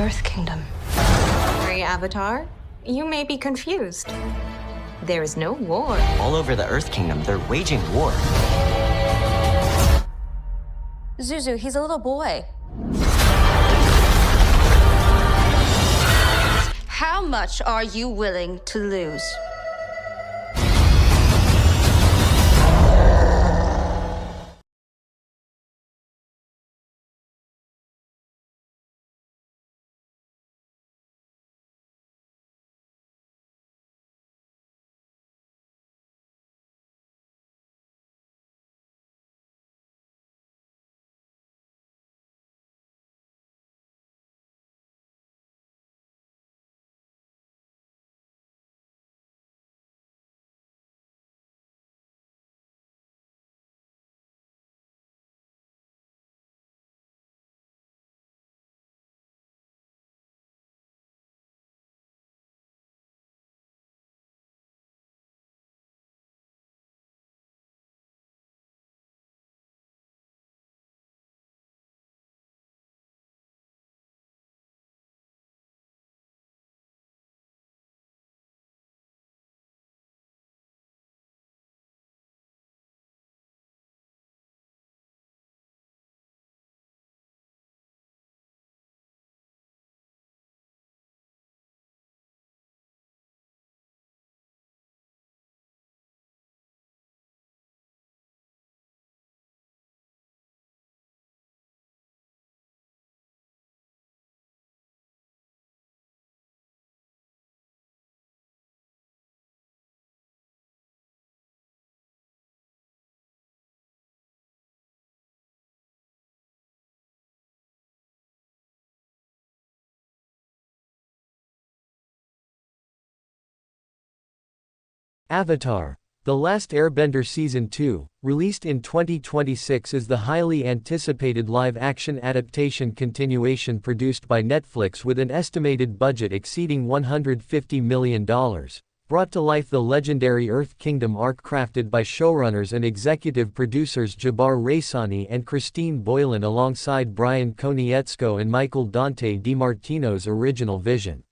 Earth Kingdom. Sorry, Avatar. You may be confused. There is no war. All over the Earth Kingdom, they're waging war. Zuzu, he's a little boy. How much are you willing to lose? Avatar: The Last Airbender Season 2, released in 2026, is the highly anticipated live-action adaptation continuation produced by Netflix with an estimated budget exceeding $150 million. Brought to life the legendary Earth Kingdom arc crafted by showrunners and executive producers Jabbar Raisani and Christine Boylan alongside Brian Konietzko and Michael Dante DiMartino's original vision.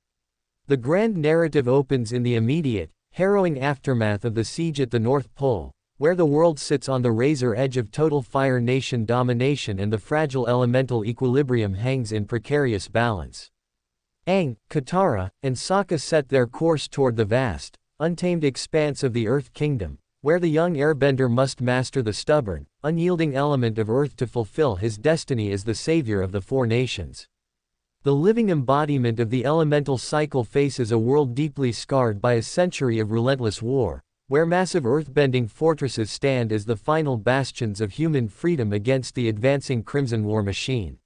The grand narrative opens in the immediate, harrowing aftermath of the siege at the North Pole, where the world sits on the razor edge of total Fire Nation domination and the fragile elemental equilibrium hangs in precarious balance. Aang, Katara, and Sokka set their course toward the vast, untamed expanse of the Earth Kingdom, where the young airbender must master the stubborn, unyielding element of Earth to fulfill his destiny as the savior of the four nations. The living embodiment of the elemental cycle faces a world deeply scarred by a century of relentless war, where massive earthbending fortresses stand as the final bastions of human freedom against the advancing Crimson War machine.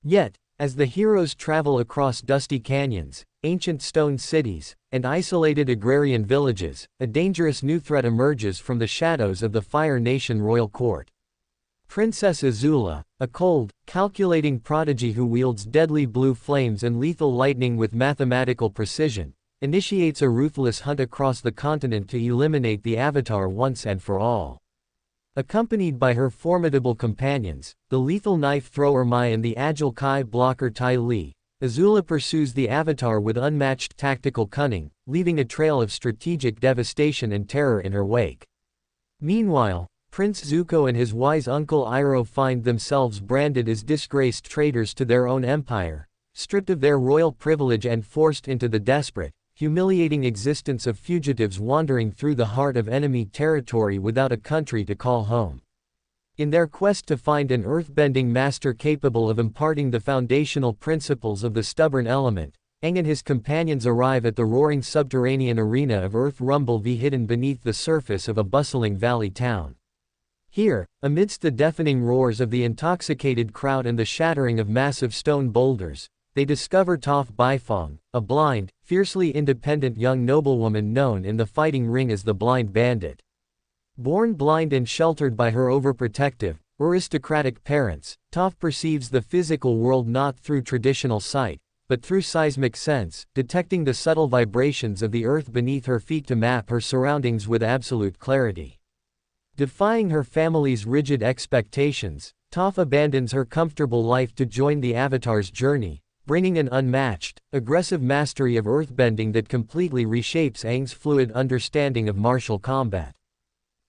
Yet, as the heroes travel across dusty canyons, ancient stone cities, and isolated agrarian villages, a dangerous new threat emerges from the shadows of the Fire Nation royal court. Princess Azula, a cold, calculating prodigy who wields deadly blue flames and lethal lightning with mathematical precision, initiates a ruthless hunt across the continent to eliminate the Avatar once and for all. Accompanied by her formidable companions, the lethal knife thrower Mai and the agile Kai blocker Tai Li, Azula pursues the Avatar with unmatched tactical cunning, leaving a trail of strategic devastation and terror in her wake. Meanwhile, Prince Zuko and his wise uncle Iroh find themselves branded as disgraced traitors to their own empire, stripped of their royal privilege and forced into the desperate, humiliating existence of fugitives wandering through the heart of enemy territory without a country to call home. In their quest to find an earthbending master capable of imparting the foundational principles of the stubborn element, Aang and his companions arrive at the roaring subterranean arena of Earth Rumbleby hidden beneath the surface of a bustling valley town. Here, amidst the deafening roars of the intoxicated crowd and the shattering of massive stone boulders, they discover Toph Beifong, a blind, fiercely independent young noblewoman known in the fighting ring as the Blind Bandit. Born blind and sheltered by her overprotective, aristocratic parents, Toph perceives the physical world not through traditional sight, but through seismic sense, detecting the subtle vibrations of the earth beneath her feet to map her surroundings with absolute clarity. Defying her family's rigid expectations, Toph abandons her comfortable life to join the Avatar's journey, bringing an unmatched, aggressive mastery of earthbending that completely reshapes Aang's fluid understanding of martial combat.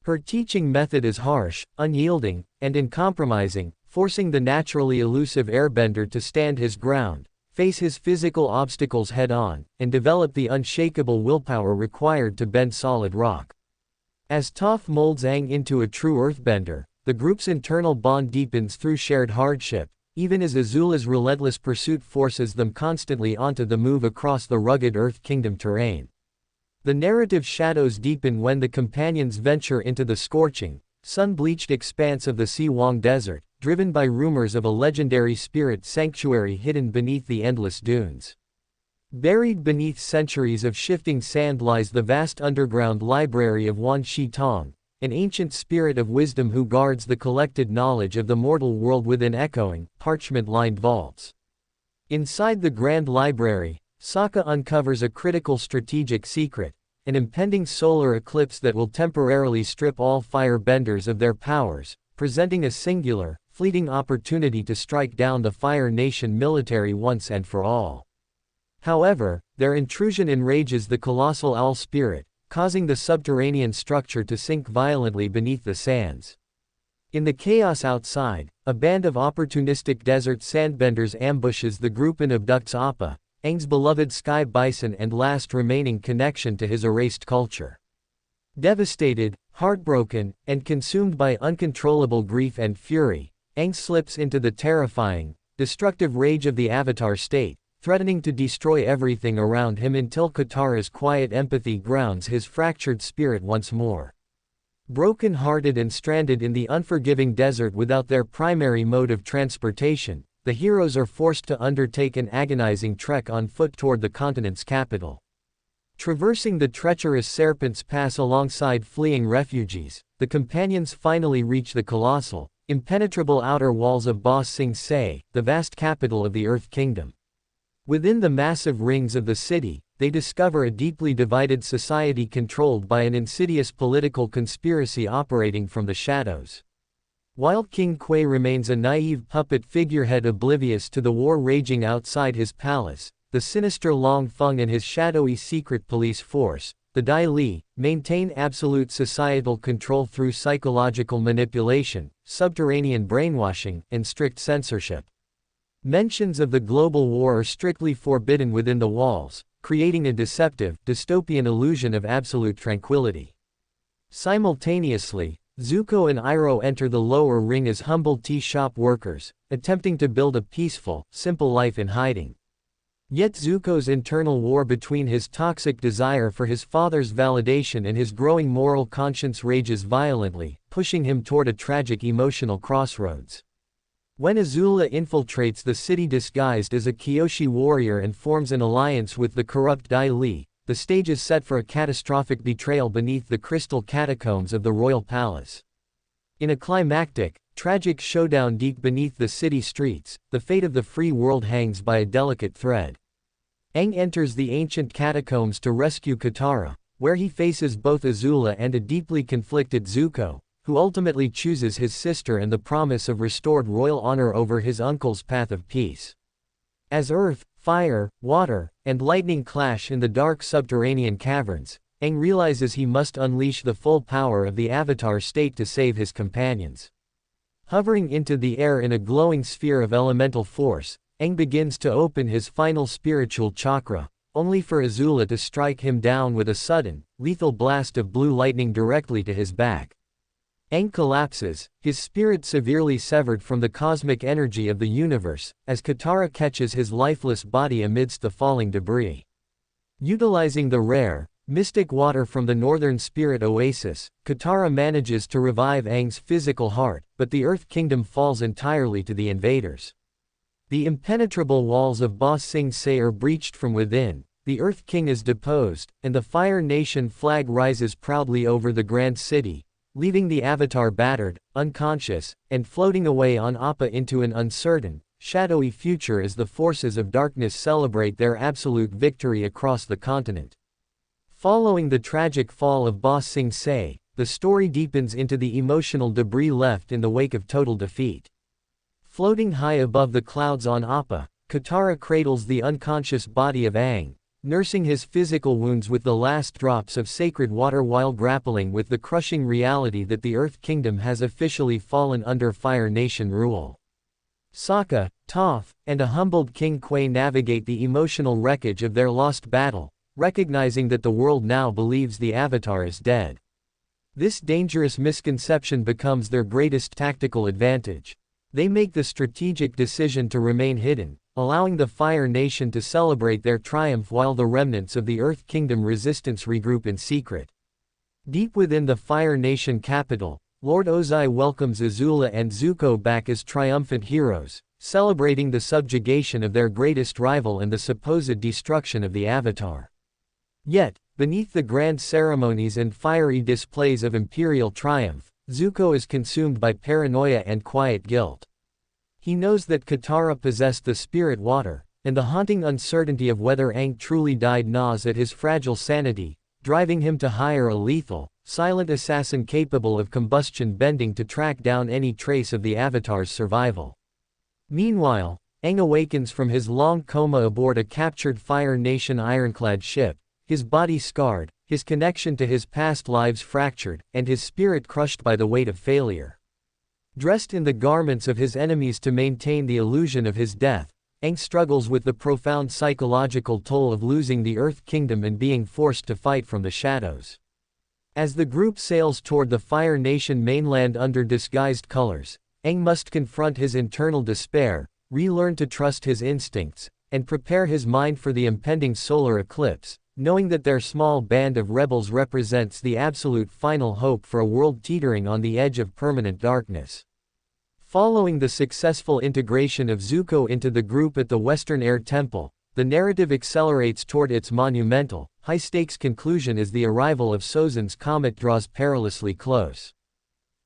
Her teaching method is harsh, unyielding, and uncompromising, forcing the naturally elusive airbender to stand his ground, face his physical obstacles head-on, and develop the unshakable willpower required to bend solid rock. As Toph molds Aang into a true earthbender, the group's internal bond deepens through shared hardship, even as Azula's relentless pursuit forces them constantly onto the move across the rugged Earth Kingdom terrain. The narrative shadows deepen when the companions venture into the scorching, sun-bleached expanse of the Siwang Desert, driven by rumors of a legendary spirit sanctuary hidden beneath the endless dunes. Buried beneath centuries of shifting sand lies the vast underground library of Wan Shi Tong, an ancient spirit of wisdom who guards the collected knowledge of the mortal world within echoing, parchment-lined vaults. Inside the grand library, Sokka uncovers a critical strategic secret, an impending solar eclipse that will temporarily strip all firebenders of their powers, presenting a singular, fleeting opportunity to strike down the Fire Nation military once and for all. However, their intrusion enrages the colossal owl spirit, causing the subterranean structure to sink violently beneath the sands. In the chaos outside, a band of opportunistic desert sandbenders ambushes the group and abducts Appa, Aang's beloved sky bison and last remaining connection to his erased culture. Devastated, heartbroken, and consumed by uncontrollable grief and fury, Aang slips into the terrifying, destructive rage of the Avatar state, threatening to destroy everything around him until Katara's quiet empathy grounds his fractured spirit once more. Broken-hearted and stranded in the unforgiving desert without their primary mode of transportation, the heroes are forced to undertake an agonizing trek on foot toward the continent's capital. Traversing the treacherous Serpent's Pass alongside fleeing refugees, the companions finally reach the colossal, impenetrable outer walls of Ba Sing Se, the vast capital of the Earth Kingdom. Within the massive rings of the city, they discover a deeply divided society controlled by an insidious political conspiracy operating from the shadows. While King Kui remains a naive puppet figurehead oblivious to the war raging outside his palace, the sinister Long Feng and his shadowy secret police force, the Dai Li, maintain absolute societal control through psychological manipulation, subterranean brainwashing, and strict censorship. Mentions of the global war are strictly forbidden within the walls, creating a deceptive, dystopian illusion of absolute tranquility. Simultaneously, Zuko and Iroh enter the lower ring as humble tea shop workers, attempting to build a peaceful, simple life in hiding. Yet Zuko's internal war between his toxic desire for his father's validation and his growing moral conscience rages violently, pushing him toward a tragic emotional crossroads. When Azula infiltrates the city disguised as a Kyoshi warrior and forms an alliance with the corrupt Dai Li, the stage is set for a catastrophic betrayal beneath the crystal catacombs of the royal palace. In a climactic, tragic showdown deep beneath the city streets, the fate of the free world hangs by a delicate thread. Aang enters the ancient catacombs to rescue Katara, where he faces both Azula and a deeply conflicted Zuko, who ultimately chooses his sister and the promise of restored royal honor over his uncle's path of peace. As earth, fire, water, and lightning clash in the dark subterranean caverns, Aang realizes he must unleash the full power of the Avatar state to save his companions. Hovering into the air in a glowing sphere of elemental force, Aang begins to open his final spiritual chakra, only for Azula to strike him down with a sudden, lethal blast of blue lightning directly to his back. Aang collapses, his spirit severely severed from the cosmic energy of the universe, as Katara catches his lifeless body amidst the falling debris. Utilizing the rare, mystic water from the northern spirit oasis, Katara manages to revive Aang's physical heart, but the Earth Kingdom falls entirely to the invaders. The impenetrable walls of Ba Sing Se are breached from within, the Earth King is deposed, and the Fire Nation flag rises proudly over the grand city, leaving the Avatar battered, unconscious, and floating away on Appa into an uncertain, shadowy future as the forces of darkness celebrate their absolute victory across the continent. Following the tragic fall of Ba Sing Se, the story deepens into the emotional debris left in the wake of total defeat. Floating high above the clouds on Appa, Katara cradles the unconscious body of Aang, nursing his physical wounds with the last drops of sacred water while grappling with the crushing reality that the Earth Kingdom has officially fallen under Fire Nation rule. Sokka, Toph, and a humbled King Kwai navigate the emotional wreckage of their lost battle, recognizing that the world now believes the Avatar is dead. This dangerous misconception becomes their greatest tactical advantage. They make the strategic decision to remain hidden, allowing the Fire Nation to celebrate their triumph while the remnants of the Earth Kingdom resistance regroup in secret. Deep within the Fire Nation capital, Lord Ozai welcomes Azula and Zuko back as triumphant heroes, celebrating the subjugation of their greatest rival and the supposed destruction of the Avatar. Yet, beneath the grand ceremonies and fiery displays of imperial triumph, Zuko is consumed by paranoia and quiet guilt. He knows that Katara possessed the spirit water, and the haunting uncertainty of whether Aang truly died gnaws at his fragile sanity, driving him to hire a lethal, silent assassin capable of combustion bending to track down any trace of the Avatar's survival. Meanwhile, Aang awakens from his long coma aboard a captured Fire Nation ironclad ship, his body scarred, his connection to his past lives fractured, and his spirit crushed by the weight of failure. Dressed in the garments of his enemies to maintain the illusion of his death, Aang struggles with the profound psychological toll of losing the Earth Kingdom and being forced to fight from the shadows. As the group sails toward the Fire Nation mainland under disguised colors, Aang must confront his internal despair, relearn to trust his instincts, and prepare his mind for the impending solar eclipse, knowing that their small band of rebels represents the absolute final hope for a world teetering on the edge of permanent darkness. Following the successful integration of Zuko into the group at the Western Air Temple, the narrative accelerates toward its monumental, high-stakes conclusion as the arrival of Sozin's comet draws perilously close.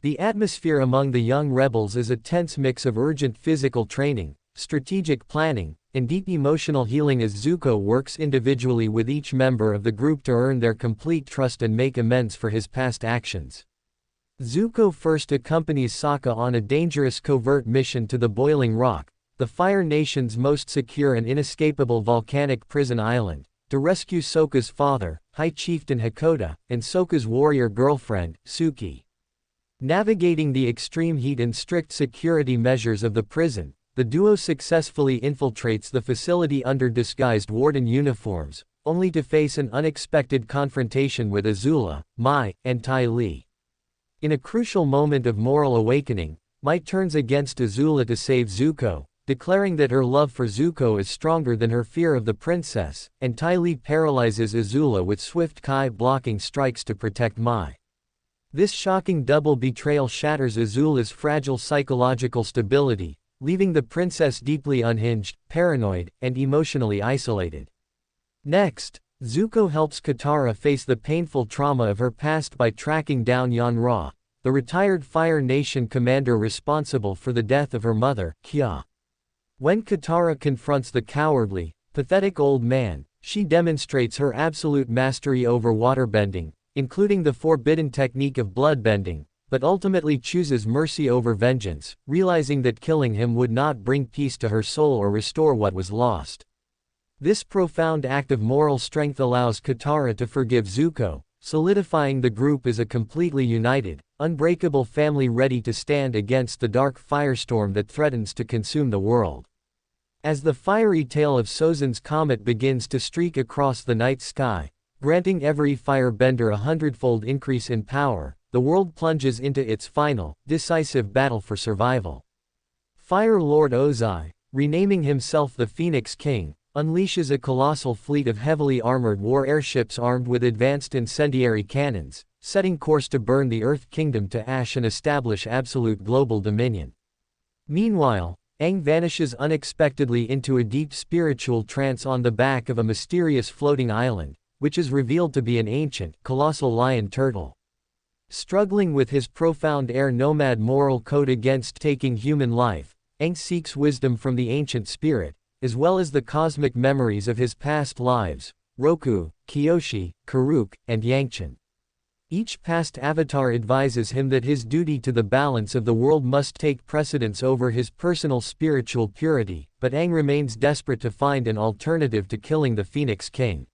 The atmosphere among the young rebels is a tense mix of urgent physical training, strategic planning, and deep emotional healing as Zuko works individually with each member of the group to earn their complete trust and make amends for his past actions. Zuko first accompanies Sokka on a dangerous covert mission to the Boiling Rock, the Fire Nation's most secure and inescapable volcanic prison island, to rescue Sokka's father, High Chieftain Hakoda, and Sokka's warrior girlfriend, Suki. Navigating the extreme heat and strict security measures of the prison, the duo successfully infiltrates the facility under disguised warden uniforms, only to face an unexpected confrontation with Azula, Mai, and Ty Lee. In a crucial moment of moral awakening, Mai turns against Azula to save Zuko, declaring that her love for Zuko is stronger than her fear of the princess, and Ty Lee paralyzes Azula with swift Kai-blocking strikes to protect Mai. This shocking double betrayal shatters Azula's fragile psychological stability, leaving the princess deeply unhinged, paranoid, and emotionally isolated. Next, Zuko helps Katara face the painful trauma of her past by tracking down Yan-Ra, the retired Fire Nation commander responsible for the death of her mother, Kya. When Katara confronts the cowardly, pathetic old man, she demonstrates her absolute mastery over waterbending, including the forbidden technique of bloodbending, but ultimately chooses mercy over vengeance, realizing that killing him would not bring peace to her soul or restore what was lost. This profound act of moral strength allows Katara to forgive Zuko, solidifying the group as a completely united, unbreakable family ready to stand against the dark firestorm that threatens to consume the world. As the fiery tail of Sozin's comet begins to streak across the night sky, granting every firebender a hundredfold increase in power, the world plunges into its final, decisive battle for survival. Fire Lord Ozai, renaming himself the Phoenix King, unleashes a colossal fleet of heavily armored war airships armed with advanced incendiary cannons, setting course to burn the Earth Kingdom to ash and establish absolute global dominion. Meanwhile, Aang vanishes unexpectedly into a deep spiritual trance on the back of a mysterious floating island, which is revealed to be an ancient, colossal lion turtle. Struggling with his profound air nomad moral code against taking human life, Aang seeks wisdom from the ancient spirit, as well as the cosmic memories of his past lives, Roku, Kyoshi, Karuk, and Yangchen. Each past avatar advises him that his duty to the balance of the world must take precedence over his personal spiritual purity, but Aang remains desperate to find an alternative to killing the Phoenix King.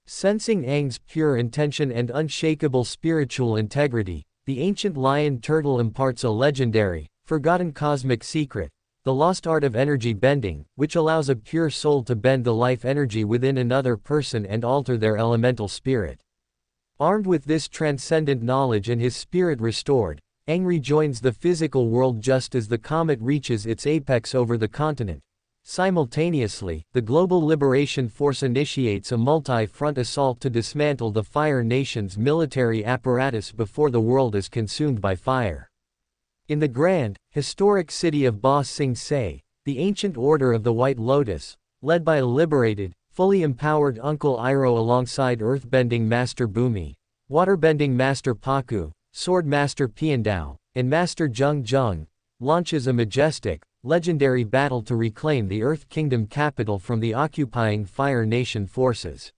Sensing Aang's pure intention and unshakable spiritual integrity, the ancient lion turtle imparts a legendary, forgotten cosmic secret, the lost art of energy bending, which allows a pure soul to bend the life energy within another person and alter their elemental spirit. Armed with this transcendent knowledge and his spirit restored, Aang rejoins the physical world just as the comet reaches its apex over the continent. Simultaneously, the Global Liberation Force initiates a multi-front assault to dismantle the Fire Nation's military apparatus before the world is consumed by fire. In the grand, historic city of Ba Sing Se, the ancient Order of the White Lotus, led by a liberated, fully empowered Uncle Iroh alongside earthbending Master Bumi, waterbending Master Pakku, sword Master Piandao, and Master Jung Jung, launches a majestic, legendary battle to reclaim the Earth Kingdom capital from the occupying Fire Nation forces.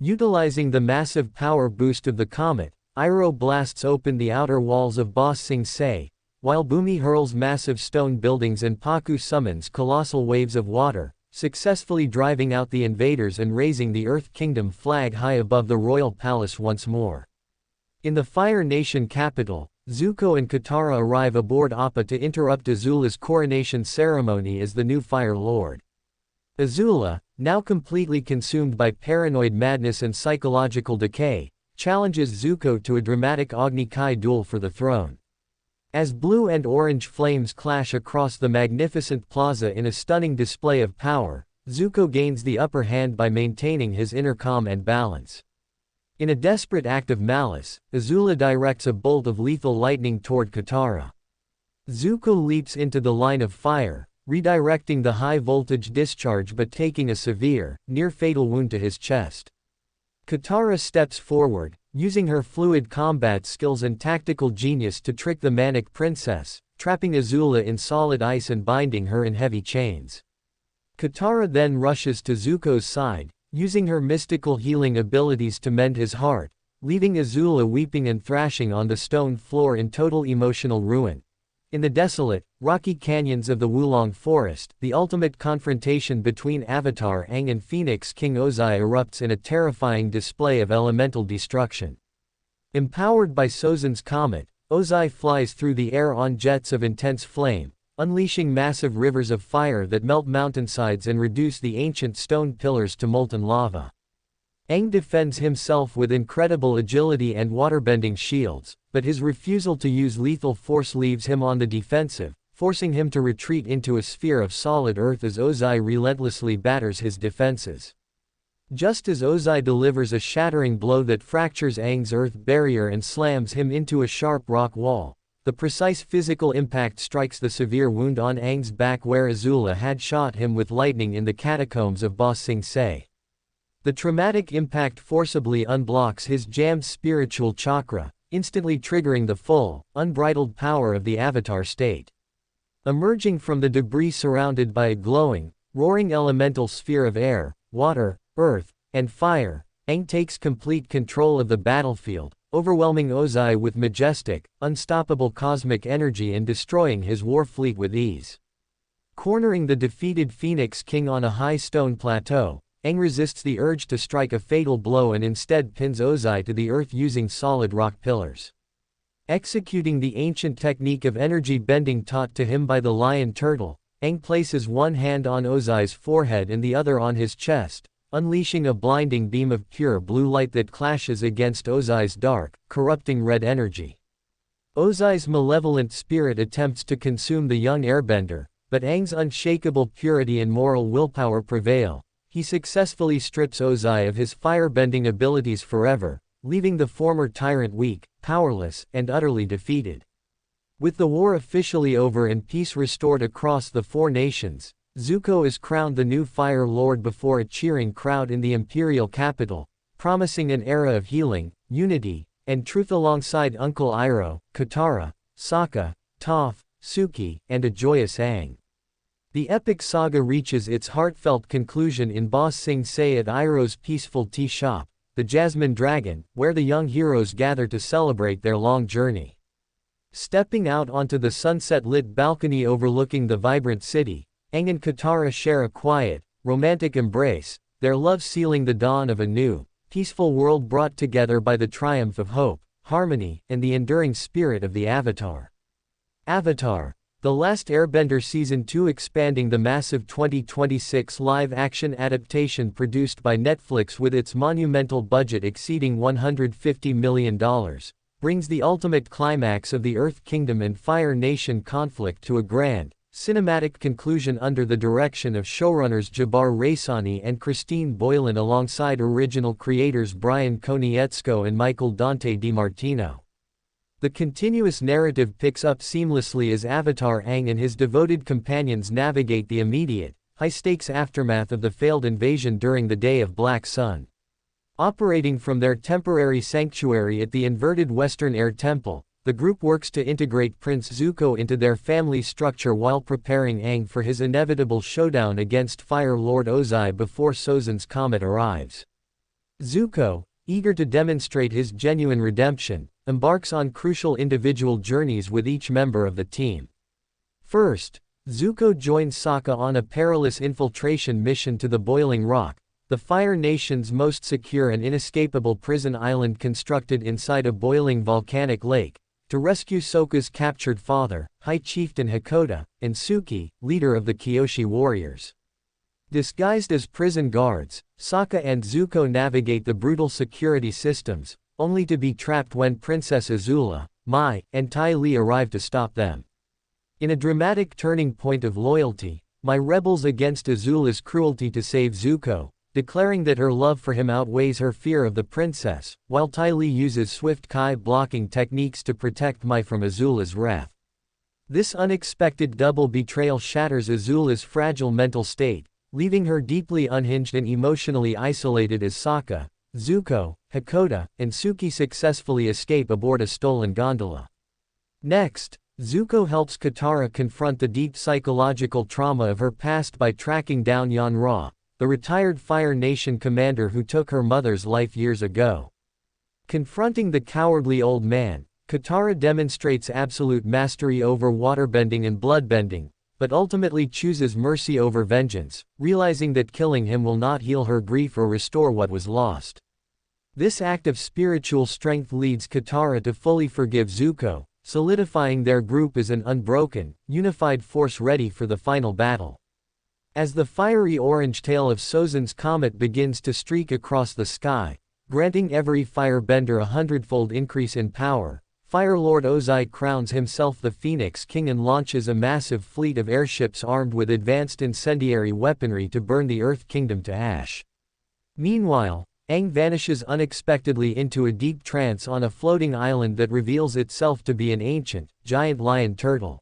Utilizing the massive power boost of the comet, Iroh blasts open the outer walls of Ba Sing Se, while Bumi hurls massive stone buildings and Pakku summons colossal waves of water, successfully driving out the invaders and raising the Earth Kingdom flag high above the royal palace once more. In the Fire Nation capital, Zuko and Katara arrive aboard Appa to interrupt Azula's coronation ceremony as the new Fire Lord. Azula, now completely consumed by paranoid madness and psychological decay, challenges Zuko to a dramatic Agni Kai duel for the throne. As blue and orange flames clash across the magnificent plaza in a stunning display of power, Zuko gains the upper hand by maintaining his inner calm and balance. In a desperate act of malice, Azula directs a bolt of lethal lightning toward Katara. Zuko leaps into the line of fire, redirecting the high-voltage discharge but taking a severe, near-fatal wound to his chest. Katara steps forward, using her fluid combat skills and tactical genius to trick the manic princess, trapping Azula in solid ice and binding her in heavy chains. Katara then rushes to Zuko's side, using her mystical healing abilities to mend his heart, leaving Azula weeping and thrashing on the stone floor in total emotional ruin. In the desolate, rocky canyons of the Wulong Forest, the ultimate confrontation between Avatar Aang and Phoenix King Ozai erupts in a terrifying display of elemental destruction. Empowered by Sozin's comet, Ozai flies through the air on jets of intense flame, unleashing massive rivers of fire that melt mountainsides and reduce the ancient stone pillars to molten lava. Aang defends himself with incredible agility and waterbending shields, but his refusal to use lethal force leaves him on the defensive, forcing him to retreat into a sphere of solid earth as Ozai relentlessly batters his defenses. Just as Ozai delivers a shattering blow that fractures Aang's earth barrier and slams him into a sharp rock wall, the precise physical impact strikes the severe wound on Aang's back where Azula had shot him with lightning in the catacombs of Ba Sing Se. The traumatic impact forcibly unblocks his jammed spiritual chakra, instantly triggering the full, unbridled power of the Avatar state. Emerging from the debris surrounded by a glowing, roaring elemental sphere of air, water, earth, and fire, Aang takes complete control of the battlefield, overwhelming Ozai with majestic, unstoppable cosmic energy and destroying his war fleet with ease. Cornering the defeated Phoenix King on a high stone plateau, Aang resists the urge to strike a fatal blow and instead pins Ozai to the earth using solid rock pillars. Executing the ancient technique of energy bending taught to him by the lion turtle, Aang places one hand on Ozai's forehead and the other on his chest, unleashing a blinding beam of pure blue light that clashes against Ozai's dark, corrupting red energy. Ozai's malevolent spirit attempts to consume the young airbender, but Aang's unshakable purity and moral willpower prevail. He successfully strips Ozai of his firebending abilities forever, leaving the former tyrant weak, powerless, and utterly defeated. With the war officially over and peace restored across the four nations, Zuko is crowned the new Fire Lord before a cheering crowd in the imperial capital, promising an era of healing, unity, and truth alongside Uncle Iroh, Katara, Sokka, Toph, Suki, and a joyous Aang. The epic saga reaches its heartfelt conclusion in Ba Sing Se at Iroh's peaceful tea shop, the Jasmine Dragon, where the young heroes gather to celebrate their long journey. Stepping out onto the sunset-lit balcony overlooking the vibrant city, Aang and Katara share a quiet, romantic embrace, their love sealing the dawn of a new, peaceful world brought together by the triumph of hope, harmony, and the enduring spirit of the Avatar. Avatar: The Last Airbender Season 2, expanding the massive 2026 live-action adaptation produced by Netflix with its monumental budget exceeding $150 million, brings the ultimate climax of the Earth Kingdom and Fire Nation conflict to a grand, cinematic conclusion under the direction of showrunners Jabbar Raisani and Christine Boylan alongside original creators Brian Konietzko and Michael Dante DiMartino. The continuous narrative picks up seamlessly as Avatar Aang and his devoted companions navigate the immediate, high-stakes aftermath of the failed invasion during the Day of Black Sun. Operating from their temporary sanctuary at the inverted Western Air Temple, the group works to integrate Prince Zuko into their family structure while preparing Aang for his inevitable showdown against Fire Lord Ozai before Sozin's comet arrives. Zuko, eager to demonstrate his genuine redemption, embarks on crucial individual journeys with each member of the team. First, Zuko joins Sokka on a perilous infiltration mission to the Boiling Rock, the Fire Nation's most secure and inescapable prison island constructed inside a boiling volcanic lake, to rescue Sokka's captured father, High Chieftain Hakoda, and Suki, leader of the Kyoshi warriors. Disguised as prison guards, Sokka and Zuko navigate the brutal security systems, only to be trapped when Princess Azula, Mai, and Ty Lee arrive to stop them. In a dramatic turning point of loyalty, Mai rebels against Azula's cruelty to save Zuko, declaring that her love for him outweighs her fear of the princess, while Ty Lee uses swift Kai blocking techniques to protect Mai from Azula's wrath. This unexpected double betrayal shatters Azula's fragile mental state, leaving her deeply unhinged and emotionally isolated as Sokka, Zuko, Hakoda, and Suki successfully escape aboard a stolen gondola. Next, Zuko helps Katara confront the deep psychological trauma of her past by tracking down Yan Ra, the retired Fire Nation commander who took her mother's life years ago. Confronting the cowardly old man, Katara demonstrates absolute mastery over waterbending and bloodbending, but ultimately chooses mercy over vengeance, realizing that killing him will not heal her grief or restore what was lost. This act of spiritual strength leads Katara to fully forgive Zuko, solidifying their group as an unbroken, unified force ready for the final battle. As the fiery orange tail of Sozin's comet begins to streak across the sky, granting every firebender a 100-fold increase in power, Fire Lord Ozai crowns himself the Phoenix King and launches a massive fleet of airships armed with advanced incendiary weaponry to burn the Earth Kingdom to ash. Meanwhile, Aang vanishes unexpectedly into a deep trance on a floating island that reveals itself to be an ancient, giant lion turtle.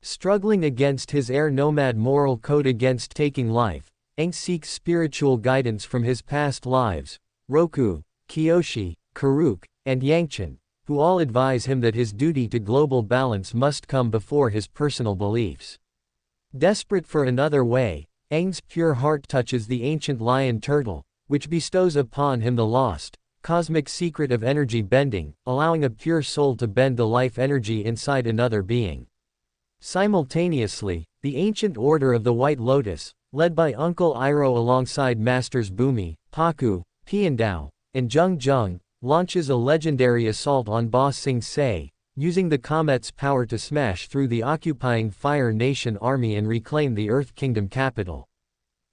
Struggling against his air nomad moral code against taking life, Aang seeks spiritual guidance from his past lives, Roku, Kyoshi, Karuk, and Yangchen, who all advise him that his duty to global balance must come before his personal beliefs. Desperate for another way, Aang's pure heart touches the ancient lion turtle, which bestows upon him the lost, cosmic secret of energy bending, allowing a pure soul to bend the life energy inside another being. Simultaneously, the ancient Order of the White Lotus, led by Uncle Iroh alongside Masters Bumi, Pakku, Piandao, and Zheng Zheng, launches a legendary assault on Ba Sing Se, using the comet's power to smash through the occupying Fire Nation army and reclaim the Earth Kingdom capital.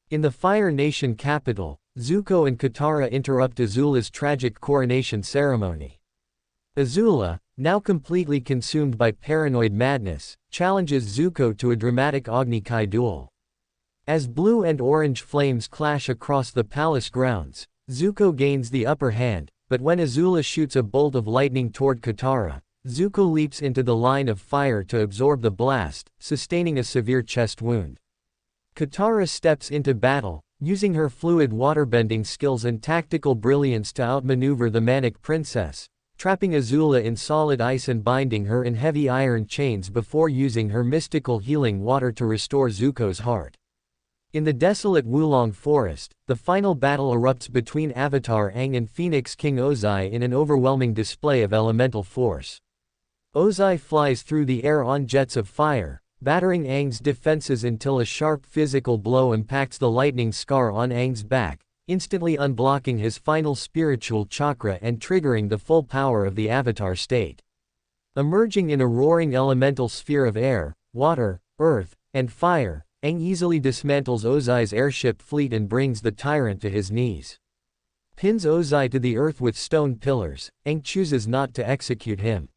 In the Fire Nation capital, Zuko and Katara interrupt Azula's tragic coronation ceremony. Azula, now completely consumed by paranoid madness, challenges Zuko to a dramatic Agni Kai duel. As blue and orange flames clash across the palace grounds, Zuko gains the upper hand, but when Azula shoots a bolt of lightning toward Katara, Zuko leaps into the line of fire to absorb the blast, sustaining a severe chest wound. Katara steps into battle, using her fluid waterbending skills and tactical brilliance to outmaneuver the manic princess, trapping Azula in solid ice and binding her in heavy iron chains before using her mystical healing water to restore Zuko's heart. In the desolate Wulong Forest, the final battle erupts between Avatar Aang and Phoenix King Ozai in an overwhelming display of elemental force. Ozai flies through the air on jets of fire, battering Aang's defenses until a sharp physical blow impacts the lightning scar on Aang's back, instantly unblocking his final spiritual chakra and triggering the full power of the Avatar state. Emerging in a roaring elemental sphere of air, water, earth, and fire, Aang easily dismantles Ozai's airship fleet and brings the tyrant to his knees. Pins Ozai to the earth with stone pillars, Aang chooses not to execute him.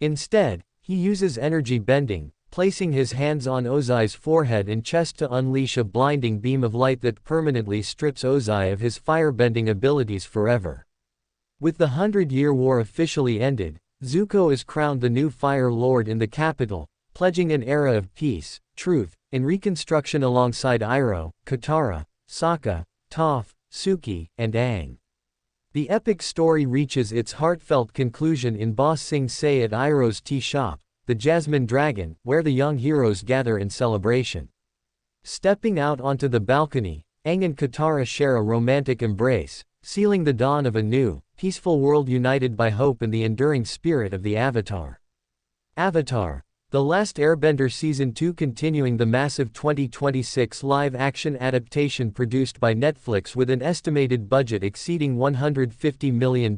Instead, he uses energy bending, placing his hands on Ozai's forehead and chest to unleash a blinding beam of light that permanently strips Ozai of his firebending abilities forever. With the 100-Year War officially ended, Zuko is crowned the new Fire Lord in the capital, pledging an era of peace, truth, and reconstruction alongside Iroh, Katara, Sokka, Toph, Suki, and Aang. The epic story reaches its heartfelt conclusion in Ba Sing Se at Iroh's tea shop, the Jasmine Dragon, where the young heroes gather in celebration. Stepping out onto the balcony, Aang and Katara share a romantic embrace, sealing the dawn of a new, peaceful world united by hope and the enduring spirit of the Avatar. Avatar: The Last Airbender Season 2, continuing the massive 2026 live-action adaptation produced by Netflix with an estimated budget exceeding $150 million,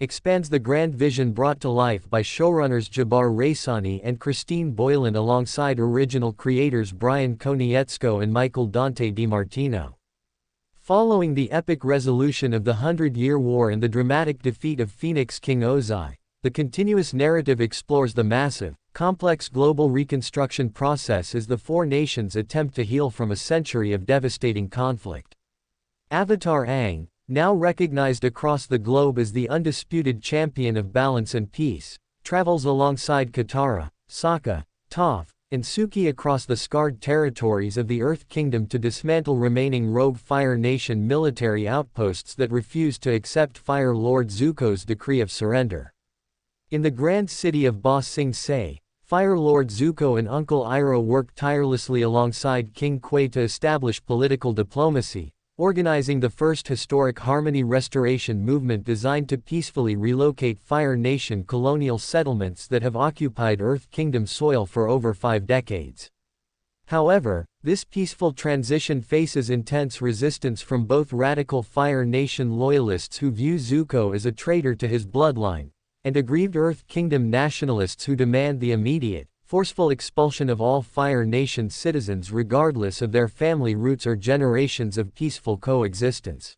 expands the grand vision brought to life by showrunners Jabbar Raisani and Christine Boylan alongside original creators Brian Konietzko and Michael Dante DiMartino. Following the epic resolution of the 100-Year War and the dramatic defeat of Phoenix King Ozai, the continuous narrative explores the massive, complex global reconstruction process as the four nations attempt to heal from a century of devastating conflict. Avatar Aang, now recognized across the globe as the undisputed champion of balance and peace, travels alongside Katara, Sokka, Toph, and Suki across the scarred territories of the Earth Kingdom to dismantle remaining rogue Fire Nation military outposts that refuse to accept Fire Lord Zuko's decree of surrender. In the grand city of Ba Sing Se, Fire Lord Zuko and Uncle Iroh work tirelessly alongside King Kwai to establish political diplomacy, organizing the first historic harmony restoration movement designed to peacefully relocate Fire Nation colonial settlements that have occupied Earth Kingdom soil for over 5 decades. However, this peaceful transition faces intense resistance from both radical Fire Nation loyalists who view Zuko as a traitor to his bloodline, and aggrieved Earth Kingdom nationalists who demand the immediate, forceful expulsion of all Fire Nation citizens regardless of their family roots or generations of peaceful coexistence.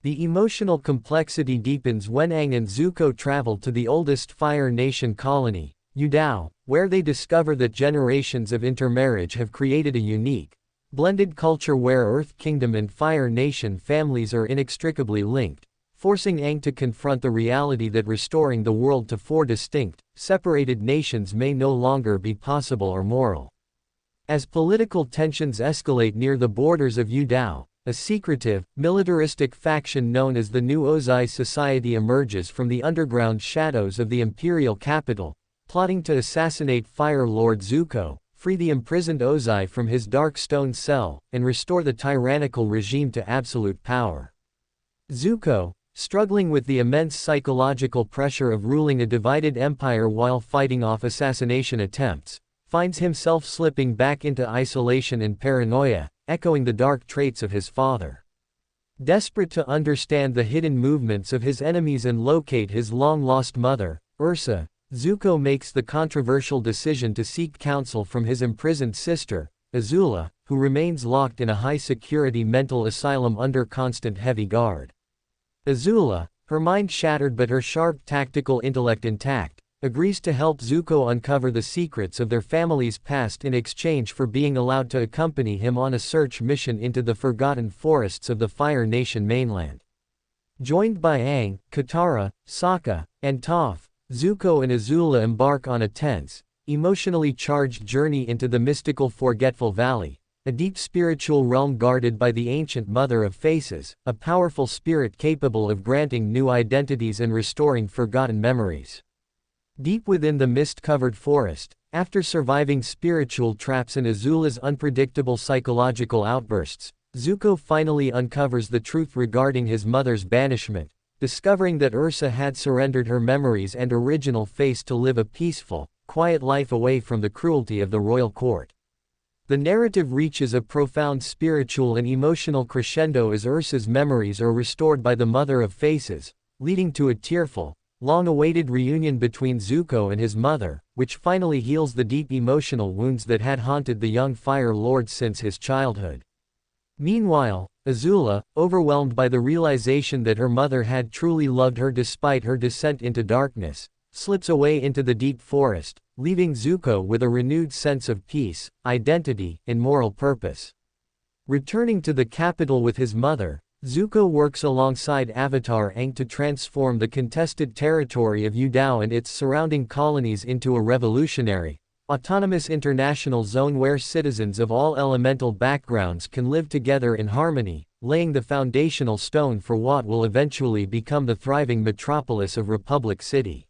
The emotional complexity deepens when Aang and Zuko travel to the oldest Fire Nation colony, Yudao, where they discover that generations of intermarriage have created a unique, blended culture where Earth Kingdom and Fire Nation families are inextricably linked, forcing Aang to confront the reality that restoring the world to 4 distinct, separated nations may no longer be possible or moral. As political tensions escalate near the borders of Yudao, a secretive, militaristic faction known as the New Ozai Society emerges from the underground shadows of the imperial capital, plotting to assassinate Fire Lord Zuko, free the imprisoned Ozai from his dark stone cell, and restore the tyrannical regime to absolute power. Zuko, struggling with the immense psychological pressure of ruling a divided empire while fighting off assassination attempts, finds himself slipping back into isolation and paranoia, echoing the dark traits of his father. Desperate to understand the hidden movements of his enemies and locate his long-lost mother, Ursa, Zuko makes the controversial decision to seek counsel from his imprisoned sister, Azula, who remains locked in a high-security mental asylum under constant heavy guard. Azula, her mind shattered but her sharp tactical intellect intact, agrees to help Zuko uncover the secrets of their family's past in exchange for being allowed to accompany him on a search mission into the forgotten forests of the Fire Nation mainland. Joined by Aang, Katara, Sokka, and Toph, Zuko and Azula embark on a tense, emotionally charged journey into the mystical Forgetful Valley, a deep spiritual realm guarded by the ancient Mother of Faces, a powerful spirit capable of granting new identities and restoring forgotten memories. Deep within the mist-covered forest, After surviving spiritual traps and Azula's unpredictable psychological outbursts, Zuko finally uncovers the truth regarding his mother's banishment, discovering that Ursa had surrendered her memories and original face to live a peaceful, quiet life away from the cruelty of the royal court. The narrative reaches a profound spiritual and emotional crescendo as Ursa's memories are restored by the Mother of Faces, leading to a tearful, long-awaited reunion between Zuko and his mother, which finally heals the deep emotional wounds that had haunted the young Fire Lord since his childhood. Meanwhile, Azula, overwhelmed by the realization that her mother had truly loved her despite her descent into darkness, slips away into the deep forest, leaving Zuko with a renewed sense of peace, identity, and moral purpose. Returning to the capital with his mother, Zuko works alongside Avatar Aang to transform the contested territory of Yudao and its surrounding colonies into a revolutionary, autonomous international zone where citizens of all elemental backgrounds can live together in harmony, laying the foundational stone for what will eventually become the thriving metropolis of Republic City.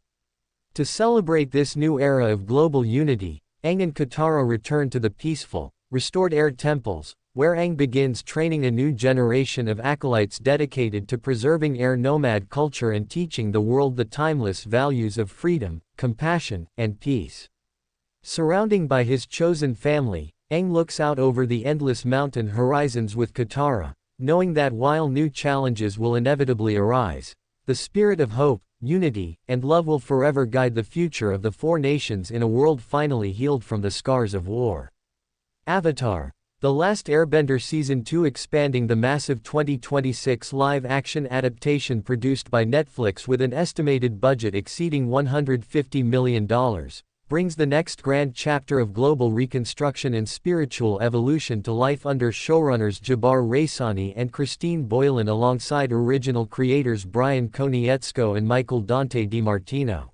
To celebrate this new era of global unity, Aang and Katara return to the peaceful, restored air temples, where Aang begins training a new generation of acolytes dedicated to preserving air nomad culture and teaching the world the timeless values of freedom, compassion, and peace. Surrounding by his chosen family, Aang looks out over the endless mountain horizons with Katara, knowing that while new challenges will inevitably arise, the spirit of hope, unity, and love will forever guide the future of the four nations in a world finally healed from the scars of war. Avatar: The Last Airbender Season 2 expanding the massive 2026 live-action adaptation produced by Netflix with an estimated budget exceeding $150 million, brings the next grand chapter of global reconstruction and spiritual evolution to life under showrunners Jabbar Raisani and Christine Boylan alongside original creators Brian Konietzko and Michael Dante DiMartino.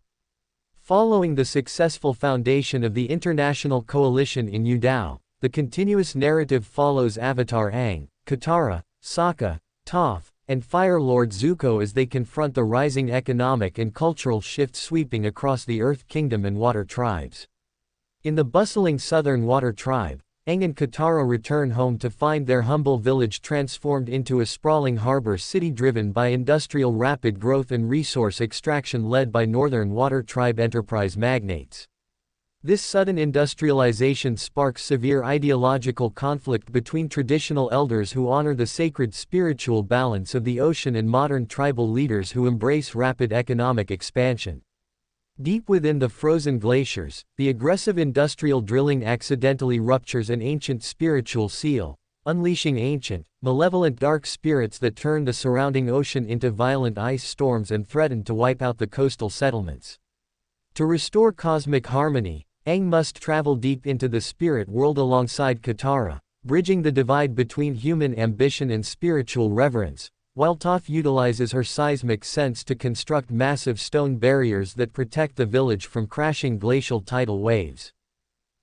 Following the successful foundation of the international coalition in Yudao, the continuous narrative follows Avatar Aang, Katara, Sokka, Toph, and Fire Lord Zuko as they confront the rising economic and cultural shifts sweeping across the Earth Kingdom and Water Tribes. In the bustling Southern Water Tribe, Aang and Katara return home to find their humble village transformed into a sprawling harbor city driven by industrial rapid growth and resource extraction led by Northern Water Tribe enterprise magnates. This sudden industrialization sparks severe ideological conflict between traditional elders who honor the sacred spiritual balance of the ocean and modern tribal leaders who embrace rapid economic expansion. Deep within the frozen glaciers, the aggressive industrial drilling accidentally ruptures an ancient spiritual seal, unleashing ancient, malevolent dark spirits that turn the surrounding ocean into violent ice storms and threaten to wipe out the coastal settlements. To restore cosmic harmony, Aang must travel deep into the spirit world alongside Katara, bridging the divide between human ambition and spiritual reverence, while Toph utilizes her seismic sense to construct massive stone barriers that protect the village from crashing glacial tidal waves.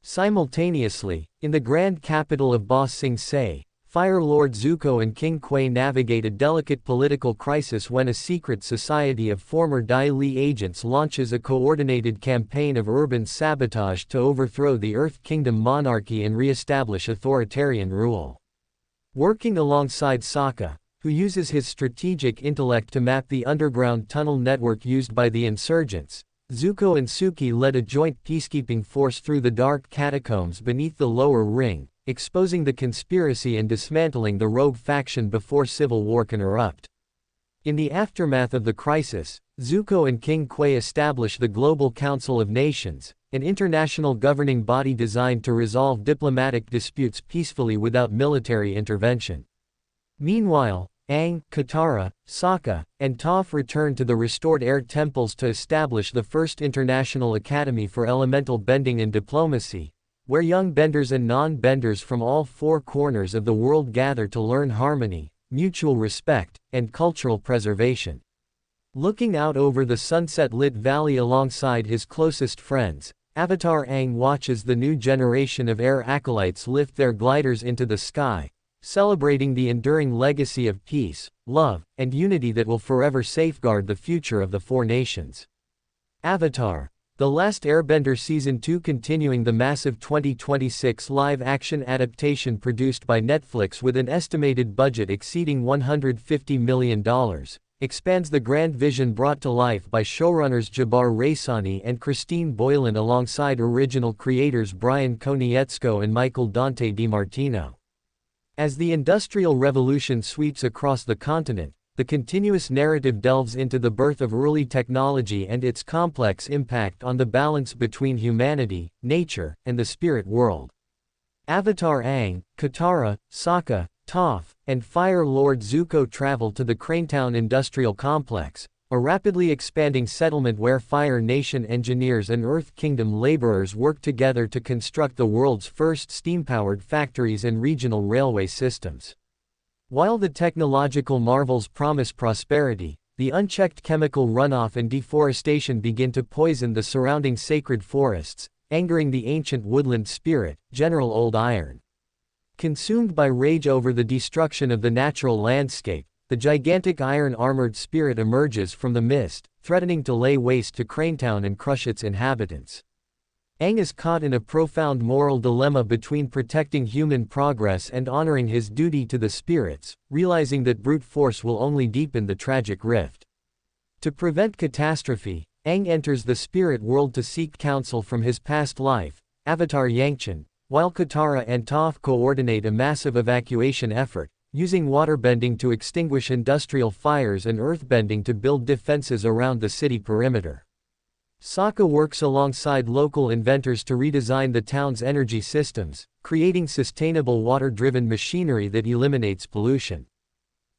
Simultaneously, in the grand capital of Ba Sing Se, Fire Lord Zuko and King Kwai navigate a delicate political crisis when a secret society of former Dai Li agents launches a coordinated campaign of urban sabotage to overthrow the Earth Kingdom monarchy and re-establish authoritarian rule. Working alongside Sokka, who uses his strategic intellect to map the underground tunnel network used by the insurgents, Zuko and Suki led a joint peacekeeping force through the dark catacombs beneath the lower ring, exposing the conspiracy and dismantling the rogue faction before civil war can erupt. In the aftermath of the crisis, Zuko and King Kwai establish the Global Council of Nations, an international governing body designed to resolve diplomatic disputes peacefully without military intervention. Meanwhile, Aang, Katara, Sokka, and Toph return to the restored air temples to establish the first international academy for elemental bending and diplomacy, where young benders and non-benders from all four corners of the world gather to learn harmony, mutual respect, and cultural preservation. Looking out over the sunset-lit valley alongside his closest friends, Avatar Aang watches the new generation of air acolytes lift their gliders into the sky, celebrating the enduring legacy of peace, love, and unity that will forever safeguard the future of the four nations. Avatar: The Last Airbender Season 2 continuing the massive 2026 live-action adaptation produced by Netflix with an estimated budget exceeding $150 million, expands the grand vision brought to life by showrunners Jabbar Raisani and Christine Boylan alongside original creators Brian Konietzko and Michael Dante DiMartino. As the Industrial Revolution sweeps across the continent, the continuous narrative delves into the birth of early technology and its complex impact on the balance between humanity, nature, and the spirit world. Avatar Aang, Katara, Sokka, Toph, and Fire Lord Zuko travel to the Cranetown Industrial Complex, a rapidly expanding settlement where Fire Nation engineers and Earth Kingdom laborers work together to construct the world's first steam-powered factories and regional railway systems. While the technological marvels promise prosperity, the unchecked chemical runoff and deforestation begin to poison the surrounding sacred forests, angering the ancient woodland spirit, General Old Iron. Consumed by rage over the destruction of the natural landscape, the gigantic iron-armored spirit emerges from the mist, threatening to lay waste to Cranetown and crush its inhabitants. Aang is caught in a profound moral dilemma between protecting human progress and honoring his duty to the spirits, realizing that brute force will only deepen the tragic rift. To prevent catastrophe, Aang enters the spirit world to seek counsel from his past life, Avatar Yangchen, while Katara and Toph coordinate a massive evacuation effort, using waterbending to extinguish industrial fires and earthbending to build defenses around the city perimeter. Sokka works alongside local inventors to redesign the town's energy systems, creating sustainable water-driven machinery that eliminates pollution.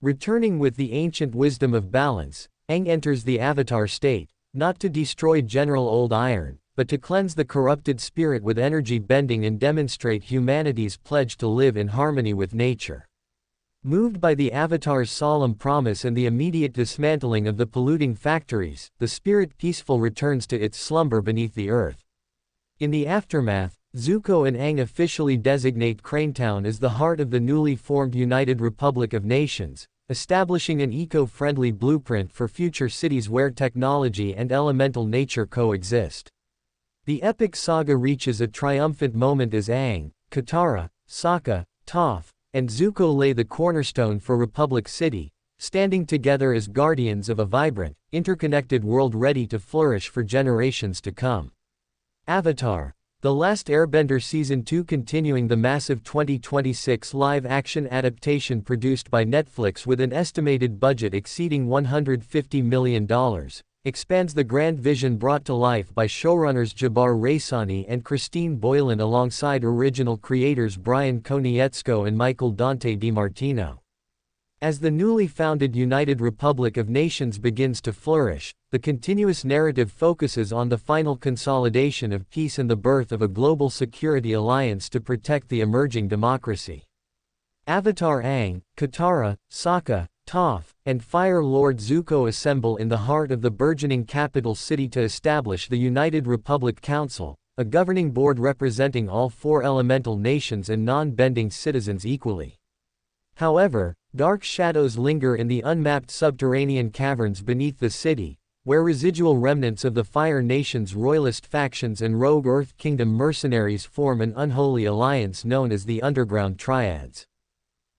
Returning with the ancient wisdom of balance, Aang enters the Avatar state, not to destroy General Old Iron, but to cleanse the corrupted spirit with energy bending and demonstrate humanity's pledge to live in harmony with nature. Moved by the Avatar's solemn promise and the immediate dismantling of the polluting factories, the spirit peaceful returns to its slumber beneath the earth. In the aftermath, Zuko and Aang officially designate Cranetown as the heart of the newly formed United Republic of Nations, establishing an eco-friendly blueprint for future cities where technology and elemental nature coexist. The epic saga reaches a triumphant moment as Aang, Katara, Sokka, Toph, and Zuko lay the cornerstone for Republic City, standing together as guardians of a vibrant, interconnected world ready to flourish for generations to come. Avatar: The Last Airbender Season 2 continuing the massive 2026 live-action adaptation produced by Netflix with an estimated budget exceeding $150 million, expands the grand vision brought to life by showrunners Jabbar Raisani and Christine Boylan alongside original creators Brian Konietzko and Michael Dante DiMartino. As the newly founded United Republic of Nations begins to flourish, the continuous narrative focuses on the final consolidation of peace and the birth of a global security alliance to protect the emerging democracy. Avatar Aang, Katara, Sokka, Toph, and Fire Lord Zuko assemble in the heart of the burgeoning capital city to establish the United Republic Council, a governing board representing all four elemental nations and non-bending citizens equally. However, dark shadows linger in the unmapped subterranean caverns beneath the city, where residual remnants of the Fire Nation's royalist factions and rogue Earth Kingdom mercenaries form an unholy alliance known as the Underground Triads.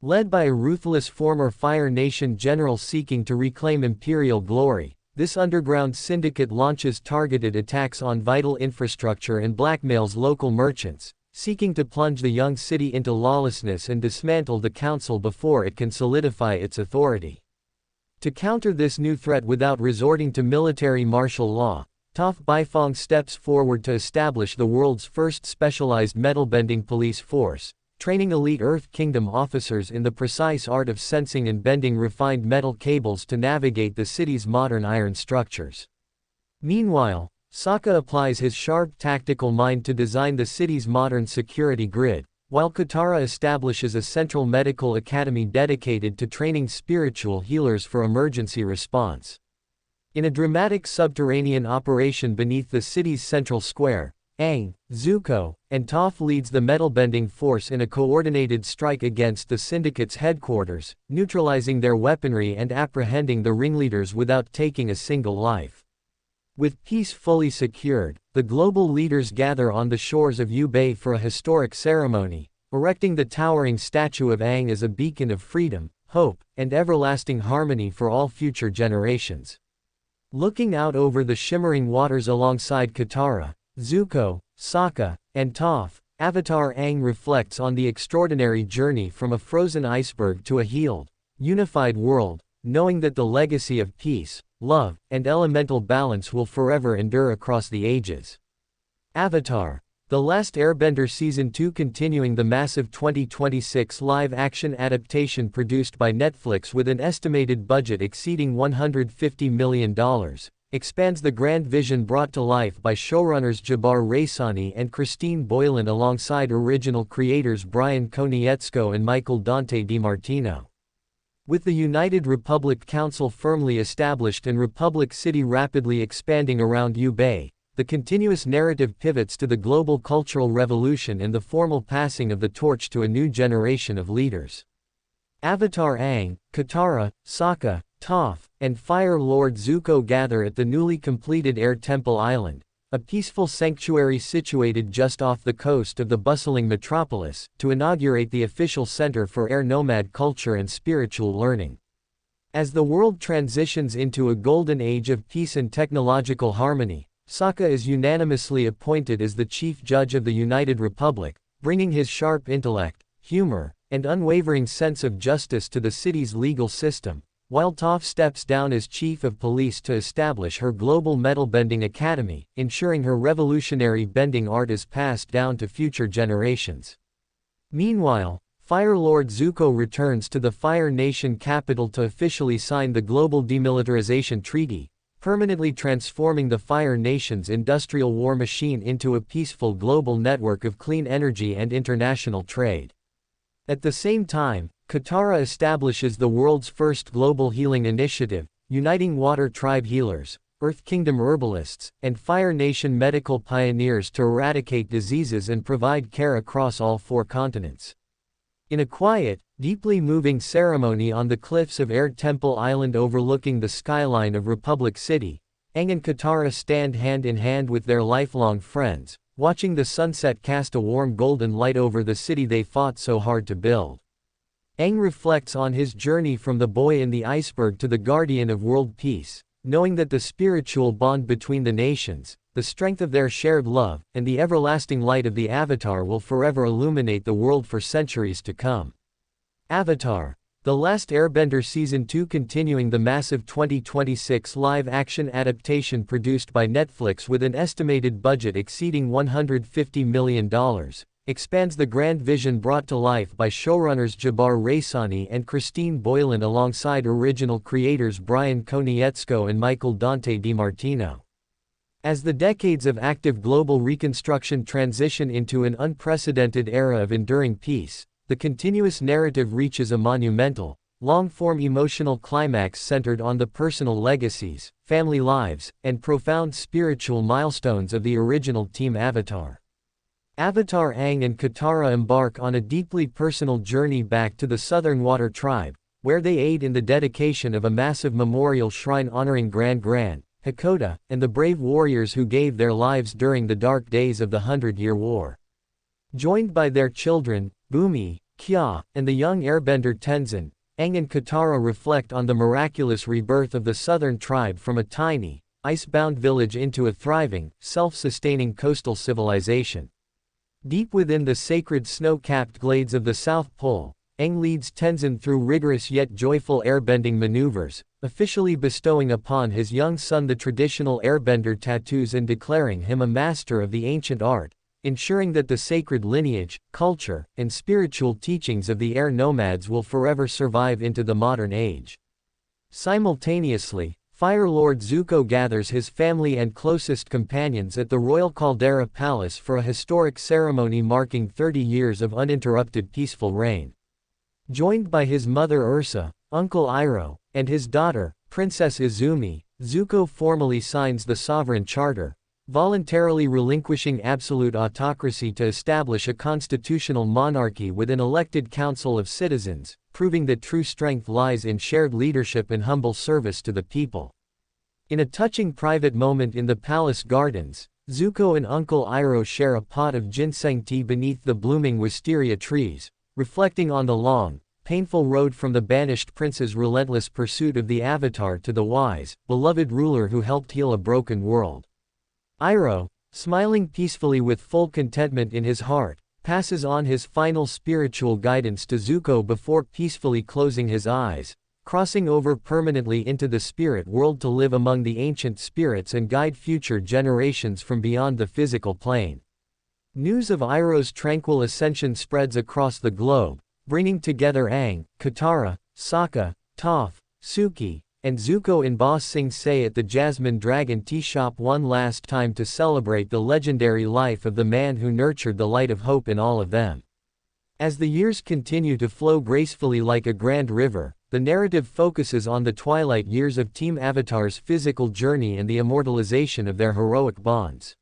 Led by a ruthless former Fire Nation general seeking to reclaim imperial glory, this underground syndicate launches targeted attacks on vital infrastructure and blackmails local merchants, seeking to plunge the young city into lawlessness and dismantle the council before it can solidify its authority. To counter this new threat without resorting to military martial law, Toph Beifong steps forward to establish the world's first specialized metal-bending police force, training elite Earth Kingdom officers in the precise art of sensing and bending refined metal cables to navigate the city's modern iron structures. Meanwhile, Sokka applies his sharp tactical mind to design the city's modern security grid, while Katara establishes a central medical academy dedicated to training spiritual healers for emergency response. In a dramatic subterranean operation beneath the city's central square, Aang, Zuko, and Toph leads the metal-bending force in a coordinated strike against the Syndicate's headquarters, neutralizing their weaponry and apprehending the ringleaders without taking a single life. With peace fully secured, the global leaders gather on the shores of Yubei for a historic ceremony, erecting the towering statue of Aang as a beacon of freedom, hope, and everlasting harmony for all future generations. Looking out over the shimmering waters alongside Katara, Zuko, Sokka, and Toph, Avatar Aang reflects on the extraordinary journey from a frozen iceberg to a healed, unified world, knowing that the legacy of peace, love, and elemental balance will forever endure across the ages. Avatar: The Last Airbender Season 2 continuing the massive 2026 live-action adaptation produced by Netflix with an estimated budget exceeding $150 million, expands the grand vision brought to life by showrunners Jabbar Raisani and Christine Boylan alongside original creators Brian Konietzko and Michael Dante DiMartino. With the United Republic Council firmly established and Republic City rapidly expanding around Yubei, the continuous narrative pivots to the global cultural revolution and the formal passing of the torch to a new generation of leaders. Avatar Aang, Katara, Sokka, Toph, and Fire Lord Zuko gather at the newly completed Air Temple Island, a peaceful sanctuary situated just off the coast of the bustling metropolis, to inaugurate the official center for air nomad culture and spiritual learning. As the world transitions into a golden age of peace and technological harmony, Sokka is unanimously appointed as the chief judge of the United Republic, bringing his sharp intellect, humor, and unwavering sense of justice to the city's legal system, while Toph steps down as chief of police to establish her global metal-bending academy, ensuring her revolutionary bending art is passed down to future generations. Meanwhile, Fire Lord Zuko returns to the Fire Nation capital to officially sign the Global Demilitarization Treaty, permanently transforming the Fire Nation's industrial war machine into a peaceful global network of clean energy and international trade. At the same time, Katara establishes the world's first global healing initiative, uniting Water Tribe healers, Earth Kingdom herbalists, and Fire Nation medical pioneers to eradicate diseases and provide care across all 4 continents. In a quiet, deeply moving ceremony on the cliffs of Air Temple Island overlooking the skyline of Republic City, Aang and Katara stand hand in hand with their lifelong friends, watching the sunset cast a warm golden light over the city they fought so hard to build. Aang reflects on his journey from the boy in the iceberg to the guardian of world peace, knowing that the spiritual bond between the nations, the strength of their shared love, and the everlasting light of the Avatar will forever illuminate the world for centuries to come. Avatar: The Last Airbender Season 2 continuing the massive 2026 live-action adaptation produced by Netflix with an estimated budget exceeding $150 million, expands the grand vision brought to life by showrunners Jabbar Raisani and Christine Boylan alongside original creators Brian Konietzko and Michael Dante DiMartino. As the decades of active global reconstruction transition into an unprecedented era of enduring peace, the continuous narrative reaches a monumental, long-form emotional climax centered on the personal legacies, family lives, and profound spiritual milestones of the original Team Avatar. Avatar Aang and Katara embark on a deeply personal journey back to the Southern Water Tribe, where they aid in the dedication of a massive memorial shrine honoring Grand Hakoda, and the brave warriors who gave their lives during the dark days of the 100-Year War. Joined by their children, Bumi, Kya, and the young airbender Tenzin, Aang and Katara reflect on the miraculous rebirth of the Southern Tribe from a tiny, ice-bound village into a thriving, self-sustaining coastal civilization. Deep within the sacred snow-capped glades of the South Pole, Aang leads Tenzin through rigorous yet joyful airbending maneuvers, officially bestowing upon his young son the traditional airbender tattoos and declaring him a master of the ancient art, ensuring that the sacred lineage, culture, and spiritual teachings of the air nomads will forever survive into the modern age. Simultaneously, Fire Lord Zuko gathers his family and closest companions at the Royal Caldera Palace for a historic ceremony marking 30 years of uninterrupted peaceful reign. Joined by his mother Ursa, Uncle Iroh, and his daughter, Princess Izumi, Zuko formally signs the Sovereign Charter, voluntarily relinquishing absolute autocracy to establish a constitutional monarchy with an elected council of citizens, proving that true strength lies in shared leadership and humble service to the people. In a touching private moment in the palace gardens, Zuko and Uncle Iroh share a pot of ginseng tea beneath the blooming wisteria trees, reflecting on the long, painful road from the banished prince's relentless pursuit of the Avatar to the wise, beloved ruler who helped heal a broken world. Iroh, smiling peacefully with full contentment in his heart, passes on his final spiritual guidance to Zuko before peacefully closing his eyes, crossing over permanently into the spirit world to live among the ancient spirits and guide future generations from beyond the physical plane. News of Iroh's tranquil ascension spreads across the globe, bringing together Aang, Katara, Sokka, Toph, Suki, and Zuko in Ba Sing Se at the Jasmine Dragon Tea Shop one last time to celebrate the legendary life of the man who nurtured the light of hope in all of them. As the years continue to flow gracefully like a grand river, the narrative focuses on the twilight years of Team Avatar's physical journey and the immortalization of their heroic bonds.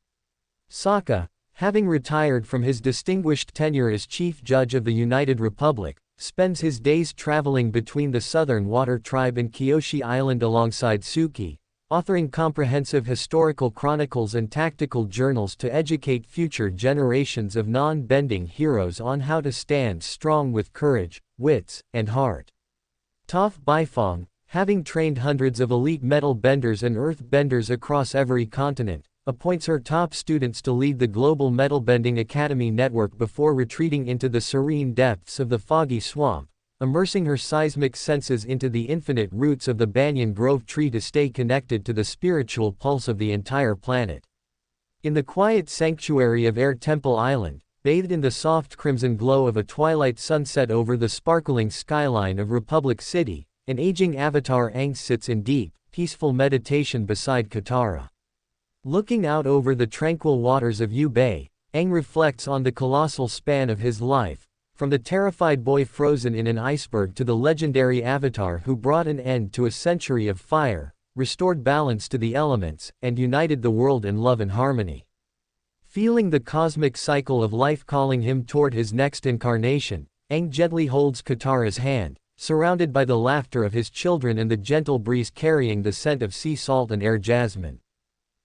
Sokka, having retired from his distinguished tenure as Chief Judge of the United Republic, spends his days traveling between the Southern Water Tribe and Kyoshi Island alongside Suki, authoring comprehensive historical chronicles and tactical journals to educate future generations of non-bending heroes on how to stand strong with courage, wits, and heart. Toph Beifong, having trained hundreds of elite metal benders and earth benders across every continent, appoints her top students to lead the Global Metalbending Academy network before retreating into the serene depths of the foggy swamp, immersing her seismic senses into the infinite roots of the banyan grove tree to stay connected to the spiritual pulse of the entire planet. In the quiet sanctuary of Air Temple Island, bathed in the soft crimson glow of a twilight sunset over the sparkling skyline of Republic City, an aging Avatar Aang sits in deep, peaceful meditation beside Katara. Looking out over the tranquil waters of Yu Bay, Aang reflects on the colossal span of his life, from the terrified boy frozen in an iceberg to the legendary Avatar who brought an end to a century of fire, restored balance to the elements, and united the world in love and harmony. Feeling the cosmic cycle of life calling him toward his next incarnation, Aang gently holds Katara's hand, surrounded by the laughter of his children and the gentle breeze carrying the scent of sea salt and air jasmine.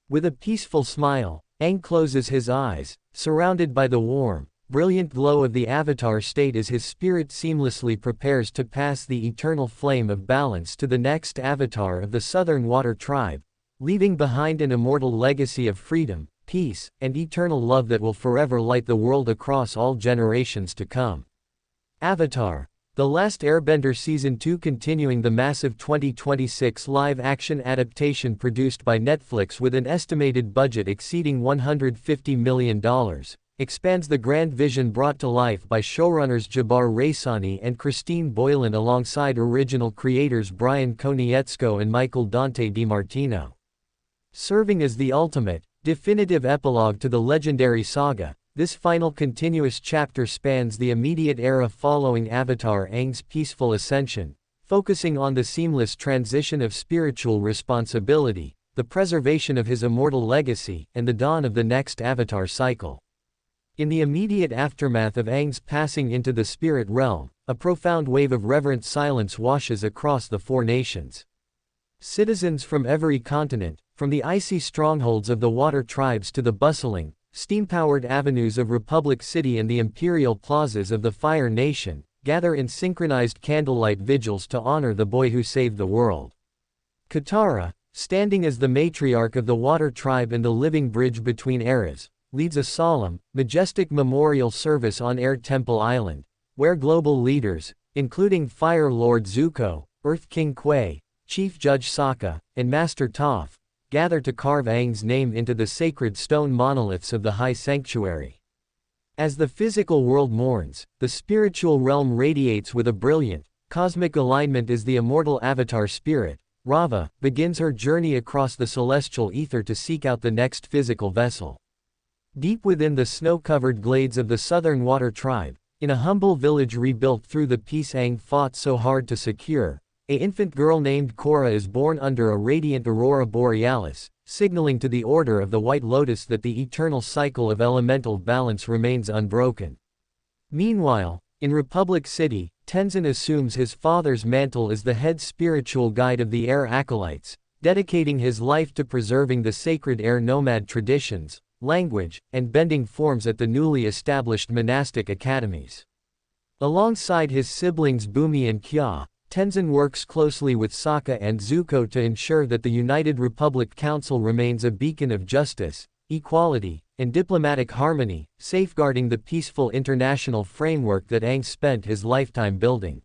With a peaceful smile, Aang closes his eyes, surrounded by the warm, brilliant glow of the Avatar state as his spirit seamlessly prepares to pass the eternal flame of balance to the next Avatar of the Southern Water Tribe, leaving behind an immortal legacy of freedom, peace, and eternal love that will forever light the world across all generations to come. Avatar: The Last Airbender Season 2 continuing the massive 2026 live-action adaptation produced by Netflix with an estimated budget exceeding $150 million, expands the grand vision brought to life by showrunners Jabbar Raisani and Christine Boylan alongside original creators Brian Konietzko and Michael Dante DiMartino. Serving as the ultimate, definitive epilogue to the legendary saga, this final continuous chapter spans the immediate era following Avatar Aang's peaceful ascension, focusing on the seamless transition of spiritual responsibility, the preservation of his immortal legacy, and the dawn of the next Avatar cycle. In the immediate aftermath of Aang's passing into the spirit realm, a profound wave of reverent silence washes across the four nations. Citizens from every continent, from the icy strongholds of the water tribes to the bustling, steam-powered avenues of Republic City and the imperial plazas of the Fire Nation, gather in synchronized candlelight vigils to honor the boy who saved the world. Katara, standing as the matriarch of the water tribe and the living bridge between eras, leads a solemn, majestic memorial service on Air Temple Island, where global leaders, including Fire Lord Zuko, Earth King Kwai, Chief Judge Sokka, and Master Toph, gather to carve Aang's name into the sacred stone monoliths of the High Sanctuary. As the physical world mourns, the spiritual realm radiates with a brilliant, cosmic alignment as the immortal Avatar spirit, Rava, begins her journey across the celestial ether to seek out the next physical vessel. Deep within the snow-covered glades of the Southern Water Tribe, in a humble village rebuilt through the peace Aang fought so hard to secure, an infant girl named Korra is born under a radiant aurora borealis, signaling to the Order of the White Lotus that the eternal cycle of elemental balance remains unbroken. Meanwhile, in Republic City, Tenzin assumes his father's mantle as the head spiritual guide of the Air Acolytes, dedicating his life to preserving the sacred air nomad traditions, language, and bending forms at the newly established monastic academies. Alongside his siblings Bumi and Kya, Tenzin works closely with Sokka and Zuko to ensure that the United Republic Council remains a beacon of justice, equality, and diplomatic harmony, safeguarding the peaceful international framework that Aang spent his lifetime building.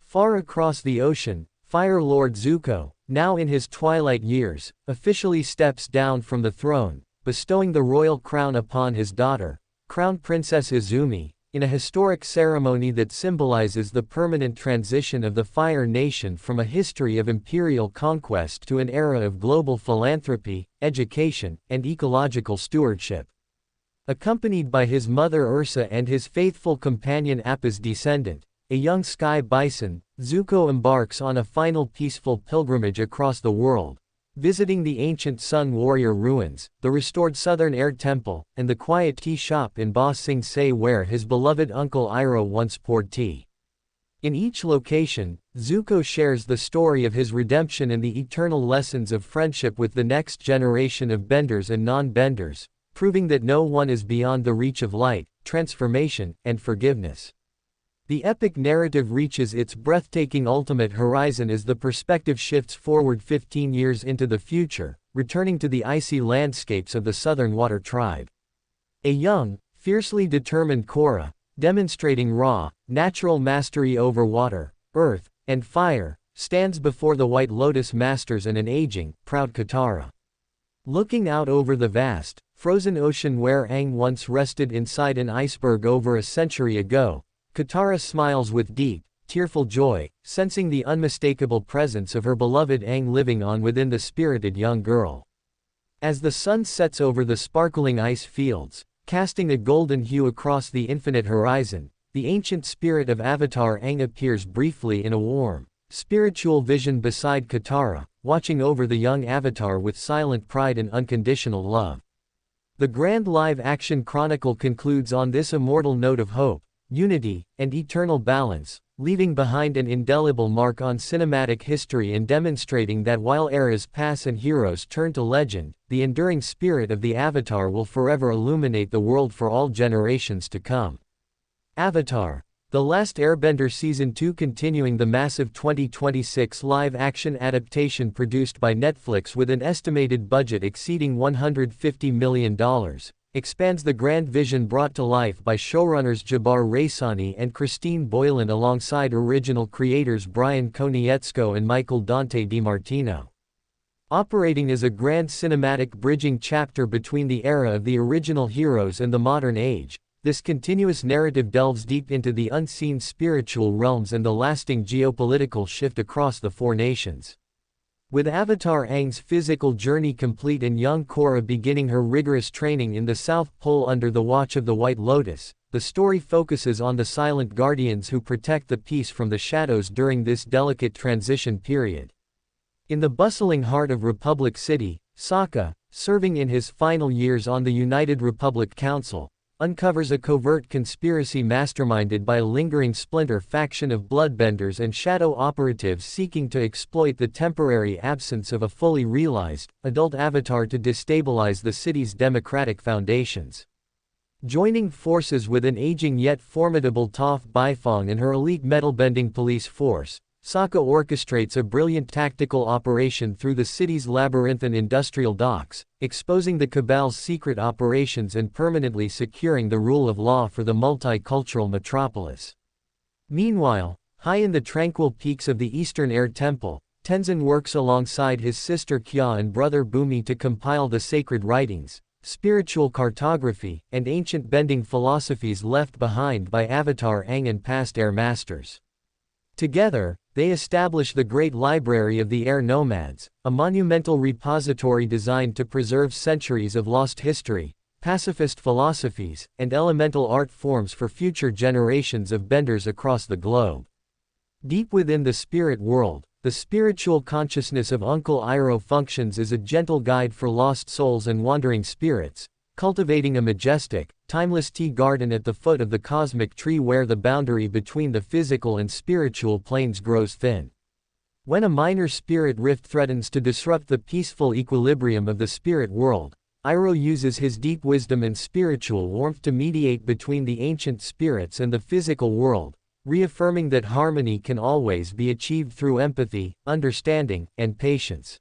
Far across the ocean, Fire Lord Zuko, now in his twilight years, officially steps down from the throne, bestowing the royal crown upon his daughter, Crown Princess Izumi, in a historic ceremony that symbolizes the permanent transition of the Fire Nation from a history of imperial conquest to an era of global philanthropy, education, and ecological stewardship. Accompanied by his mother Ursa and his faithful companion Appa's descendant, a young sky bison, Zuko embarks on a final peaceful pilgrimage across the world, visiting the ancient Sun Warrior ruins, the restored Southern Air Temple, and the quiet tea shop in Ba Sing Se where his beloved uncle Iroh once poured tea. In each location, Zuko shares the story of his redemption and the eternal lessons of friendship with the next generation of benders and non-benders, proving that no one is beyond the reach of light, transformation, and forgiveness. The epic narrative reaches its breathtaking ultimate horizon as the perspective shifts forward 15 years into the future, returning to the icy landscapes of the Southern Water Tribe. A young, fiercely determined Korra, demonstrating raw, natural mastery over water, earth, and fire, stands before the White Lotus Masters and an aging, proud Katara. Looking out over the vast, frozen ocean where Aang once rested inside an iceberg over a century ago, Katara smiles with deep, tearful joy, sensing the unmistakable presence of her beloved Aang living on within the spirited young girl. As the sun sets over the sparkling ice fields, casting a golden hue across the infinite horizon, the ancient spirit of Avatar Aang appears briefly in a warm, spiritual vision beside Katara, watching over the young Avatar with silent pride and unconditional love. The grand live-action chronicle concludes on this immortal note of hope, unity, and eternal balance, leaving behind an indelible mark on cinematic history and demonstrating that while eras pass and heroes turn to legend, the enduring spirit of the Avatar will forever illuminate the world for all generations to come. Avatar: The Last Airbender Season 2 continuing the massive 2026 live-action adaptation produced by Netflix with an estimated budget exceeding $150 million. Expands the grand vision brought to life by showrunners Jabbar Raisani and Christine Boylan alongside original creators Brian Konietzko and Michael Dante DiMartino. Operating as a grand cinematic bridging chapter between the era of the original heroes and the modern age, this continuous narrative delves deep into the unseen spiritual realms and the lasting geopolitical shift across the four nations. With Avatar Aang's physical journey complete and young Korra beginning her rigorous training in the South Pole under the watch of the White Lotus, the story focuses on the silent guardians who protect the peace from the shadows during this delicate transition period. In the bustling heart of Republic City, Sokka, serving in his final years on the United Republic Council, uncovers a covert conspiracy masterminded by a lingering splinter faction of bloodbenders and shadow operatives seeking to exploit the temporary absence of a fully realized, adult Avatar to destabilize the city's democratic foundations. Joining forces with an aging yet formidable Toph Beifong and her elite metalbending police force, Sokka orchestrates a brilliant tactical operation through the city's labyrinthine industrial docks, exposing the Cabal's secret operations and permanently securing the rule of law for the multicultural metropolis. Meanwhile, high in the tranquil peaks of the Eastern Air Temple, Tenzin works alongside his sister Kya and brother Bumi to compile the sacred writings, spiritual cartography, and ancient bending philosophies left behind by Avatar Aang and past Air Masters. Together, they establish the Great Library of the Air Nomads, a monumental repository designed to preserve centuries of lost history, pacifist philosophies, and elemental art forms for future generations of benders across the globe. Deep within the spirit world, the spiritual consciousness of Uncle Iroh functions as a gentle guide for lost souls and wandering spirits, cultivating a majestic, timeless tea garden at the foot of the cosmic tree where the boundary between the physical and spiritual planes grows thin. When a minor spirit rift threatens to disrupt the peaceful equilibrium of the spirit world, Iroh uses his deep wisdom and spiritual warmth to mediate between the ancient spirits and the physical world, reaffirming that harmony can always be achieved through empathy, understanding, and patience.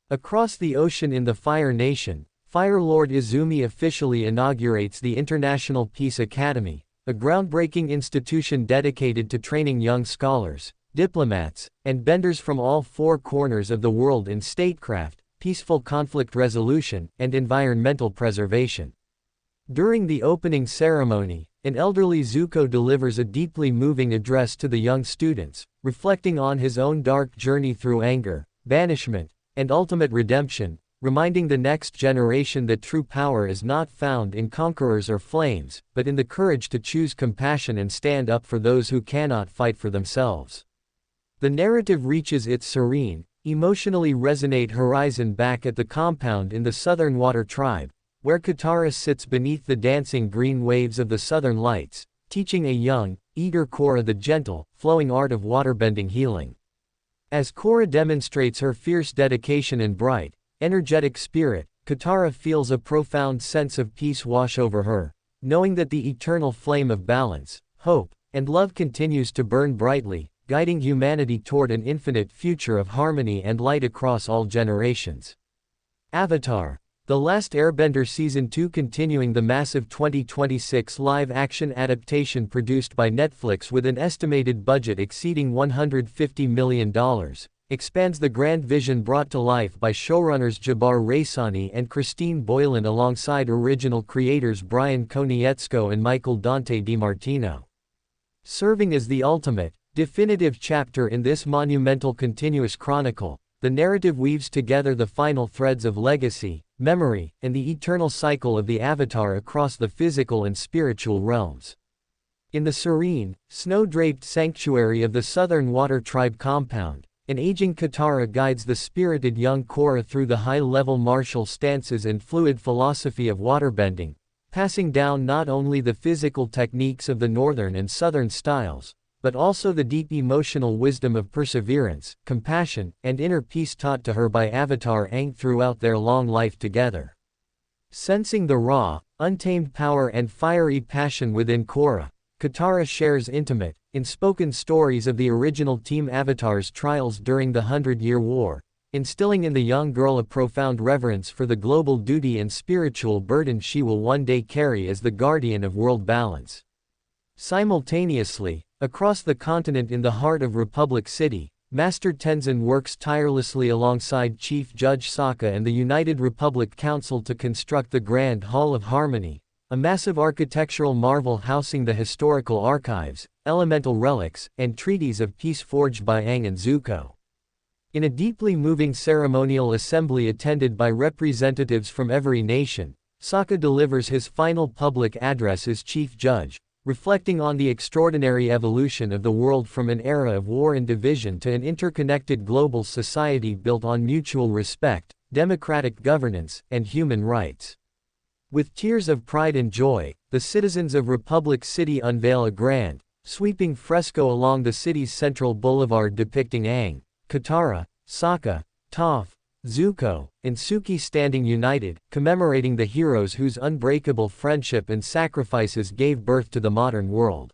Across the ocean in the Fire Nation, Fire Lord Izumi officially inaugurates the International Peace Academy, a groundbreaking institution dedicated to training young scholars, diplomats, and benders from all four corners of the world in statecraft, peaceful conflict resolution, and environmental preservation. During the opening ceremony, an elderly Zuko delivers a deeply moving address to the young students, reflecting on his own dark journey through anger, banishment, and ultimate redemption, reminding the next generation that true power is not found in conquerors or flames, but in the courage to choose compassion and stand up for those who cannot fight for themselves. The narrative reaches its serene, emotionally resonant horizon back at the compound in the Southern Water Tribe, where Katara sits beneath the dancing green waves of the Southern Lights, teaching a young, eager Korra the gentle, flowing art of waterbending healing. As Korra demonstrates her fierce dedication and bright, energetic spirit, Katara feels a profound sense of peace wash over her, knowing that the eternal flame of balance, hope, and love continues to burn brightly, guiding humanity toward an infinite future of harmony and light across all generations. Avatar: The Last Airbender Season 2 continuing the massive 2026 live-action adaptation produced by Netflix with an estimated budget exceeding $150 million, expands the grand vision brought to life by showrunners Jabbar Raisani and Christine Boylan alongside original creators Brian Konietzko and Michael Dante DiMartino. Serving as the ultimate, definitive chapter in this monumental continuous chronicle, the narrative weaves together the final threads of legacy, memory, and the eternal cycle of the Avatar across the physical and spiritual realms. In the serene, snow-draped sanctuary of the Southern Water Tribe compound, an aging Katara guides the spirited young Korra through the high-level martial stances and fluid philosophy of waterbending, passing down not only the physical techniques of the Northern and Southern styles, but also the deep emotional wisdom of perseverance, compassion, and inner peace taught to her by Avatar Aang throughout their long life together. Sensing the raw, untamed power and fiery passion within Korra, Katara shares intimate, unspoken stories of the original Team Avatar's trials during the 100-Year War, instilling in the young girl a profound reverence for the global duty and spiritual burden she will one day carry as the guardian of world balance. Simultaneously, across the continent in the heart of Republic City, Master Tenzin works tirelessly alongside Chief Judge Sokka and the United Republic Council to construct the Grand Hall of Harmony, a massive architectural marvel housing the historical archives, elemental relics, and treaties of peace forged by Aang and Zuko. In a deeply moving ceremonial assembly attended by representatives from every nation, Sokka delivers his final public address as Chief Judge, reflecting on the extraordinary evolution of the world from an era of war and division to an interconnected global society built on mutual respect, democratic governance, and human rights. With tears of pride and joy, the citizens of Republic City unveil a grand, sweeping fresco along the city's central boulevard depicting Aang, Katara, Sokka, Toph, Zuko, and Suki standing united, commemorating the heroes whose unbreakable friendship and sacrifices gave birth to the modern world.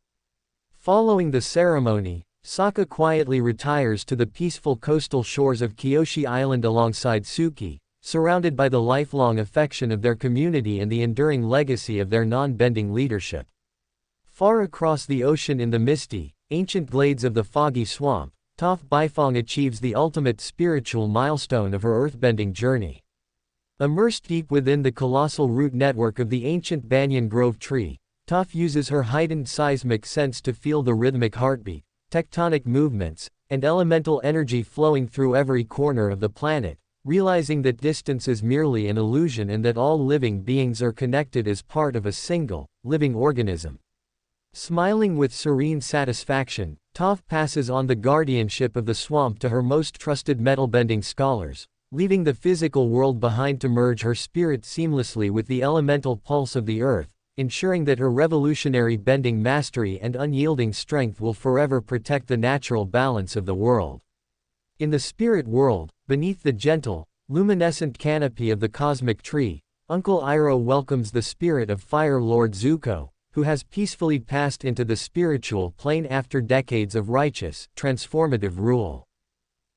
Following the ceremony, Sokka quietly retires to the peaceful coastal shores of Kyoshi Island alongside Suki, surrounded by the lifelong affection of their community and the enduring legacy of their non-bending leadership. Far across the ocean in the misty, ancient glades of the Foggy Swamp, Toph Beifong achieves the ultimate spiritual milestone of her earthbending journey. Immersed deep within the colossal root network of the ancient banyan grove tree, Toph uses her heightened seismic sense to feel the rhythmic heartbeat, tectonic movements, and elemental energy flowing through every corner of the planet, realizing that distance is merely an illusion and that all living beings are connected as part of a single, living organism. Smiling with serene satisfaction, Toph passes on the guardianship of the swamp to her most trusted metal-bending scholars, leaving the physical world behind to merge her spirit seamlessly with the elemental pulse of the earth, ensuring that her revolutionary bending mastery and unyielding strength will forever protect the natural balance of the world. In the spirit world, beneath the gentle, luminescent canopy of the cosmic tree, Uncle Iroh welcomes the spirit of Fire Lord Zuko, who has peacefully passed into the spiritual plane after decades of righteous, transformative rule.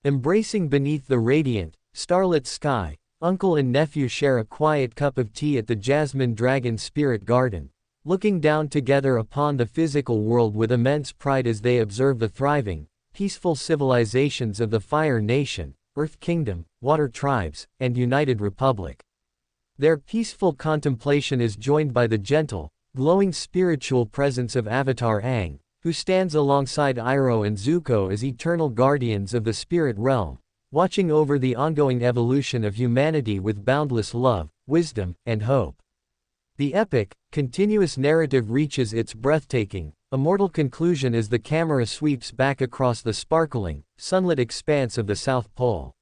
Embracing beneath the radiant, starlit sky, uncle and nephew share a quiet cup of tea at the Jasmine Dragon Spirit Garden, looking down together upon the physical world with immense pride as they observe the thriving, peaceful civilizations of the Fire Nation, Earth Kingdom, Water Tribes, and United Republic. Their peaceful contemplation is joined by the gentle, glowing spiritual presence of Avatar Aang, who stands alongside Iroh and Zuko as eternal guardians of the spirit realm, watching over the ongoing evolution of humanity with boundless love, wisdom, and hope. The epic, continuous narrative reaches its breathtaking, immortal conclusion as the camera sweeps back across the sparkling, sunlit expanse of the South Pole.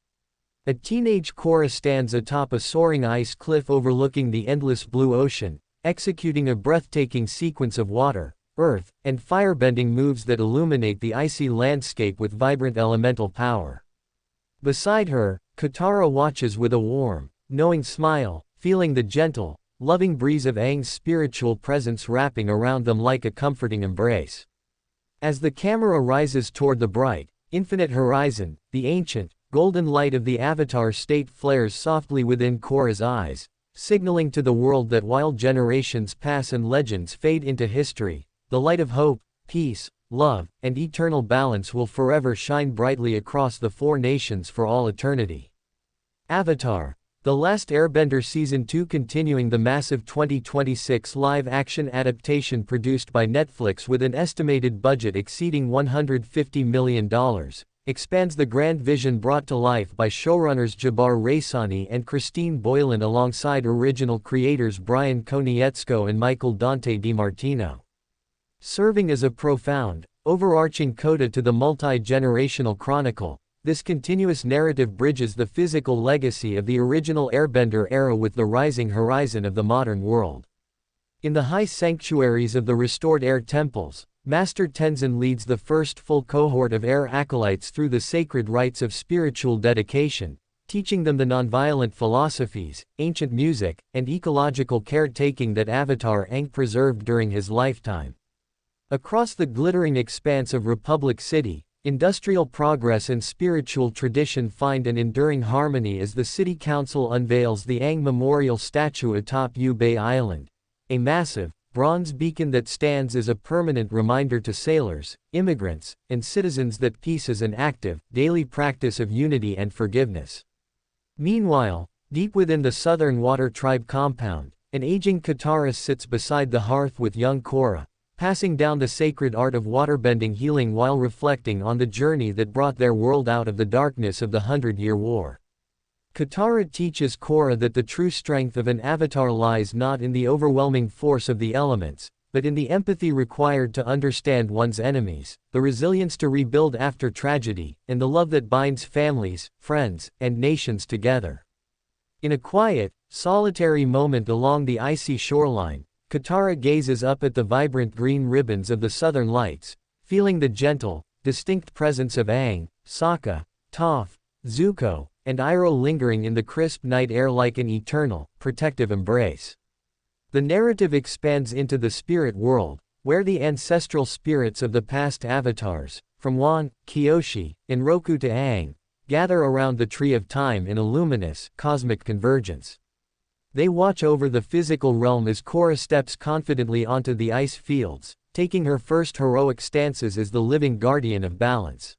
A teenage Korra stands atop a soaring ice cliff overlooking the endless blue ocean, executing a breathtaking sequence of water, earth, and firebending moves that illuminate the icy landscape with vibrant elemental power. Beside her, Katara watches with a warm, knowing smile, feeling the gentle, loving breeze of Aang's spiritual presence wrapping around them like a comforting embrace. As the camera rises toward the bright, infinite horizon, the ancient, golden light of the Avatar state flares softly within Korra's eyes, signaling to the world that while generations pass and legends fade into history, the light of hope, peace, love, and eternal balance will forever shine brightly across the four nations for all eternity. Avatar: The Last Airbender Season 2 continuing the massive 2026 live-action adaptation produced by Netflix with an estimated budget exceeding $150 million, expands the grand vision brought to life by showrunners Jabbar Raisani and Christine Boylan alongside original creators Brian Konietzko and Michael Dante DiMartino. Serving as a profound, overarching coda to the multi-generational chronicle, this continuous narrative bridges the physical legacy of the original Airbender era with the rising horizon of the modern world. In the high sanctuaries of the restored air temples, Master Tenzin leads the first full cohort of air acolytes through the sacred rites of spiritual dedication, teaching them the nonviolent philosophies, ancient music, and ecological caretaking that Avatar Aang preserved during his lifetime. Across the glittering expanse of Republic City, industrial progress and spiritual tradition find an enduring harmony as the city council unveils the Aang Memorial Statue atop Ubei Island, a massive, bronze beacon that stands as a permanent reminder to sailors, immigrants, and citizens that peace is an active, daily practice of unity and forgiveness. Meanwhile, deep within the Southern Water Tribe compound, an aging Katara sits beside the hearth with young Korra, passing down the sacred art of waterbending healing while reflecting on the journey that brought their world out of the darkness of the 100-Year War. Katara teaches Korra that the true strength of an avatar lies not in the overwhelming force of the elements, but in the empathy required to understand one's enemies, the resilience to rebuild after tragedy, and the love that binds families, friends, and nations together. In a quiet, solitary moment along the icy shoreline, Katara gazes up at the vibrant green ribbons of the southern lights, feeling the gentle, distinct presence of Aang, Sokka, Toph, Zuko, and Iroh lingering in the crisp night air like an eternal, protective embrace. The narrative expands into the spirit world, where the ancestral spirits of the past avatars, from Wan, Kyoshi, and Roku to Aang, gather around the Tree of Time in a luminous, cosmic convergence. They watch over the physical realm as Korra steps confidently onto the ice fields, taking her first heroic stances as the living guardian of balance.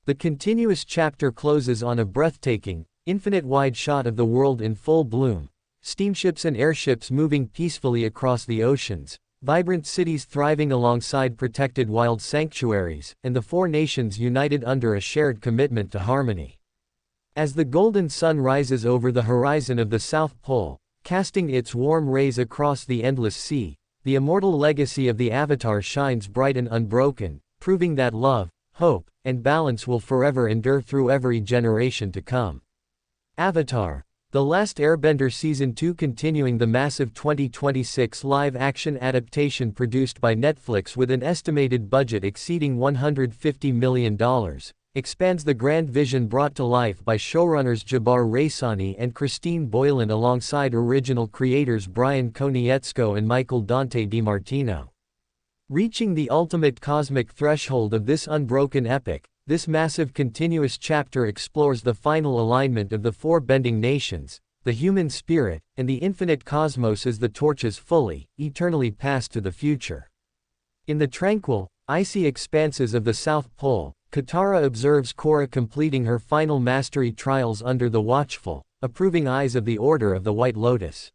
The continuous chapter closes on a breathtaking, infinite-wide shot of the world in full bloom, steamships and airships moving peacefully across the oceans, vibrant cities thriving alongside protected wild sanctuaries, and the four nations united under a shared commitment to harmony. As the golden sun rises over the horizon of the South Pole, casting its warm rays across the endless sea, the immortal legacy of the Avatar shines bright and unbroken, proving that love, hope, and balance will forever endure through every generation to come. Avatar: The Last Airbender Season 2 continuing the massive 2026 live-action adaptation produced by Netflix with an estimated budget exceeding $150 million, expands the grand vision brought to life by showrunners Jabbar Raisani and Christine Boylan alongside original creators Brian Konietzko and Michael Dante DiMartino. Reaching the ultimate cosmic threshold of this unbroken epic, this massive continuous chapter explores the final alignment of the four bending nations, the human spirit, and the infinite cosmos as the torches fully, eternally pass to the future. In the tranquil, icy expanses of the South Pole, Katara observes Korra completing her final mastery trials under the watchful, approving eyes of the Order of the White Lotus.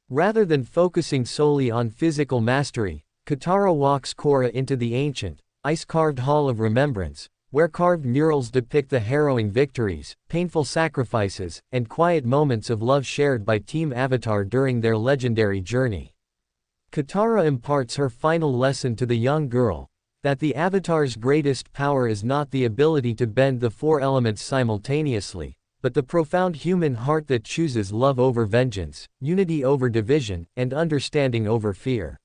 Rather than focusing solely on physical mastery, Katara walks Korra into the ancient, ice-carved Hall of Remembrance, where carved murals depict the harrowing victories, painful sacrifices, and quiet moments of love shared by Team Avatar during their legendary journey. Katara imparts her final lesson to the young girl, that the Avatar's greatest power is not the ability to bend the four elements simultaneously, but the profound human heart that chooses love over vengeance, unity over division, and understanding over fear.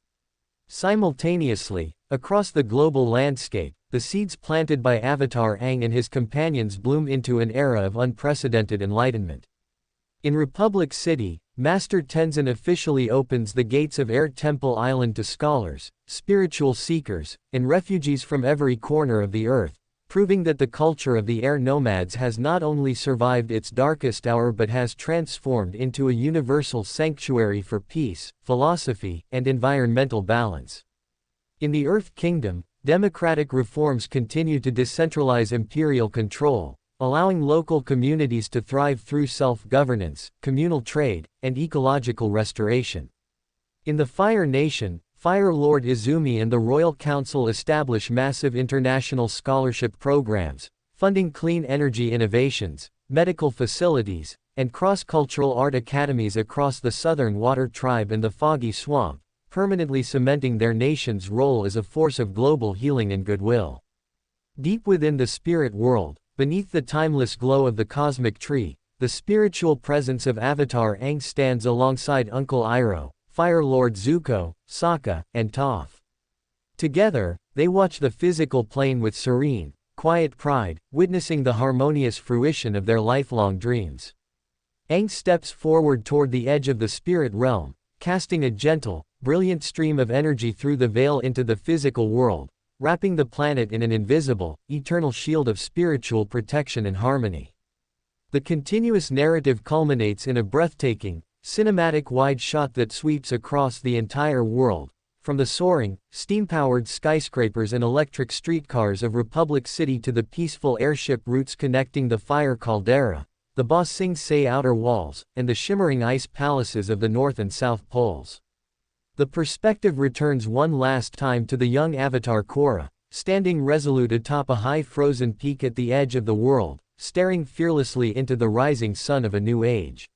Simultaneously, across the global landscape, the seeds planted by Avatar Aang and his companions bloom into an era of unprecedented enlightenment. In Republic City, Master Tenzin officially opens the gates of Air Temple Island to scholars, spiritual seekers, and refugees from every corner of the earth, proving that the culture of the air nomads has not only survived its darkest hour but has transformed into a universal sanctuary for peace, philosophy, and environmental balance. In the Earth Kingdom, democratic reforms continue to decentralize imperial control, allowing local communities to thrive through self-governance, communal trade, and ecological restoration. In the Fire Nation, Fire Lord Izumi and the Royal Council establish massive international scholarship programs, funding clean energy innovations, medical facilities, and cross-cultural art academies across the Southern Water Tribe and the Foggy Swamp, permanently cementing their nation's role as a force of global healing and goodwill. Deep within the spirit world, beneath the timeless glow of the cosmic tree, the spiritual presence of Avatar Aang stands alongside Uncle Iroh, Fire Lord Zuko, Sokka, and Toph. Together, they watch the physical plane with serene, quiet pride, witnessing the harmonious fruition of their lifelong dreams. Aang steps forward toward the edge of the spirit realm, casting a gentle, brilliant stream of energy through the veil into the physical world, wrapping the planet in an invisible, eternal shield of spiritual protection and harmony. The continuous narrative culminates in a breathtaking, cinematic wide shot that sweeps across the entire world, from the soaring, steam-powered skyscrapers and electric streetcars of Republic City to the peaceful airship routes connecting the Fire Caldera, the Ba Sing Se outer walls, and the shimmering ice palaces of the North and South Poles. The perspective returns one last time to the young Avatar Korra, standing resolute atop a high frozen peak at the edge of the world, staring fearlessly into the rising sun of a new age.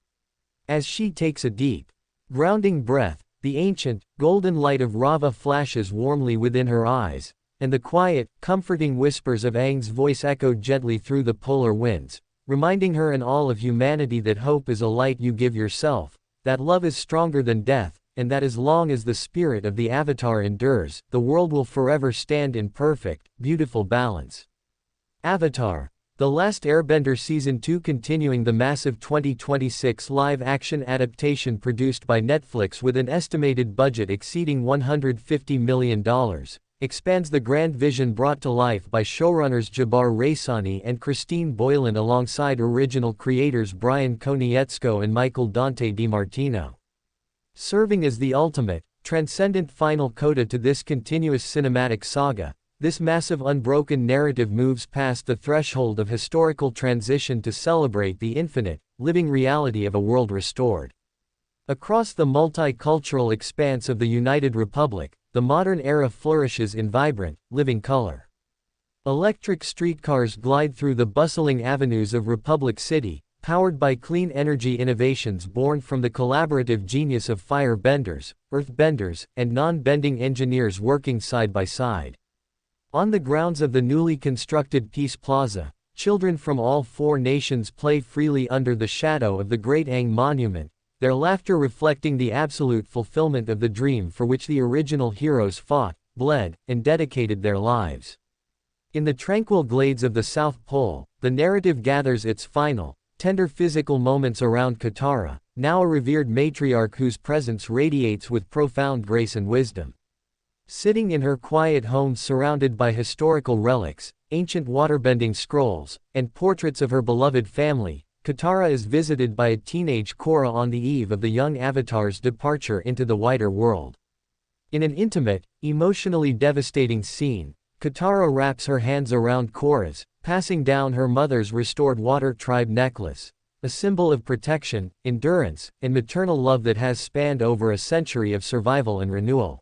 As she takes a deep, grounding breath, the ancient, golden light of Rava flashes warmly within her eyes, and the quiet, comforting whispers of Aang's voice echoed gently through the polar winds, reminding her and all of humanity that hope is a light you give yourself, that love is stronger than death, and that as long as the spirit of the Avatar endures, the world will forever stand in perfect, beautiful balance. Avatar: The Last Airbender Season 2 continuing the massive 2026 live-action adaptation produced by Netflix with an estimated budget exceeding $150 million, expands the grand vision brought to life by showrunners Jabbar Raisani and Christine Boylan alongside original creators Brian Konietzko and Michael Dante DiMartino. Serving as the ultimate, transcendent final coda to this continuous cinematic saga, this massive unbroken narrative moves past the threshold of historical transition to celebrate the infinite, living reality of a world restored. Across the multicultural expanse of the United Republic, the modern era flourishes in vibrant, living color. Electric streetcars glide through the bustling avenues of Republic City, powered by clean energy innovations born from the collaborative genius of firebenders, earthbenders, and non-bending engineers working side by side. On the grounds of the newly constructed Peace Plaza, children from all four nations play freely under the shadow of the Great Aang Monument, their laughter reflecting the absolute fulfillment of the dream for which the original heroes fought, bled, and dedicated their lives. In the tranquil glades of the South Pole, the narrative gathers its final, tender physical moments around Katara, now a revered matriarch whose presence radiates with profound grace and wisdom. Sitting in her quiet home surrounded by historical relics, ancient waterbending scrolls, and portraits of her beloved family, Katara is visited by a teenage Korra on the eve of the young Avatar's departure into the wider world. In an intimate, emotionally devastating scene, Katara wraps her hands around Korra's, passing down her mother's restored Water Tribe necklace, a symbol of protection, endurance, and maternal love that has spanned over a century of survival and renewal.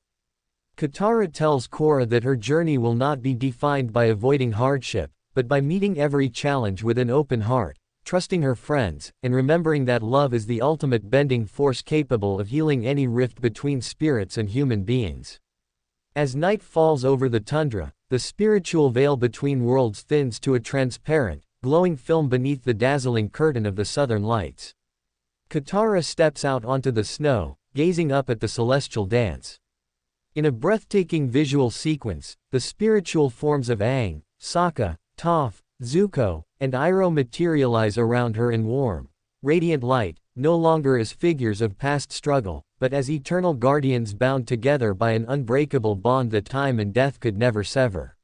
Katara tells Korra that her journey will not be defined by avoiding hardship, but by meeting every challenge with an open heart, trusting her friends, and remembering that love is the ultimate bending force capable of healing any rift between spirits and human beings. As night falls over the tundra, the spiritual veil between worlds thins to a transparent, glowing film beneath the dazzling curtain of the southern lights. Katara steps out onto the snow, gazing up at the celestial dance. In a breathtaking visual sequence, the spiritual forms of Aang, Sokka, Toph, Zuko, and Iroh materialize around her in warm, radiant light, no longer as figures of past struggle, but as eternal guardians bound together by an unbreakable bond that time and death could never sever.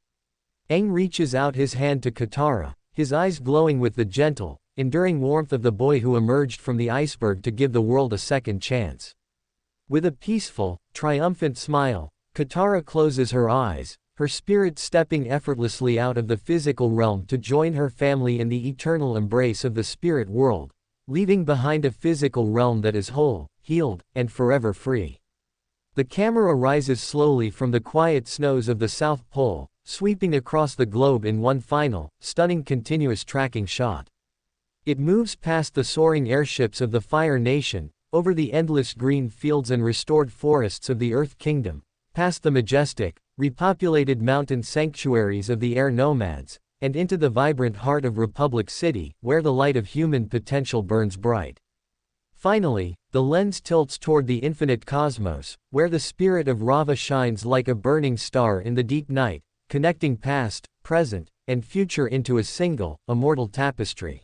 Aang reaches out his hand to Katara, his eyes glowing with the gentle, enduring warmth of the boy who emerged from the iceberg to give the world a second chance. With a peaceful, triumphant smile, Katara closes her eyes, her spirit stepping effortlessly out of the physical realm to join her family in the eternal embrace of the spirit world, leaving behind a physical realm that is whole, healed, and forever free. The camera rises slowly from the quiet snows of the South Pole, sweeping across the globe in one final, stunning continuous tracking shot. It moves past the soaring airships of the Fire Nation, over the endless green fields and restored forests of the Earth Kingdom, past the majestic, repopulated mountain sanctuaries of the air nomads, and into the vibrant heart of Republic City, where the light of human potential burns bright. Finally, the lens tilts toward the infinite cosmos, where the spirit of Rava shines like a burning star in the deep night, connecting past, present, and future into a single, immortal tapestry.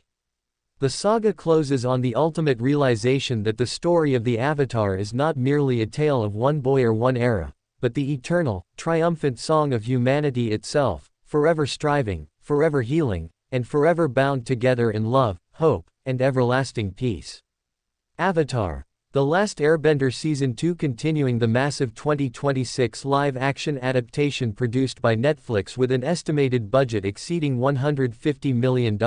The saga closes on the ultimate realization that the story of the Avatar is not merely a tale of one boy or one era, but the eternal, triumphant song of humanity itself, forever striving, forever healing, and forever bound together in love, hope, and everlasting peace. Avatar: The Last Airbender Season 2 continuing the massive 2026 live-action adaptation produced by Netflix with an estimated budget exceeding $150 million,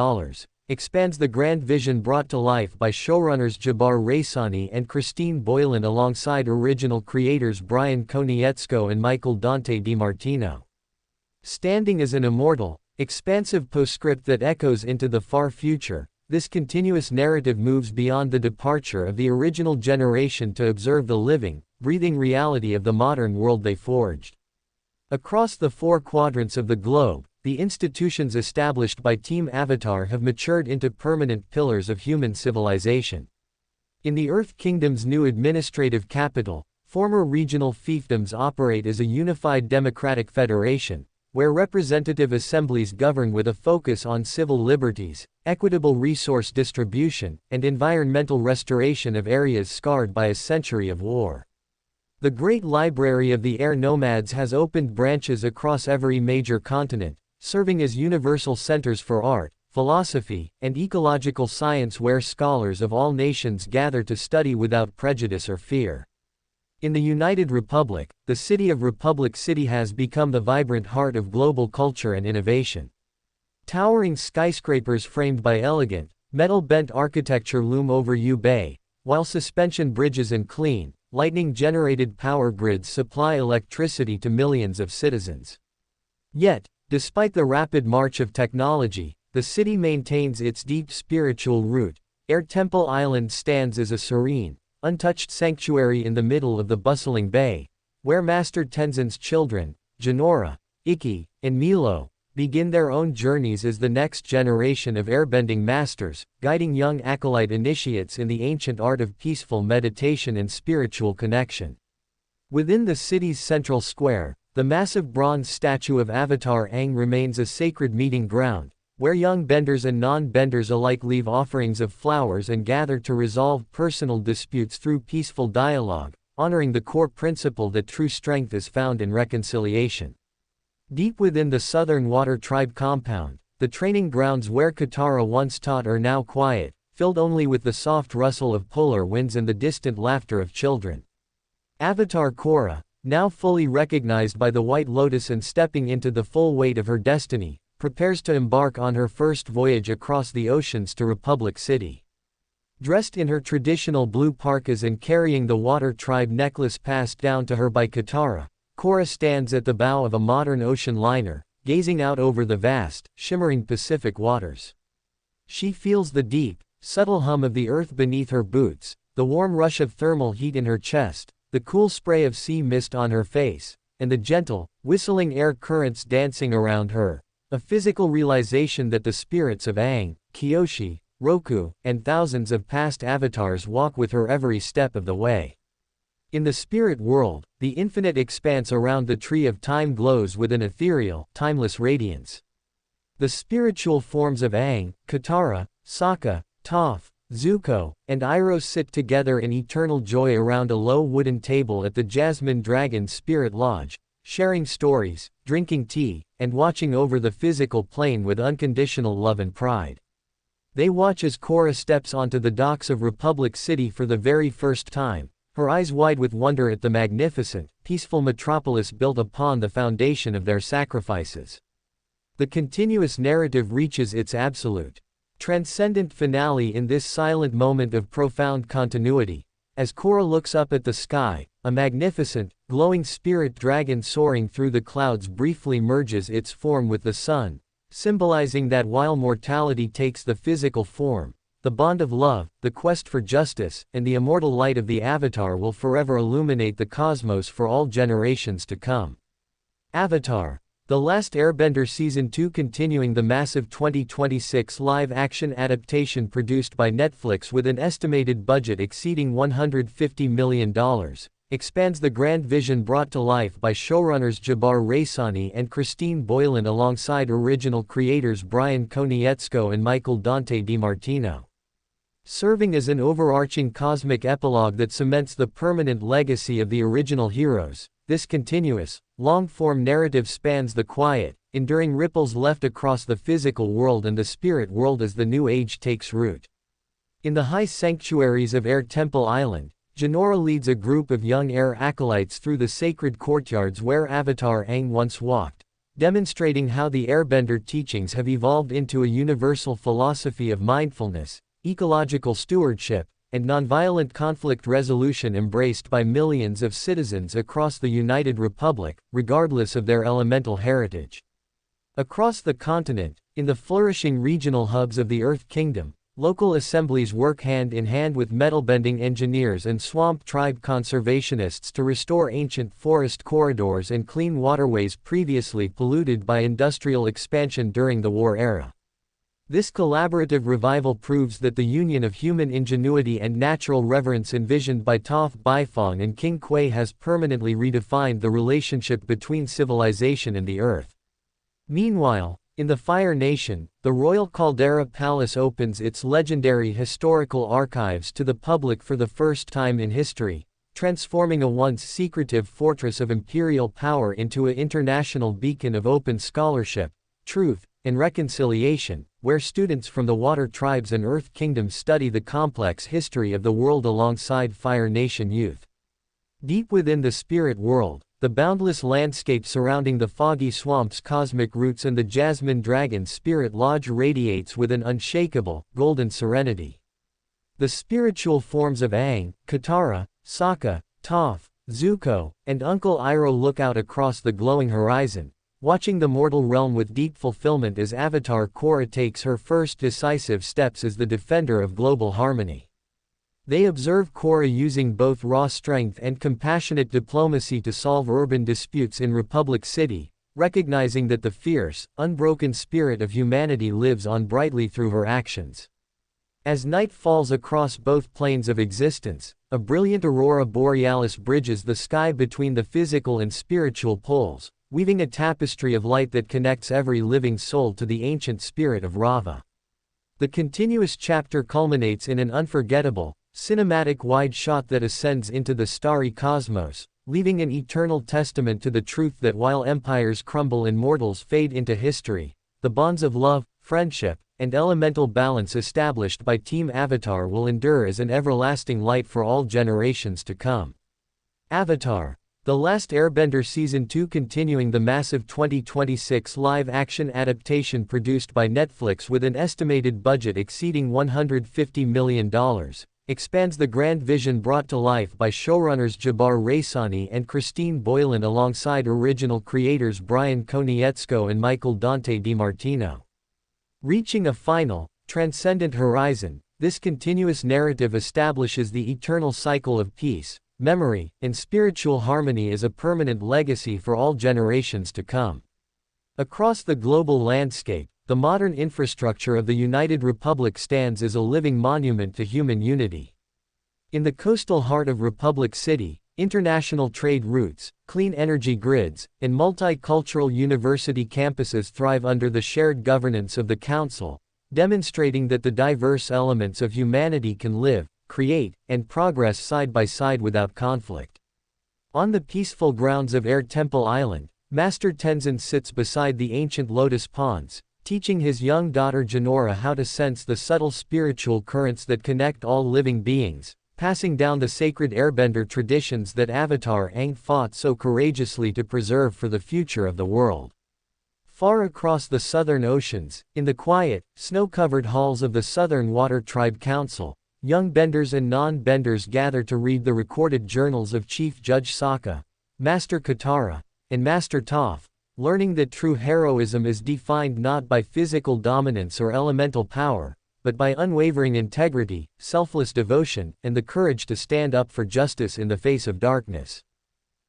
expands the grand vision brought to life by showrunners Jabbar Raisani and Christine Boylan alongside original creators Brian Konietzko and Michael Dante DiMartino. Standing as an immortal, expansive postscript that echoes into the far future, this continuous narrative moves beyond the departure of the original generation to observe the living, breathing reality of the modern world they forged. Across the four quadrants of the globe, the institutions established by Team Avatar have matured into permanent pillars of human civilization. In the Earth Kingdom's new administrative capital, former regional fiefdoms operate as a unified democratic federation, where representative assemblies govern with a focus on civil liberties, equitable resource distribution, and environmental restoration of areas scarred by a century of war. The Great Library of the Air Nomads has opened branches across every major continent, serving as universal centers for art, philosophy, and ecological science where scholars of all nations gather to study without prejudice or fear. In the United Republic, the city of Republic City has become the vibrant heart of global culture and innovation. Towering skyscrapers framed by elegant, metal-bent architecture loom over U-Bay, while suspension bridges and clean, lightning-generated power grids supply electricity to millions of citizens. Yet, despite the rapid march of technology, the city maintains its deep spiritual root. Air Temple Island stands as a serene, untouched sanctuary in the middle of the bustling bay, where Master Tenzin's children, Jinora, Ikki, and Milo, begin their own journeys as the next generation of airbending masters, guiding young acolyte initiates in the ancient art of peaceful meditation and spiritual connection. Within the city's central square, the massive bronze statue of Avatar Aang remains a sacred meeting ground, where young benders and non-benders alike leave offerings of flowers and gather to resolve personal disputes through peaceful dialogue, honoring the core principle that true strength is found in reconciliation. Deep within the Southern Water Tribe compound, the training grounds where Katara once taught are now quiet, filled only with the soft rustle of polar winds and the distant laughter of children. Avatar Korra, now fully recognized by the White Lotus and stepping into the full weight of her destiny, prepares to embark on her first voyage across the oceans to Republic City. Dressed in her traditional blue parkas and carrying the Water Tribe necklace passed down to her by Katara, Korra stands at the bow of a modern ocean liner, gazing out over the vast, shimmering Pacific waters. She feels the deep, subtle hum of the earth beneath her boots, the warm rush of thermal heat in her chest, the cool spray of sea mist on her face, and the gentle, whistling air currents dancing around her, a physical realization that the spirits of Aang, Kyoshi, Roku, and thousands of past avatars walk with her every step of the way. In the spirit world, the infinite expanse around the Tree of Time glows with an ethereal, timeless radiance. The spiritual forms of Aang, Katara, Sokka, Toph, Zuko, and Iroh sit together in eternal joy around a low wooden table at the Jasmine Dragon Spirit Lodge, sharing stories, drinking tea, and watching over the physical plane with unconditional love and pride. They watch as Korra steps onto the docks of Republic City for the very first time, her eyes wide with wonder at the magnificent, peaceful metropolis built upon the foundation of their sacrifices. The continuous narrative reaches its absolute, transcendent finale in this silent moment of profound continuity, as Korra looks up at the sky, a magnificent, glowing spirit dragon soaring through the clouds briefly merges its form with the sun, symbolizing that while mortality takes the physical form, the bond of love, the quest for justice, and the immortal light of the Avatar will forever illuminate the cosmos for all generations to come. Avatar: The Last Airbender Season 2 continuing the massive 2026 live-action adaptation produced by Netflix with an estimated budget exceeding $150 million, expands the grand vision brought to life by showrunners Jabbar Raisani and Christine Boylan alongside original creators Brian Konietzko and Michael Dante DiMartino. Serving as an overarching cosmic epilogue that cements the permanent legacy of the original heroes, this continuous, long-form narrative spans the quiet, enduring ripples left across the physical world and the spirit world as the new age takes root. In the high sanctuaries of Air Temple Island, Jinora leads a group of young air acolytes through the sacred courtyards where Avatar Aang once walked, demonstrating how the Airbender teachings have evolved into a universal philosophy of mindfulness, ecological stewardship, and nonviolent conflict resolution embraced by millions of citizens across the United Republic, regardless of their elemental heritage. Across the continent, in the flourishing regional hubs of the Earth Kingdom, local assemblies work hand in hand with metalbending engineers and swamp tribe conservationists to restore ancient forest corridors and clean waterways previously polluted by industrial expansion during the war era. This collaborative revival proves that the union of human ingenuity and natural reverence envisioned by Toph Beifong and King Kui has permanently redefined the relationship between civilization and the earth. Meanwhile, in the Fire Nation, the Royal Caldera Palace opens its legendary historical archives to the public for the first time in history, transforming a once secretive fortress of imperial power into an international beacon of open scholarship, truth, and reconciliation, where students from the Water Tribes and Earth Kingdoms study the complex history of the world alongside Fire Nation youth. Deep within the spirit world, the boundless landscape surrounding the foggy swamp's cosmic roots and the Jasmine Dragon Spirit Lodge radiates with an unshakable, golden serenity. The spiritual forms of Aang, Katara, Sokka, Toph, Zuko, and Uncle Iroh look out across the glowing horizon, watching the mortal realm with deep fulfillment as Avatar Korra takes her first decisive steps as the defender of global harmony. They observe Korra using both raw strength and compassionate diplomacy to solve urban disputes in Republic City, recognizing that the fierce, unbroken spirit of humanity lives on brightly through her actions. As night falls across both planes of existence, a brilliant aurora borealis bridges the sky between the physical and spiritual poles, weaving a tapestry of light that connects every living soul to the ancient spirit of Rava. The continuous chapter culminates in an unforgettable, cinematic wide shot that ascends into the starry cosmos, leaving an eternal testament to the truth that while empires crumble and mortals fade into history, the bonds of love, friendship, and elemental balance established by Team Avatar will endure as an everlasting light for all generations to come. Avatar: The Last Airbender Season 2 continuing the massive 2026 live-action adaptation produced by Netflix with an estimated budget exceeding $150 million, expands the grand vision brought to life by showrunners Jabbar Raisani and Christine Boylan alongside original creators Brian Konietzko and Michael Dante DiMartino. Reaching a final, transcendent horizon, this continuous narrative establishes the eternal cycle of peace, memory, and spiritual harmony as a permanent legacy for all generations to come. Across the global landscape, the modern infrastructure of the United Republic stands as a living monument to human unity. In the coastal heart of Republic City, international trade routes, clean energy grids, and multicultural university campuses thrive under the shared governance of the Council, demonstrating that the diverse elements of humanity can live, create, and progress side by side without conflict. On the peaceful grounds of Air Temple Island, Master Tenzin sits beside the ancient lotus ponds, teaching his young daughter Jinora how to sense the subtle spiritual currents that connect all living beings, passing down the sacred airbender traditions that Avatar Aang fought so courageously to preserve for the future of the world. Far across the southern oceans, in the quiet, snow-covered halls of the Southern Water Tribe Council, young benders and non-benders gather to read the recorded journals of Chief Judge Sokka, Master Katara, and Master Toph, learning that true heroism is defined not by physical dominance or elemental power, but by unwavering integrity, selfless devotion, and the courage to stand up for justice in the face of darkness.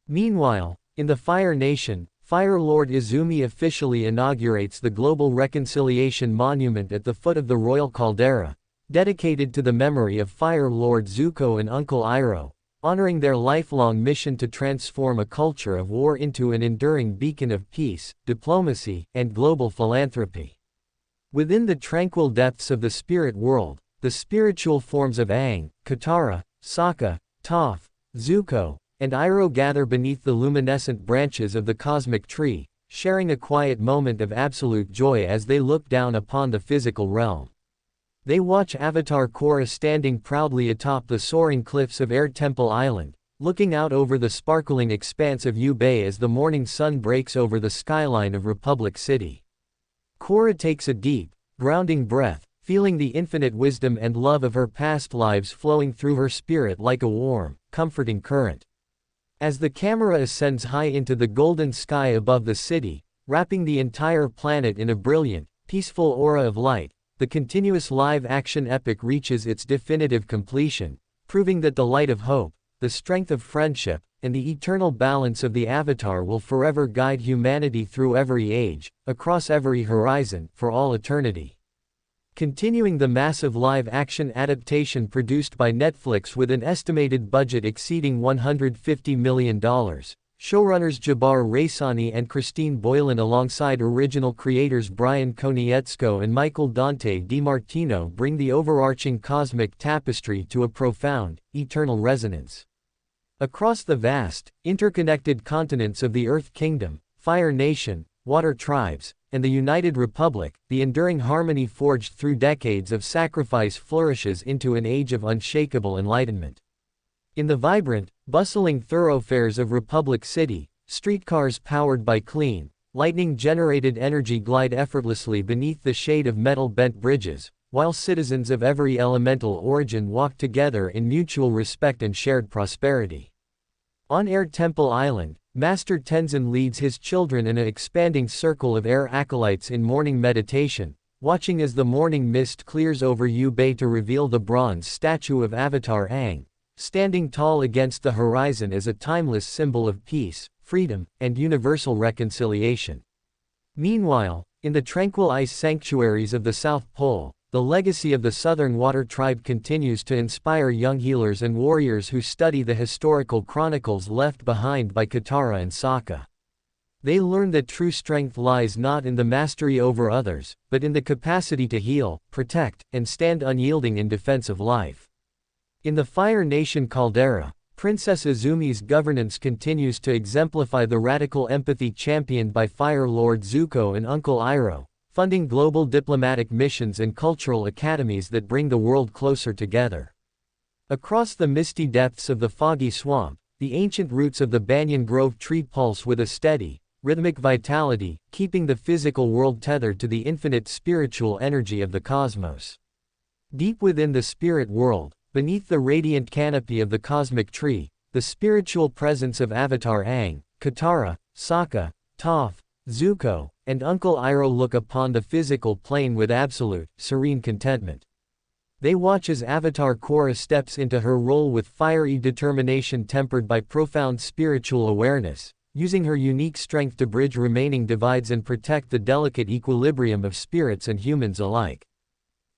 Meanwhile, in the Fire Nation, Fire Lord Izumi officially inaugurates the Global Reconciliation Monument at the foot of the Royal Caldera, dedicated to the memory of Fire Lord Zuko and Uncle Iroh, honoring their lifelong mission to transform a culture of war into an enduring beacon of peace, diplomacy, and global philanthropy. Within the tranquil depths of the spirit world, the spiritual forms of Aang, Katara, Sokka, Toph, Zuko, and Iroh gather beneath the luminescent branches of the cosmic tree, sharing a quiet moment of absolute joy as they look down upon the physical realm. They watch Avatar Korra standing proudly atop the soaring cliffs of Air Temple Island, looking out over the sparkling expanse of Yu Bay as the morning sun breaks over the skyline of Republic City. Korra takes a deep, grounding breath, feeling the infinite wisdom and love of her past lives flowing through her spirit like a warm, comforting current. As the camera ascends high into the golden sky above the city, wrapping the entire planet in a brilliant, peaceful aura of light, the continuous live-action epic reaches its definitive completion, proving that the light of hope, the strength of friendship, and the eternal balance of the Avatar will forever guide humanity through every age, across every horizon, for all eternity. Continuing the massive live-action adaptation produced by Netflix with an estimated budget exceeding $150 million, showrunners Jabbar Raisani and Christine Boylan alongside original creators Brian Konietzko and Michael Dante DiMartino bring the overarching cosmic tapestry to a profound, eternal resonance. Across the vast, interconnected continents of the Earth Kingdom, Fire Nation, Water Tribes, and the United Republic, the enduring harmony forged through decades of sacrifice flourishes into an age of unshakable enlightenment. In the vibrant, bustling thoroughfares of Republic City, streetcars powered by clean, lightning-generated energy glide effortlessly beneath the shade of metal-bent bridges, while citizens of every elemental origin walk together in mutual respect and shared prosperity. On Air Temple Island, Master Tenzin leads his children in an expanding circle of air acolytes in morning meditation, watching as the morning mist clears over Yu Bay to reveal the bronze statue of Avatar Aang, standing tall against the horizon as a timeless symbol of peace, freedom, and universal reconciliation. Meanwhile, in the tranquil ice sanctuaries of the South Pole, the legacy of the Southern Water Tribe continues to inspire young healers and warriors who study the historical chronicles left behind by Katara and Sokka. They learn that true strength lies not in the mastery over others, but in the capacity to heal, protect, and stand unyielding in defense of life. In the Fire Nation caldera, Princess Izumi's governance continues to exemplify the radical empathy championed by Fire Lord Zuko and Uncle Iroh, funding global diplomatic missions and cultural academies that bring the world closer together. Across the misty depths of the foggy swamp, the ancient roots of the banyan grove tree pulse with a steady, rhythmic vitality, keeping the physical world tethered to the infinite spiritual energy of the cosmos. Deep within the spirit world, beneath the radiant canopy of the cosmic tree, the spiritual presence of Avatar Aang, Katara, Sokka, Toph, Zuko, and Uncle Iroh look upon the physical plane with absolute, serene contentment. They watch as Avatar Korra steps into her role with fiery determination tempered by profound spiritual awareness, using her unique strength to bridge remaining divides and protect the delicate equilibrium of spirits and humans alike.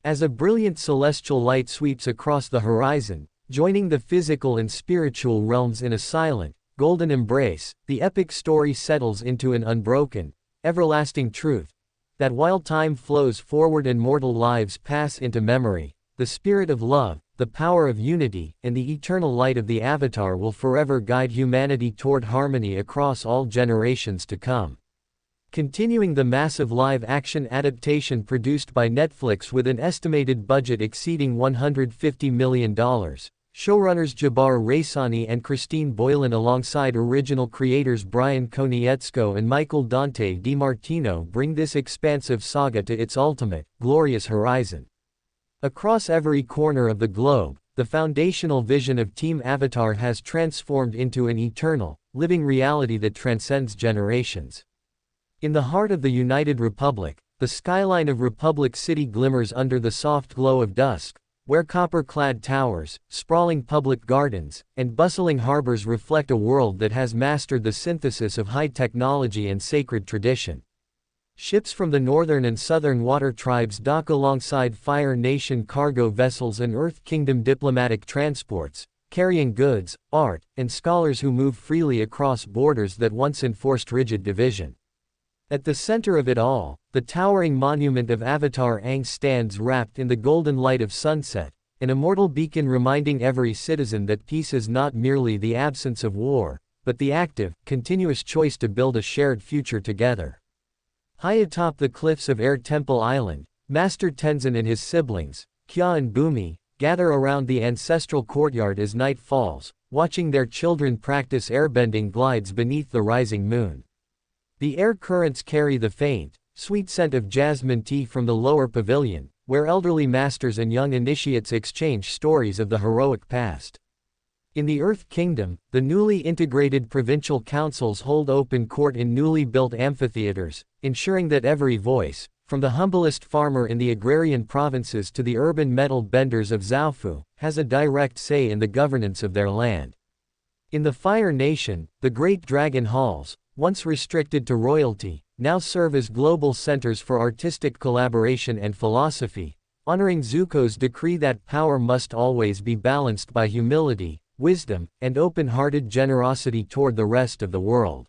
As a brilliant celestial light sweeps across the horizon, joining the physical and spiritual realms in a silent, golden embrace, the epic story settles into an unbroken, everlasting truth, that while time flows forward and mortal lives pass into memory, the spirit of love, the power of unity, and the eternal light of the Avatar will forever guide humanity toward harmony across all generations to come. Continuing the massive live-action adaptation produced by Netflix with an estimated budget exceeding $150 million, showrunners Jabbar Raisani and Christine Boylan alongside original creators Brian Konietzko and Michael Dante DiMartino bring this expansive saga to its ultimate, glorious horizon. Across every corner of the globe, the foundational vision of Team Avatar has transformed into an eternal, living reality that transcends generations. In the heart of the United Republic, the skyline of Republic City glimmers under the soft glow of dusk, where copper-clad towers, sprawling public gardens, and bustling harbors reflect a world that has mastered the synthesis of high technology and sacred tradition. Ships from the northern and southern water tribes dock alongside Fire Nation cargo vessels and Earth Kingdom diplomatic transports, carrying goods, art, and scholars who move freely across borders that once enforced rigid division. At the center of it all, the towering monument of Avatar Aang stands wrapped in the golden light of sunset, an immortal beacon reminding every citizen that peace is not merely the absence of war, but the active, continuous choice to build a shared future together. High atop the cliffs of Air Temple Island, Master Tenzin and his siblings, Kya and Bumi, gather around the ancestral courtyard as night falls, watching their children practice airbending glides beneath the rising moon. The air currents carry the faint, sweet scent of jasmine tea from the lower pavilion, where elderly masters and young initiates exchange stories of the heroic past. In the Earth Kingdom, the newly integrated provincial councils hold open court in newly built amphitheaters, ensuring that every voice, from the humblest farmer in the agrarian provinces to the urban metal benders of Zaofu, has a direct say in the governance of their land. In the Fire Nation, the Great Dragon Halls, once restricted to royalty, now serve as global centers for artistic collaboration and philosophy, honoring Zuko's decree that power must always be balanced by humility, wisdom, and open-hearted generosity toward the rest of the world.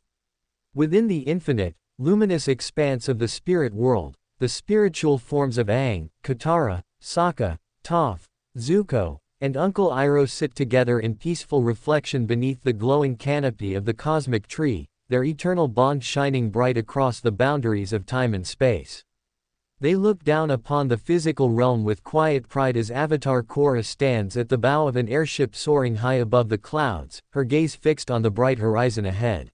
Within the infinite, luminous expanse of the spirit world, the spiritual forms of Aang, Katara, Sokka, Toph, Zuko, and Uncle Iroh sit together in peaceful reflection beneath the glowing canopy of the cosmic tree, their eternal bond shining bright across the boundaries of time and space. They look down upon the physical realm with quiet pride as Avatar Korra stands at the bow of an airship soaring high above the clouds, her gaze fixed on the bright horizon ahead.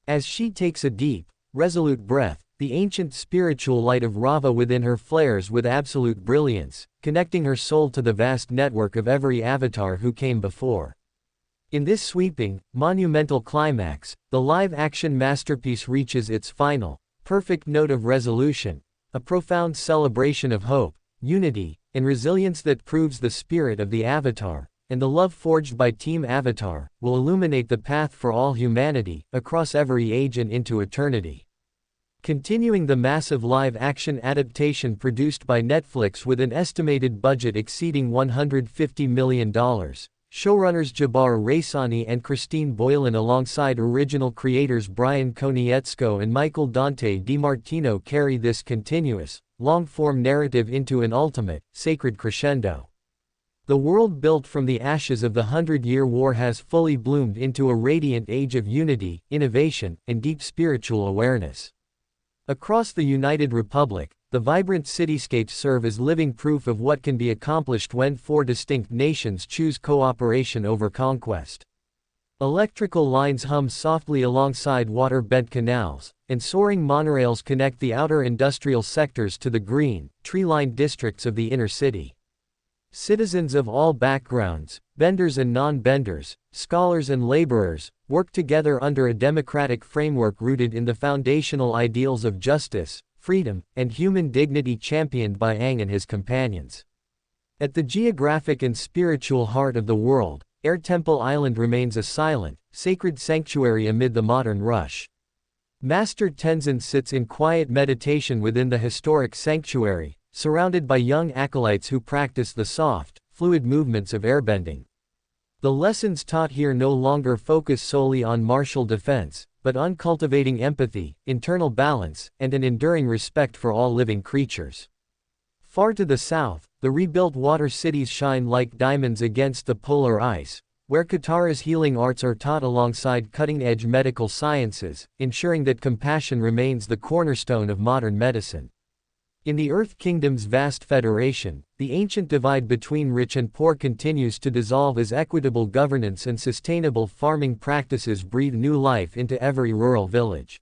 As she takes a deep, resolute breath, the ancient spiritual light of Rava within her flares with absolute brilliance, connecting her soul to the vast network of every avatar who came before. In this sweeping, monumental climax, the live-action masterpiece reaches its final, perfect note of resolution, a profound celebration of hope, unity, and resilience that proves the spirit of the Avatar, and the love forged by Team Avatar, will illuminate the path for all humanity, across every age and into eternity. Continuing the massive live-action adaptation produced by Netflix with an estimated budget exceeding $150 million, showrunners Jabbar Raisani and Christine Boylan alongside original creators Brian Konietzko and Michael Dante DiMartino carry this continuous, long-form narrative into an ultimate, sacred crescendo. The world built from the ashes of the 100-Year War has fully bloomed into a radiant age of unity, innovation, and deep spiritual awareness. Across the United Republic, the vibrant cityscapes serve as living proof of what can be accomplished when four distinct nations choose cooperation over conquest. Electrical lines hum softly alongside water-bent canals, and soaring monorails connect the outer industrial sectors to the green, tree-lined districts of the inner city. Citizens of all backgrounds, benders and non-benders, scholars and laborers, work together under a democratic framework rooted in the foundational ideals of justice, freedom, and human dignity championed by Aang and his companions. At the geographic and spiritual heart of the world, Air Temple Island remains a silent, sacred sanctuary amid the modern rush. Master Tenzin sits in quiet meditation within the historic sanctuary, surrounded by young acolytes who practice the soft, fluid movements of airbending. The lessons taught here no longer focus solely on martial defense, but on cultivating empathy, internal balance, and an enduring respect for all living creatures. Far to the south, the rebuilt water cities shine like diamonds against the polar ice, where Katara's healing arts are taught alongside cutting-edge medical sciences, ensuring that compassion remains the cornerstone of modern medicine. In the Earth Kingdom's vast federation, the ancient divide between rich and poor continues to dissolve as equitable governance and sustainable farming practices breathe new life into every rural village.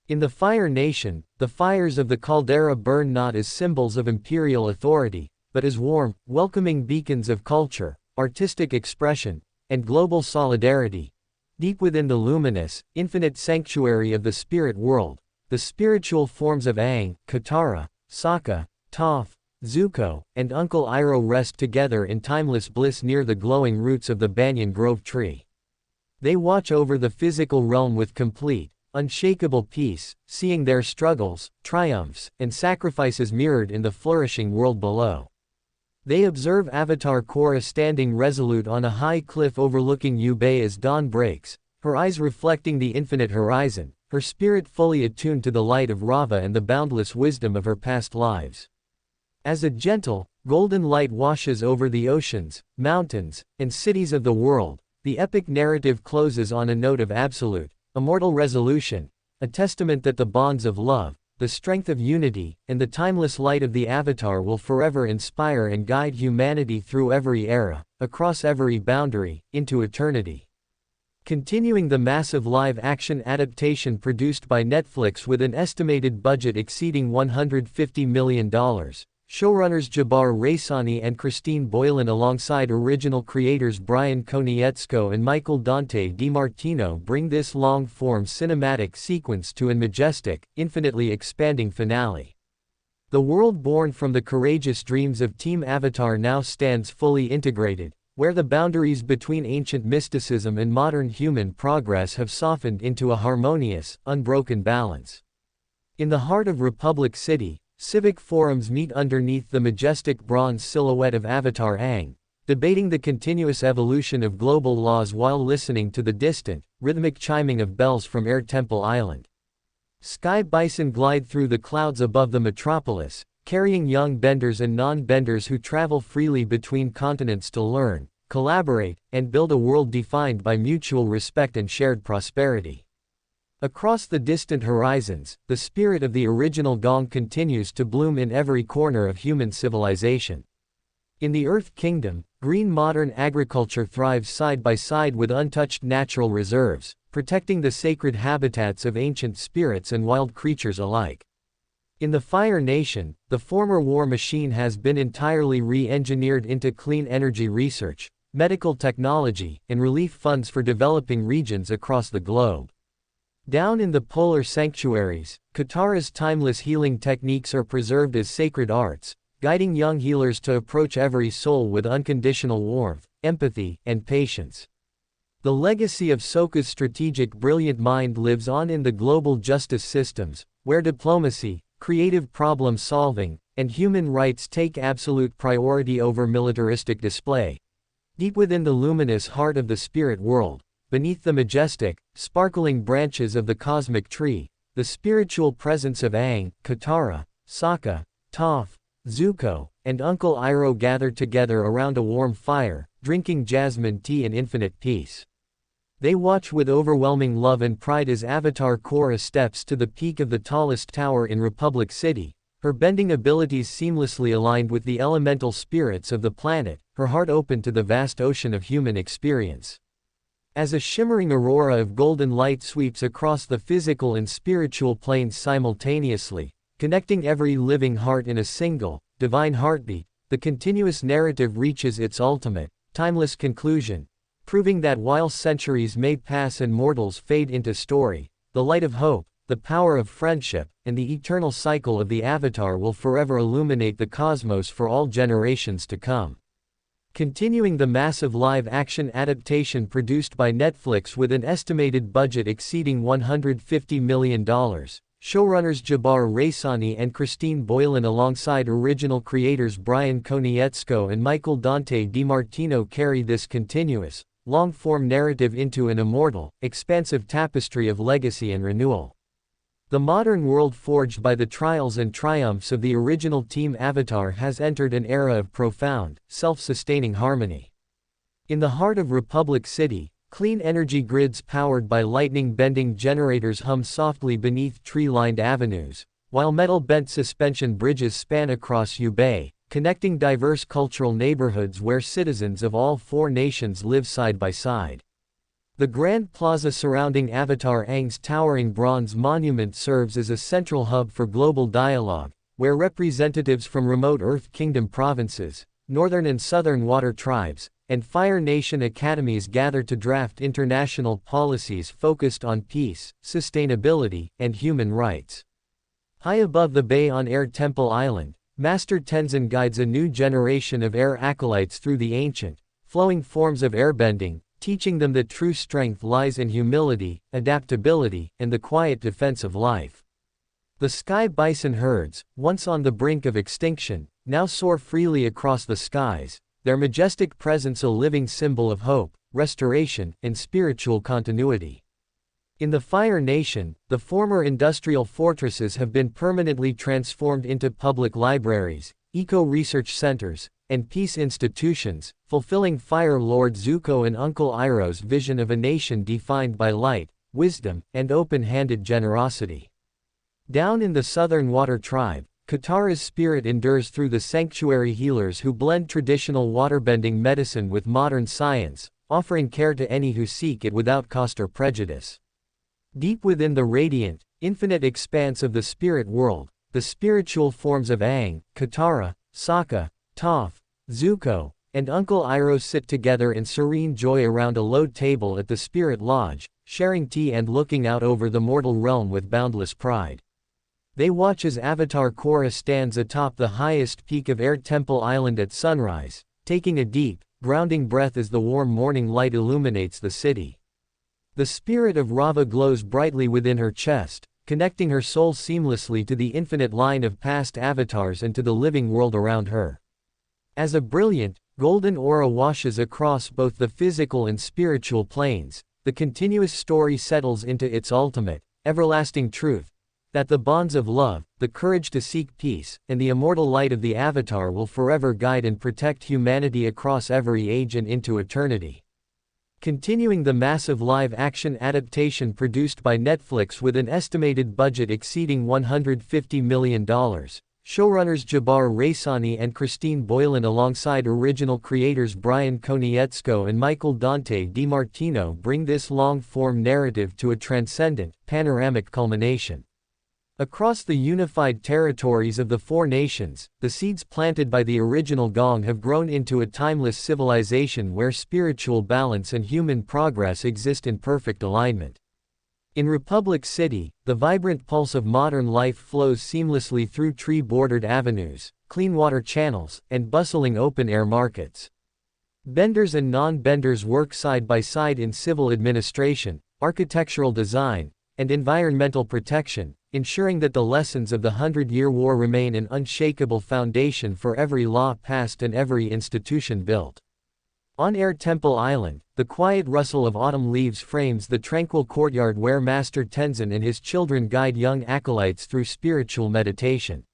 In the Fire Nation, the fires of the caldera burn not as symbols of imperial authority, but as warm, welcoming beacons of culture, artistic expression, and global solidarity. Deep within the luminous, infinite sanctuary of the spirit world, the spiritual forms of Aang, Katara, Sokka, Toph, Zuko, and Uncle Iroh rest together in timeless bliss near the glowing roots of the banyan grove tree. They watch over the physical realm with complete, unshakable peace, seeing their struggles, triumphs, and sacrifices mirrored in the flourishing world below. They observe Avatar Korra standing resolute on a high cliff overlooking Yubei as dawn breaks, her eyes reflecting the infinite horizon, her spirit fully attuned to the light of Rava and the boundless wisdom of her past lives. As a gentle, golden light washes over the oceans, mountains, and cities of the world, the epic narrative closes on a note of absolute, immortal resolution, a testament that the bonds of love, the strength of unity, and the timeless light of the Avatar will forever inspire and guide humanity through every era, across every boundary, into eternity. Continuing the massive live-action adaptation produced by Netflix with an estimated budget exceeding $150 million, showrunners Jabbar Raisani and Christine Boylan alongside original creators Brian Konietzko and Michael Dante DiMartino bring this long-form cinematic sequence to a majestic, infinitely expanding finale. The world born from the courageous dreams of Team Avatar now stands fully integrated, where the boundaries between ancient mysticism and modern human progress have softened into a harmonious, unbroken balance. In the heart of Republic City, civic forums meet underneath the majestic bronze silhouette of Avatar Aang, debating the continuous evolution of global laws while listening to the distant, rhythmic chiming of bells from Air Temple Island. Sky bison glide through the clouds above the metropolis, carrying young benders and non-benders who travel freely between continents to learn, collaborate, and build a world defined by mutual respect and shared prosperity. Across the distant horizons, the spirit of the original Gong continues to bloom in every corner of human civilization. In the Earth Kingdom, green modern agriculture thrives side by side with untouched natural reserves, protecting the sacred habitats of ancient spirits and wild creatures alike. In the Fire Nation, the former war machine has been entirely re-engineered into clean energy research, medical technology, and relief funds for developing regions across the globe. Down in the polar sanctuaries, Katara's timeless healing techniques are preserved as sacred arts, guiding young healers to approach every soul with unconditional warmth, empathy, and patience. The legacy of Sokka's strategic brilliant mind lives on in the global justice systems, where diplomacy, creative problem solving, and human rights take absolute priority over militaristic display. Deep within the luminous heart of the spirit world, beneath the majestic, sparkling branches of the cosmic tree, the spiritual presence of Aang, Katara, Sokka, Toph, Zuko, and Uncle Iroh gathered together around a warm fire, drinking jasmine tea in infinite peace. They watch with overwhelming love and pride as Avatar Korra steps to the peak of the tallest tower in Republic City, her bending abilities seamlessly aligned with the elemental spirits of the planet, her heart open to the vast ocean of human experience. As a shimmering aurora of golden light sweeps across the physical and spiritual planes simultaneously, connecting every living heart in a single, divine heartbeat, the continuous narrative reaches its ultimate, timeless conclusion, proving that while centuries may pass and mortals fade into story, the light of hope, the power of friendship, and the eternal cycle of the Avatar will forever illuminate the cosmos for all generations to come. Continuing the massive live-action adaptation produced by Netflix with an estimated budget exceeding $150 million, showrunners Jabbar Raisani and Christine Boylan alongside original creators Brian Konietzko and Michael Dante DiMartino carry this continuous, long-form narrative into an immortal, expansive tapestry of legacy and renewal. The modern world forged by the trials and triumphs of the original Team Avatar has entered an era of profound, self-sustaining harmony. In the heart of Republic City, clean energy grids powered by lightning-bending generators hum softly beneath tree-lined avenues, while metal-bent suspension bridges span across Ubay, connecting diverse cultural neighborhoods where citizens of all four nations live side by side. The grand plaza surrounding Avatar Aang's towering bronze monument serves as a central hub for global dialogue, where representatives from remote Earth Kingdom provinces, northern and southern water tribes, and Fire Nation academies gather to draft international policies focused on peace, sustainability, and human rights. High above the bay on Air Temple Island, Master Tenzin guides a new generation of air acolytes through the ancient, flowing forms of airbending, teaching them that true strength lies in humility, adaptability, and the quiet defense of life. The sky bison herds, once on the brink of extinction, now soar freely across the skies, their majestic presence a living symbol of hope, restoration, and spiritual continuity. In the Fire Nation, the former industrial fortresses have been permanently transformed into public libraries, eco-research centers, and peace institutions, fulfilling Fire Lord Zuko and Uncle Iroh's vision of a nation defined by light, wisdom, and open-handed generosity. Down in the Southern Water Tribe, Katara's spirit endures through the sanctuary healers who blend traditional waterbending medicine with modern science, offering care to any who seek it without cost or prejudice. Deep within the radiant, infinite expanse of the spirit world, the spiritual forms of Aang, Katara, Sokka, Toph, Zuko, and Uncle Iroh sit together in serene joy around a low table at the Spirit Lodge, sharing tea and looking out over the mortal realm with boundless pride. They watch as Avatar Korra stands atop the highest peak of Air Temple Island at sunrise, taking a deep, grounding breath as the warm morning light illuminates the city. The spirit of Rava glows brightly within her chest, connecting her soul seamlessly to the infinite line of past avatars and to the living world around her. As a brilliant, golden aura washes across both the physical and spiritual planes, the continuous story settles into its ultimate, everlasting truth, that the bonds of love, the courage to seek peace, and the immortal light of the Avatar will forever guide and protect humanity across every age and into eternity. Continuing the massive live-action adaptation produced by Netflix with an estimated budget exceeding $150 million, showrunners Jabbar Raisani and Christine Boylan alongside original creators Brian Konietzko and Michael Dante DiMartino bring this long-form narrative to a transcendent, panoramic culmination. Across the unified territories of the four nations, the seeds planted by the original Gong have grown into a timeless civilization where spiritual balance and human progress exist in perfect alignment. In Republic City, the vibrant pulse of modern life flows seamlessly through tree-bordered avenues, clean water channels, and bustling open-air markets. Benders and non-benders work side by side in civil administration, architectural design, and environmental protection, ensuring that the lessons of the 100-Year War remain an unshakable foundation for every law passed and every institution built. On Air Temple Island, the quiet rustle of autumn leaves frames the tranquil courtyard where Master Tenzin and his children guide young acolytes through spiritual meditation.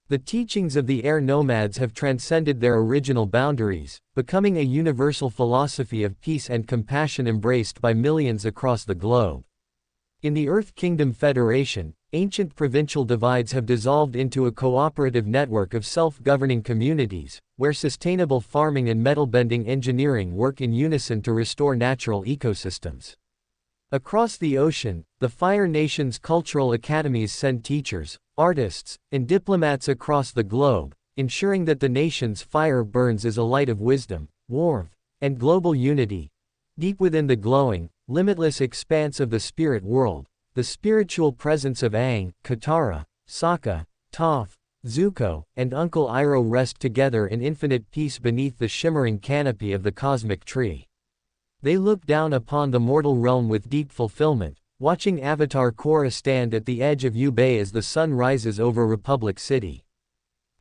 The teachings of the air nomads have transcended their original boundaries, becoming a universal philosophy of peace and compassion embraced by millions across the globe. In the Earth Kingdom Federation, ancient provincial divides have dissolved into a cooperative network of self-governing communities, where sustainable farming and metal-bending engineering work in unison to restore natural ecosystems. Across the ocean, the Fire Nation's cultural academies send teachers, artists, and diplomats across the globe, ensuring that the nation's fire burns as a light of wisdom, warmth, and global unity. Deep within the glowing, limitless expanse of the spirit world, the spiritual presence of Aang, Katara, Sokka, Toph, Zuko, and Uncle Iroh rest together in infinite peace beneath the shimmering canopy of the cosmic tree. They look down upon the mortal realm with deep fulfillment, watching Avatar Korra stand at the edge of Yubei as the sun rises over Republic City.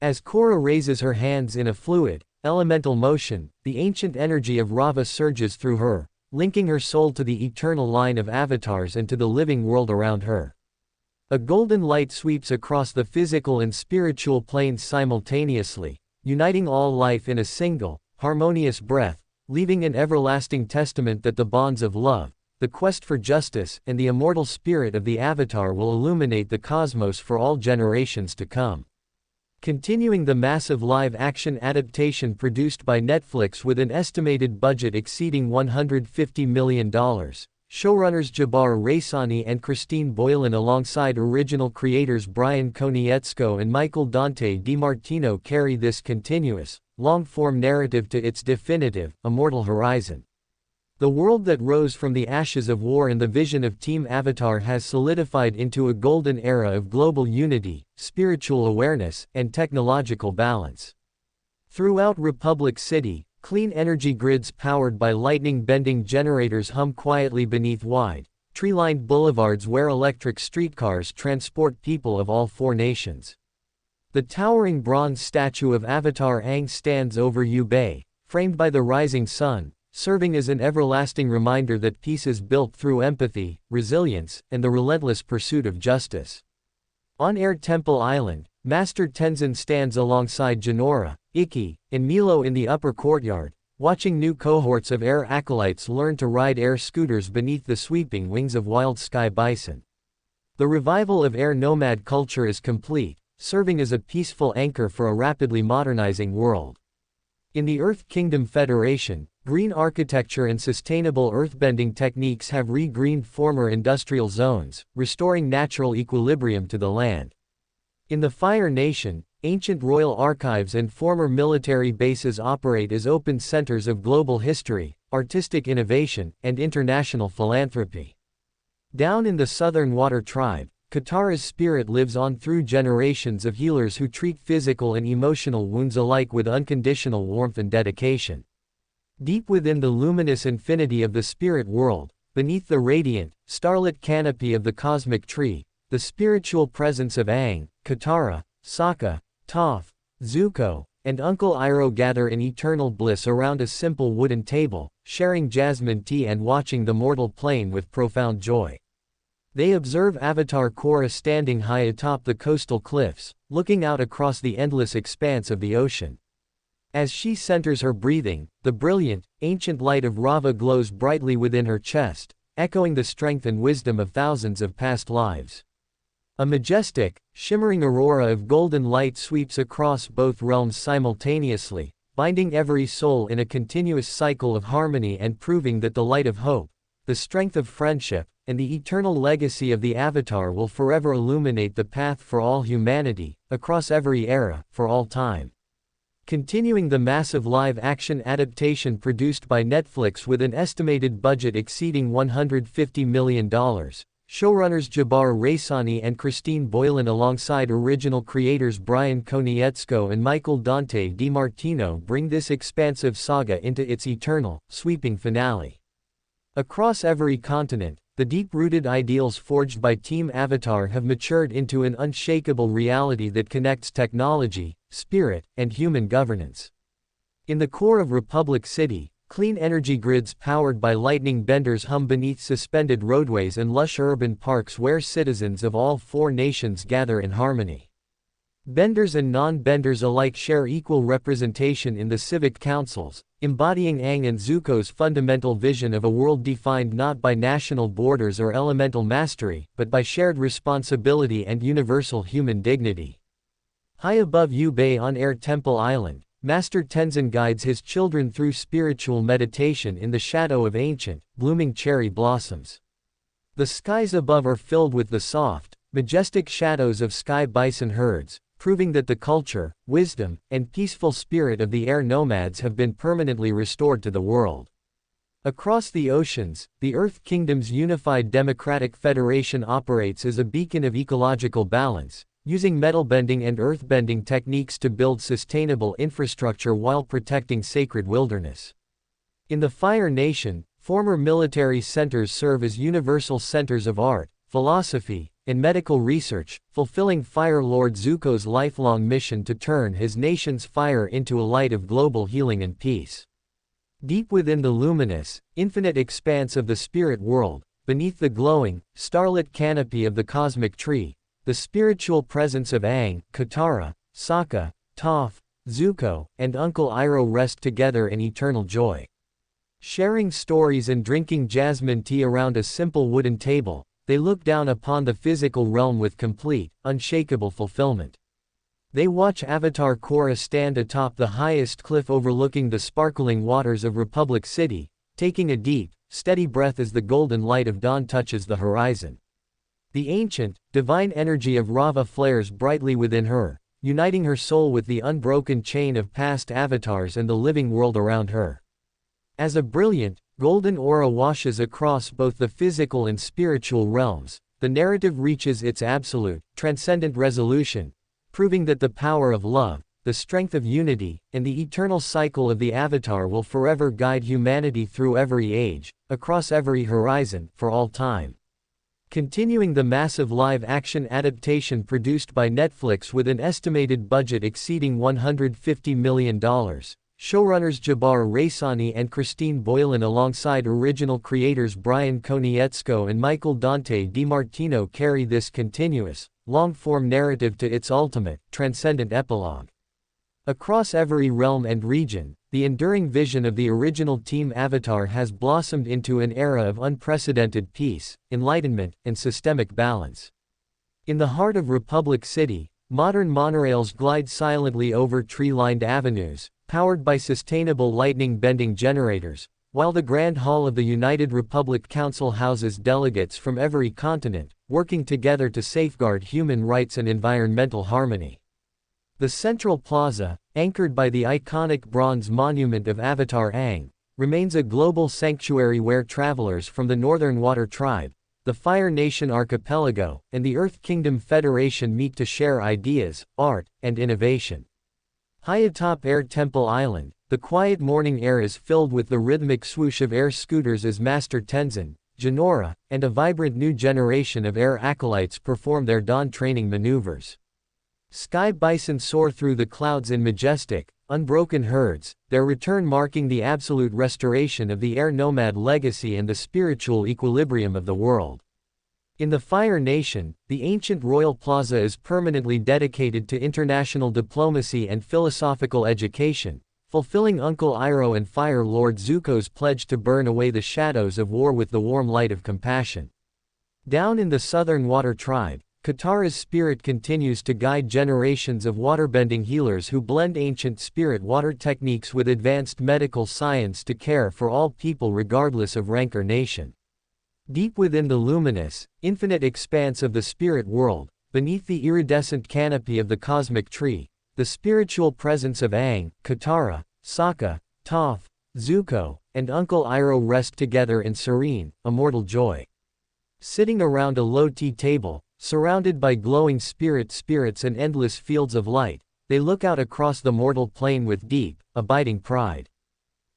As Korra raises her hands in a fluid, elemental motion, the ancient energy of Rava surges through her, linking her soul to the eternal line of avatars and to the living world around her. A golden light sweeps across the physical and spiritual planes simultaneously, uniting all life in a single, harmonious breath, leaving an everlasting testament that the bonds of love, the quest for justice, and the immortal spirit of the Avatar will illuminate the cosmos for all generations to come. Continuing the massive live-action adaptation produced by Netflix with an estimated budget exceeding $150 million, showrunners Jabbar Raisani and Christine Boylan alongside original creators Brian Konietzko and Michael Dante DiMartino carry this continuous, long-form narrative to its definitive, immortal horizon. The world that rose from the ashes of war and the vision of Team Avatar has solidified into a golden era of global unity, spiritual awareness, and technological balance. Throughout Republic City, clean energy grids powered by lightning-bending generators hum quietly beneath wide, tree-lined boulevards where electric streetcars transport people of all four nations. The towering bronze statue of Avatar Aang stands over Yubei, framed by the rising sun, serving as an everlasting reminder that peace is built through empathy, resilience, and the relentless pursuit of justice. On Air Temple Island, Master Tenzin stands alongside Jinora, Ikki, and Milo in the upper courtyard, watching new cohorts of air acolytes learn to ride air scooters beneath the sweeping wings of wild sky bison. The revival of air nomad culture is complete, serving as a peaceful anchor for a rapidly modernizing world. In the Earth Kingdom Federation, green architecture and sustainable earthbending techniques have re-greened former industrial zones, restoring natural equilibrium to the land. In the Fire Nation, ancient royal archives and former military bases operate as open centers of global history, artistic innovation, and international philanthropy. Down in the Southern Water Tribe, Katara's spirit lives on through generations of healers who treat physical and emotional wounds alike with unconditional warmth and dedication. Deep within the luminous infinity of the spirit world, beneath the radiant, starlit canopy of the cosmic tree, the spiritual presence of Aang, Katara, Sokka, Toph, Zuko, and Uncle Iroh gather in eternal bliss around a simple wooden table, sharing jasmine tea and watching the mortal plane with profound joy. They observe Avatar Korra standing high atop the coastal cliffs, looking out across the endless expanse of the ocean. As she centers her breathing, the brilliant, ancient light of Rava glows brightly within her chest, echoing the strength and wisdom of thousands of past lives. A majestic, shimmering aurora of golden light sweeps across both realms simultaneously, binding every soul in a continuous cycle of harmony and proving that the light of hope, the strength of friendship, and the eternal legacy of the Avatar will forever illuminate the path for all humanity, across every era, for all time. Continuing the massive live-action adaptation produced by Netflix with an estimated budget exceeding $150 million, showrunners Jabbar Raisani and Christine Boylan alongside original creators Brian Konietzko and Michael Dante DiMartino bring this expansive saga into its eternal, sweeping finale. Across every continent, the deep-rooted ideals forged by Team Avatar have matured into an unshakable reality that connects technology, spirit, and human governance. In the core of Republic City, clean energy grids powered by lightning benders hum beneath suspended roadways and lush urban parks where citizens of all four nations gather in harmony. Benders and non-benders alike share equal representation in the civic councils, embodying Aang and Zuko's fundamental vision of a world defined not by national borders or elemental mastery, but by shared responsibility and universal human dignity. High above Yu-Bei on Air Temple Island, Master Tenzin guides his children through spiritual meditation in the shadow of ancient, blooming cherry blossoms. The skies above are filled with the soft, majestic shadows of sky bison herds, proving that the culture, wisdom, and peaceful spirit of the air nomads have been permanently restored to the world. Across the oceans, the Earth Kingdom's unified democratic federation operates as a beacon of ecological balance, using metalbending and earthbending techniques to build sustainable infrastructure while protecting sacred wilderness. In the Fire Nation, former military centers serve as universal centers of art, philosophy, and medical research, fulfilling Fire Lord Zuko's lifelong mission to turn his nation's fire into a light of global healing and peace. Deep within the luminous, infinite expanse of the spirit world, beneath the glowing, starlit canopy of the cosmic tree, the spiritual presence of Aang, Katara, Sokka, Toph, Zuko, and Uncle Iroh rest together in eternal joy. Sharing stories and drinking jasmine tea around a simple wooden table, they look down upon the physical realm with complete, unshakable fulfillment. They watch Avatar Korra stand atop the highest cliff overlooking the sparkling waters of Republic City, taking a deep, steady breath as the golden light of dawn touches the horizon. The ancient, divine energy of Rava flares brightly within her, uniting her soul with the unbroken chain of past avatars and the living world around her. As a brilliant, golden aura washes across both the physical and spiritual realms, the narrative reaches its absolute, transcendent resolution, proving that the power of love, the strength of unity, and the eternal cycle of the Avatar will forever guide humanity through every age, across every horizon, for all time. Continuing the massive live-action adaptation produced by Netflix with an estimated budget exceeding $150 million. Showrunners Jabbar Raisani and Christine Boylan alongside original creators Brian Konietzko and Michael Dante DiMartino carry this continuous, long-form narrative to its ultimate, transcendent epilogue. Across every realm and region, the enduring vision of the original Team Avatar has blossomed into an era of unprecedented peace, enlightenment, and systemic balance. In the heart of Republic City, modern monorails glide silently over tree-lined avenues, powered by sustainable lightning-bending generators, while the Grand Hall of the United Republic Council houses delegates from every continent, working together to safeguard human rights and environmental harmony. The central plaza, anchored by the iconic bronze monument of Avatar Aang, remains a global sanctuary where travelers from the Northern Water Tribe, the Fire Nation Archipelago, and the Earth Kingdom Federation meet to share ideas, art, and innovation. High atop Air Temple Island, the quiet morning air is filled with the rhythmic swoosh of air scooters as Master Tenzin, Jinora, and a vibrant new generation of air acolytes perform their dawn training maneuvers. Sky bison soar through the clouds in majestic, unbroken herds, their return marking the absolute restoration of the air nomad legacy and the spiritual equilibrium of the world. In the Fire Nation, the ancient Royal Plaza is permanently dedicated to international diplomacy and philosophical education, fulfilling Uncle Iroh and Fire Lord Zuko's pledge to burn away the shadows of war with the warm light of compassion. Down in the Southern Water Tribe, Katara's spirit continues to guide generations of waterbending healers who blend ancient spirit water techniques with advanced medical science to care for all people regardless of rank or nation. Deep within the luminous, infinite expanse of the spirit world, beneath the iridescent canopy of the cosmic tree, the spiritual presence of Aang, Katara, Sokka, Toph, Zuko, and Uncle Iroh rest together in serene, immortal joy. Sitting around a low tea table, surrounded by glowing spirits and endless fields of light, they look out across the mortal plane with deep, abiding pride.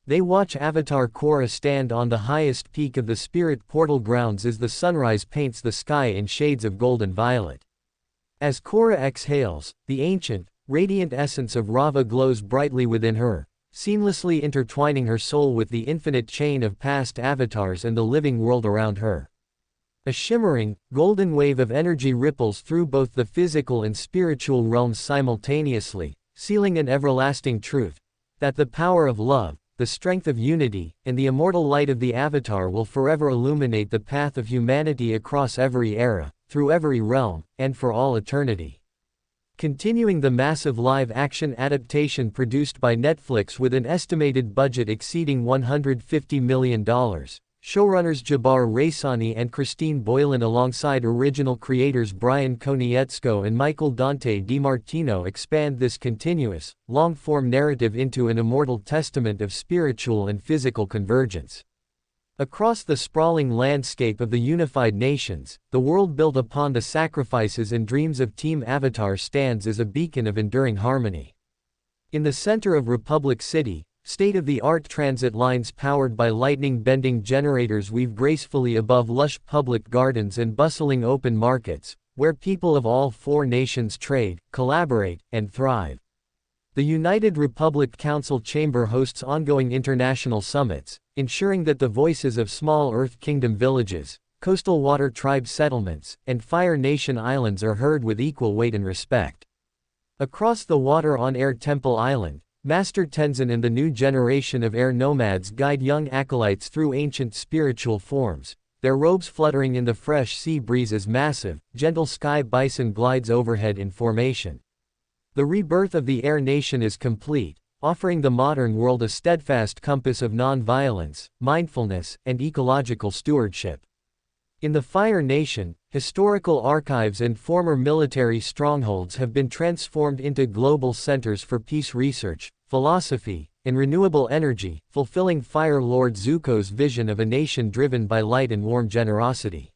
They watch Avatar Korra stand on the highest peak of the spirit portal grounds as the sunrise paints the sky in shades of golden violet. As Korra exhales, the ancient, radiant essence of Rava glows brightly within her, seamlessly intertwining her soul with the infinite chain of past avatars and the living world around her. A shimmering, golden wave of energy ripples through both the physical and spiritual realms simultaneously, sealing an everlasting truth, that the power of love, the strength of unity, and the immortal light of the Avatar will forever illuminate the path of humanity across every era, through every realm, and for all eternity. Continuing the massive live-action adaptation produced by Netflix with an estimated budget exceeding $150 million, showrunners Jabbar Raisani and Christine Boylan alongside original creators Brian Konietzko and Michael Dante DiMartino expand this continuous, long-form narrative into an immortal testament of spiritual and physical convergence. Across the sprawling landscape of the unified nations, the world built upon the sacrifices and dreams of Team Avatar stands as a beacon of enduring harmony. In the center of Republic City, state-of-the-art transit lines powered by lightning-bending generators weave gracefully above lush public gardens and bustling open markets, where people of all four nations trade, collaborate, and thrive. The United Republic Council Chamber hosts ongoing international summits, ensuring that the voices of small Earth Kingdom villages, coastal water tribe settlements, and Fire Nation islands are heard with equal weight and respect. Across the water on Air Temple Island, Master Tenzin and the new generation of air nomads guide young acolytes through ancient spiritual forms, their robes fluttering in the fresh sea breeze as massive, gentle sky bison glides overhead in formation. The rebirth of the Air Nation is complete, offering the modern world a steadfast compass of non-violence, mindfulness, and ecological stewardship. In the Fire Nation, historical archives and former military strongholds have been transformed into global centers for peace research, philosophy, and renewable energy, fulfilling Fire Lord Zuko's vision of a nation driven by light and warm generosity.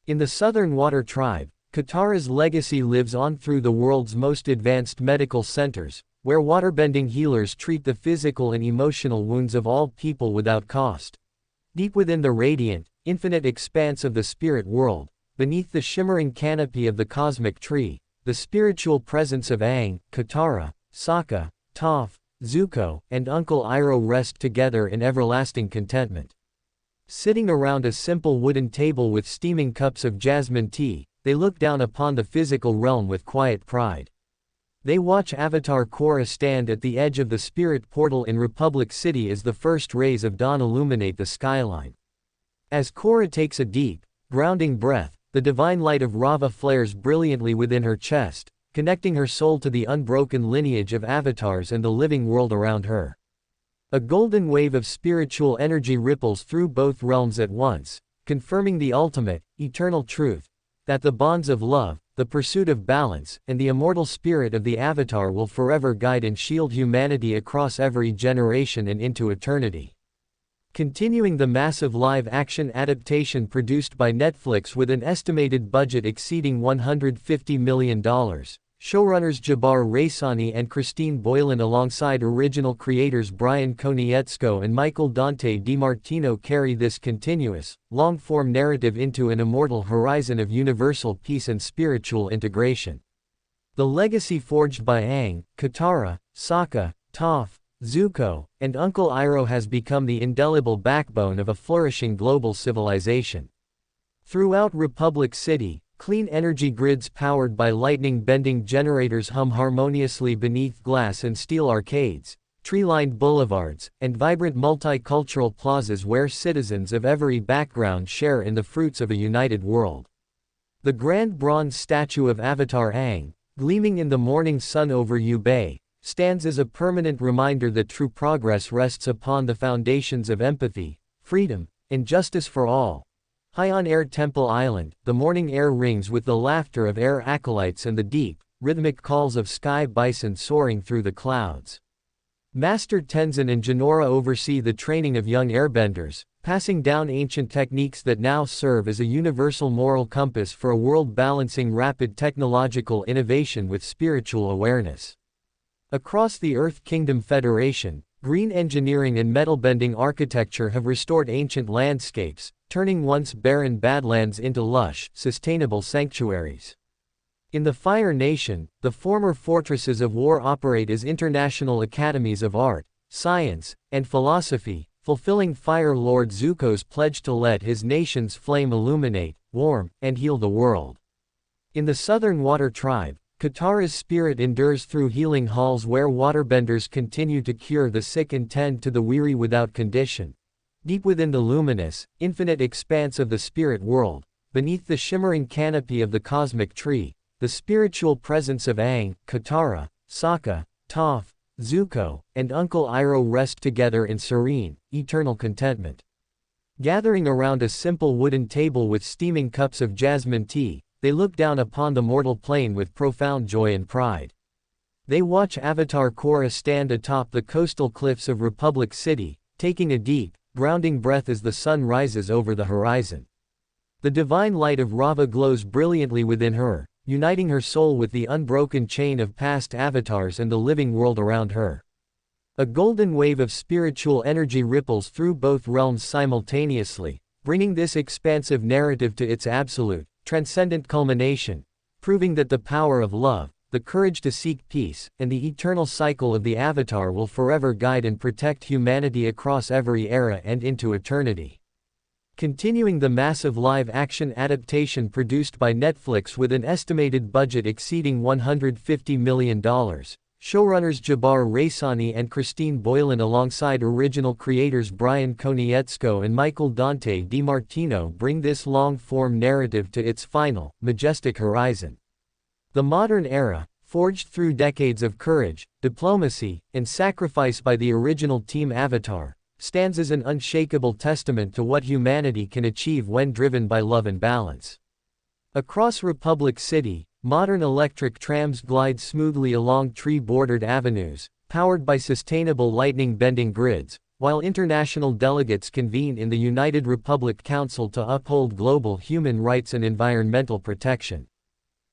In the Southern Water Tribe, Katara's legacy lives on through the world's most advanced medical centers, where waterbending healers treat the physical and emotional wounds of all people without cost. Deep within the radiant, infinite expanse of the spirit world, beneath the shimmering canopy of the cosmic tree, the spiritual presence of Aang, Katara, Sokka, Toph, Zuko, and Uncle Iroh rest together in everlasting contentment. Sitting around a simple wooden table with steaming cups of jasmine tea, they look down upon the physical realm with quiet pride. They watch Avatar Korra stand at the edge of the spirit portal in Republic City as the first rays of dawn illuminate the skyline. As Korra takes a deep, grounding breath, the divine light of Rava flares brilliantly within her chest, connecting her soul to the unbroken lineage of avatars and the living world around her. A golden wave of spiritual energy ripples through both realms at once, confirming the ultimate, eternal truth, that the bonds of love, the pursuit of balance, and the immortal spirit of the Avatar will forever guide and shield humanity across every generation and into eternity. Continuing the massive live-action adaptation produced by Netflix with an estimated budget exceeding $150 million, showrunners Jabbar Raisani and Christine Boylan alongside original creators Brian Konietzko and Michael Dante DiMartino carry this continuous, long-form narrative into an immortal horizon of universal peace and spiritual integration. The legacy forged by Aang, Katara, Sokka, Toph, Zuko, and Uncle Iroh has become the indelible backbone of a flourishing global civilization. Throughout Republic City, clean energy grids powered by lightning-bending generators hum harmoniously beneath glass and steel arcades, tree-lined boulevards, and vibrant multicultural plazas where citizens of every background share in the fruits of a united world. The grand bronze statue of Avatar Aang, gleaming in the morning sun over Bay, stands as a permanent reminder that true progress rests upon the foundations of empathy, freedom, and justice for all. High on Air Temple Island, the morning air rings with the laughter of air acolytes and the deep, rhythmic calls of sky bison soaring through the clouds. Master Tenzin and Jinora oversee the training of young airbenders, passing down ancient techniques that now serve as a universal moral compass for a world balancing rapid technological innovation with spiritual awareness. Across the Earth Kingdom Federation, green engineering and metal-bending architecture have restored ancient landscapes, turning once barren badlands into lush, sustainable sanctuaries. In the Fire Nation, the former fortresses of war operate as international academies of art, science, and philosophy, fulfilling Fire Lord Zuko's pledge to let his nation's flame illuminate, warm, and heal the world. In the Southern Water Tribe, Katara's spirit endures through healing halls where waterbenders continue to cure the sick and tend to the weary without condition. Deep within the luminous, infinite expanse of the spirit world, beneath the shimmering canopy of the cosmic tree, the spiritual presence of Aang, Katara, Sokka, Toph, Zuko, and Uncle Iroh rest together in serene, eternal contentment. Gathering around a simple wooden table with steaming cups of jasmine tea, they look down upon the mortal plane with profound joy and pride. They watch Avatar Korra stand atop the coastal cliffs of Republic City, taking a deep, grounding breath as the sun rises over the horizon. The divine light of Rava glows brilliantly within her, uniting her soul with the unbroken chain of past avatars and the living world around her. A golden wave of spiritual energy ripples through both realms simultaneously, bringing this expansive narrative to its absolute, transcendent culmination, proving that the power of love, the courage to seek peace, and the eternal cycle of the Avatar will forever guide and protect humanity across every era and into eternity. Continuing the massive live-action adaptation produced by Netflix with an estimated budget exceeding $150 million, showrunners Jabbar Raisani and Christine Boylan alongside original creators Brian Konietzko and Michael Dante DiMartino bring this long-form narrative to its final, majestic horizon. The modern era, forged through decades of courage, diplomacy, and sacrifice by the original Team Avatar, stands as an unshakable testament to what humanity can achieve when driven by love and balance. Across Republic City, modern electric trams glide smoothly along tree-bordered avenues, powered by sustainable lightning-bending grids, while international delegates convene in the United Republic Council to uphold global human rights and environmental protection.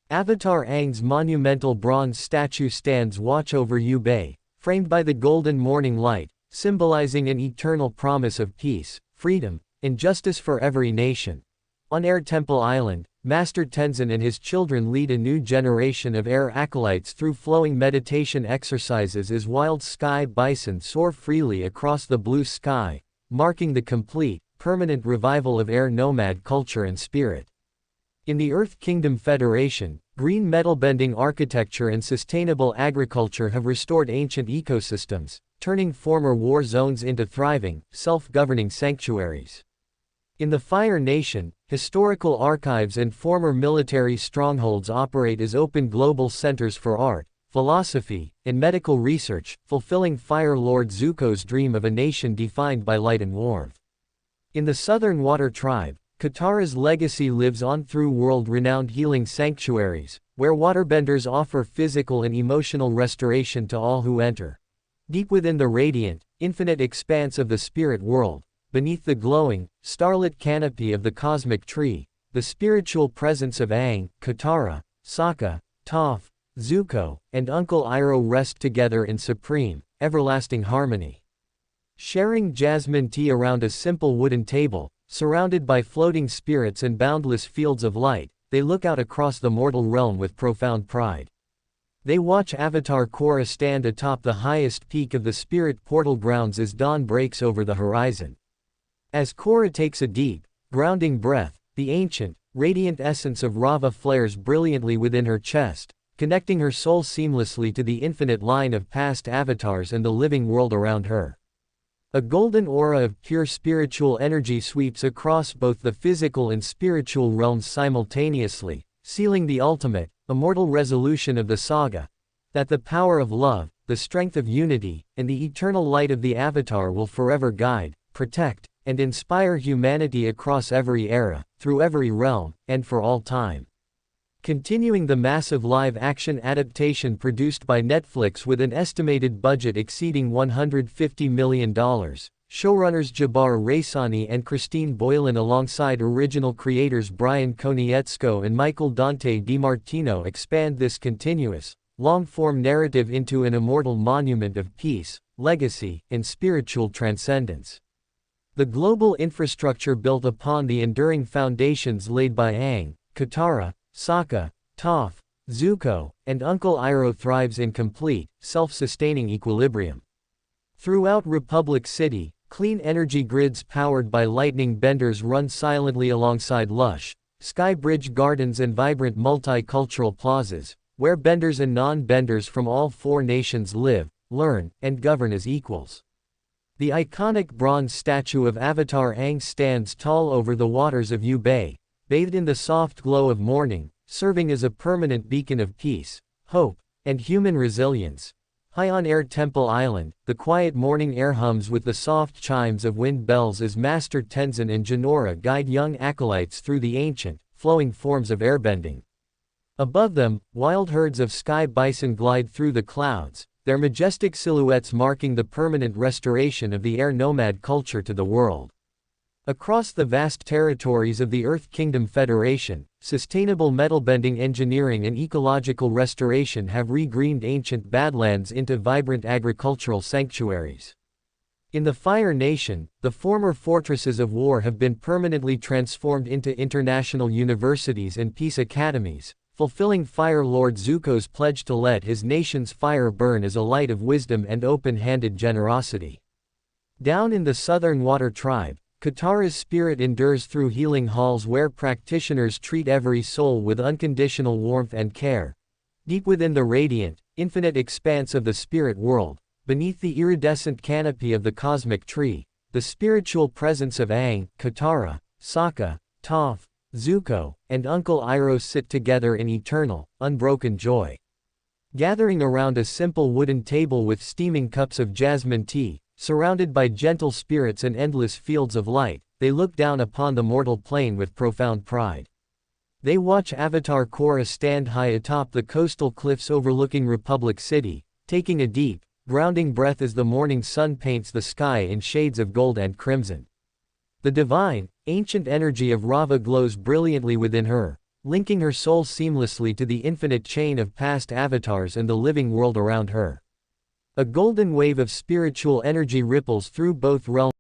Avatar Aang's monumental bronze statue stands watch over Yu Bay, framed by the golden morning light, symbolizing an eternal promise of peace, freedom, and justice for every nation. On Air Temple Island, Master Tenzin and his children lead a new generation of air acolytes through flowing meditation exercises as wild sky bison soar freely across the blue sky, marking the complete, permanent revival of air nomad culture and spirit. In the Earth Kingdom Federation, green metal-bending architecture and sustainable agriculture have restored ancient ecosystems, turning former war zones into thriving, self-governing sanctuaries. In the Fire Nation, historical archives and former military strongholds operate as open global centers for art, philosophy, and medical research, fulfilling Fire Lord Zuko's dream of a nation defined by light and warmth. In the Southern Water Tribe, Katara's legacy lives on through world-renowned healing sanctuaries, where waterbenders offer physical and emotional restoration to all who enter. Deep within the radiant, infinite expanse of the spirit world, beneath the glowing, starlit canopy of the cosmic tree, the spiritual presence of Aang, Katara, Sokka, Toph, Zuko, and Uncle Iroh rest together in supreme, everlasting harmony. Sharing jasmine tea around a simple wooden table, surrounded by floating spirits and boundless fields of light, they look out across the mortal realm with profound pride. They watch Avatar Korra stand atop the highest peak of the spirit portal grounds as dawn breaks over the horizon. As Korra takes a deep, grounding breath, the ancient, radiant essence of Rava flares brilliantly within her chest, connecting her soul seamlessly to the infinite line of past avatars and the living world around her. A golden aura of pure spiritual energy sweeps across both the physical and spiritual realms simultaneously, sealing the ultimate, immortal resolution of the saga, that the power of love, the strength of unity, and the eternal light of the Avatar will forever guide, protect, and inspire humanity across every era, through every realm, and for all time. Continuing the massive live-action adaptation produced by Netflix with an estimated budget exceeding $150 million, showrunners Jabbar Raisani and Christine Boylan alongside original creators Brian Konietzko and Michael Dante DiMartino expand this continuous, long-form narrative into an immortal monument of peace, legacy, and spiritual transcendence. The global infrastructure built upon the enduring foundations laid by Aang, Katara, Sokka, Toph, Zuko, and Uncle Iroh thrives in complete, self-sustaining equilibrium. Throughout Republic City, clean energy grids powered by lightning benders run silently alongside lush, sky-bridge gardens and vibrant multicultural plazas, where benders and non-benders from all four nations live, learn, and govern as equals. The iconic bronze statue of Avatar Aang stands tall over the waters of Yu Bay, bathed in the soft glow of morning, serving as a permanent beacon of peace, hope, and human resilience. High on Air Temple Island, the quiet morning air hums with the soft chimes of wind bells as Master Tenzin and Jinora guide young acolytes through the ancient, flowing forms of airbending. Above them, wild herds of sky bison glide through the clouds, their majestic silhouettes marking the permanent restoration of the air nomad culture to the world. Across the vast territories of the Earth Kingdom Federation, sustainable metalbending engineering and ecological restoration have regreened ancient badlands into vibrant agricultural sanctuaries. In the Fire Nation, the former fortresses of war have been permanently transformed into international universities and peace academies, fulfilling Fire Lord Zuko's pledge to let his nation's fire burn as a light of wisdom and open-handed generosity. Down in the Southern Water Tribe, Katara's spirit endures through healing halls where practitioners treat every soul with unconditional warmth and care. Deep within the radiant, infinite expanse of the spirit world, beneath the iridescent canopy of the cosmic tree, the spiritual presence of Aang, Katara, Sokka, Toph, Zuko, and Uncle Iroh sit together in eternal, unbroken joy. Gathering around a simple wooden table with steaming cups of jasmine tea, surrounded by gentle spirits and endless fields of light, they look down upon the mortal plane with profound pride. They watch Avatar Korra stand high atop the coastal cliffs overlooking Republic City, taking a deep, grounding breath as the morning sun paints the sky in shades of gold and crimson. The divine, ancient energy of Rava glows brilliantly within her, linking her soul seamlessly to the infinite chain of past avatars and the living world around her. A golden wave of spiritual energy ripples through both realms.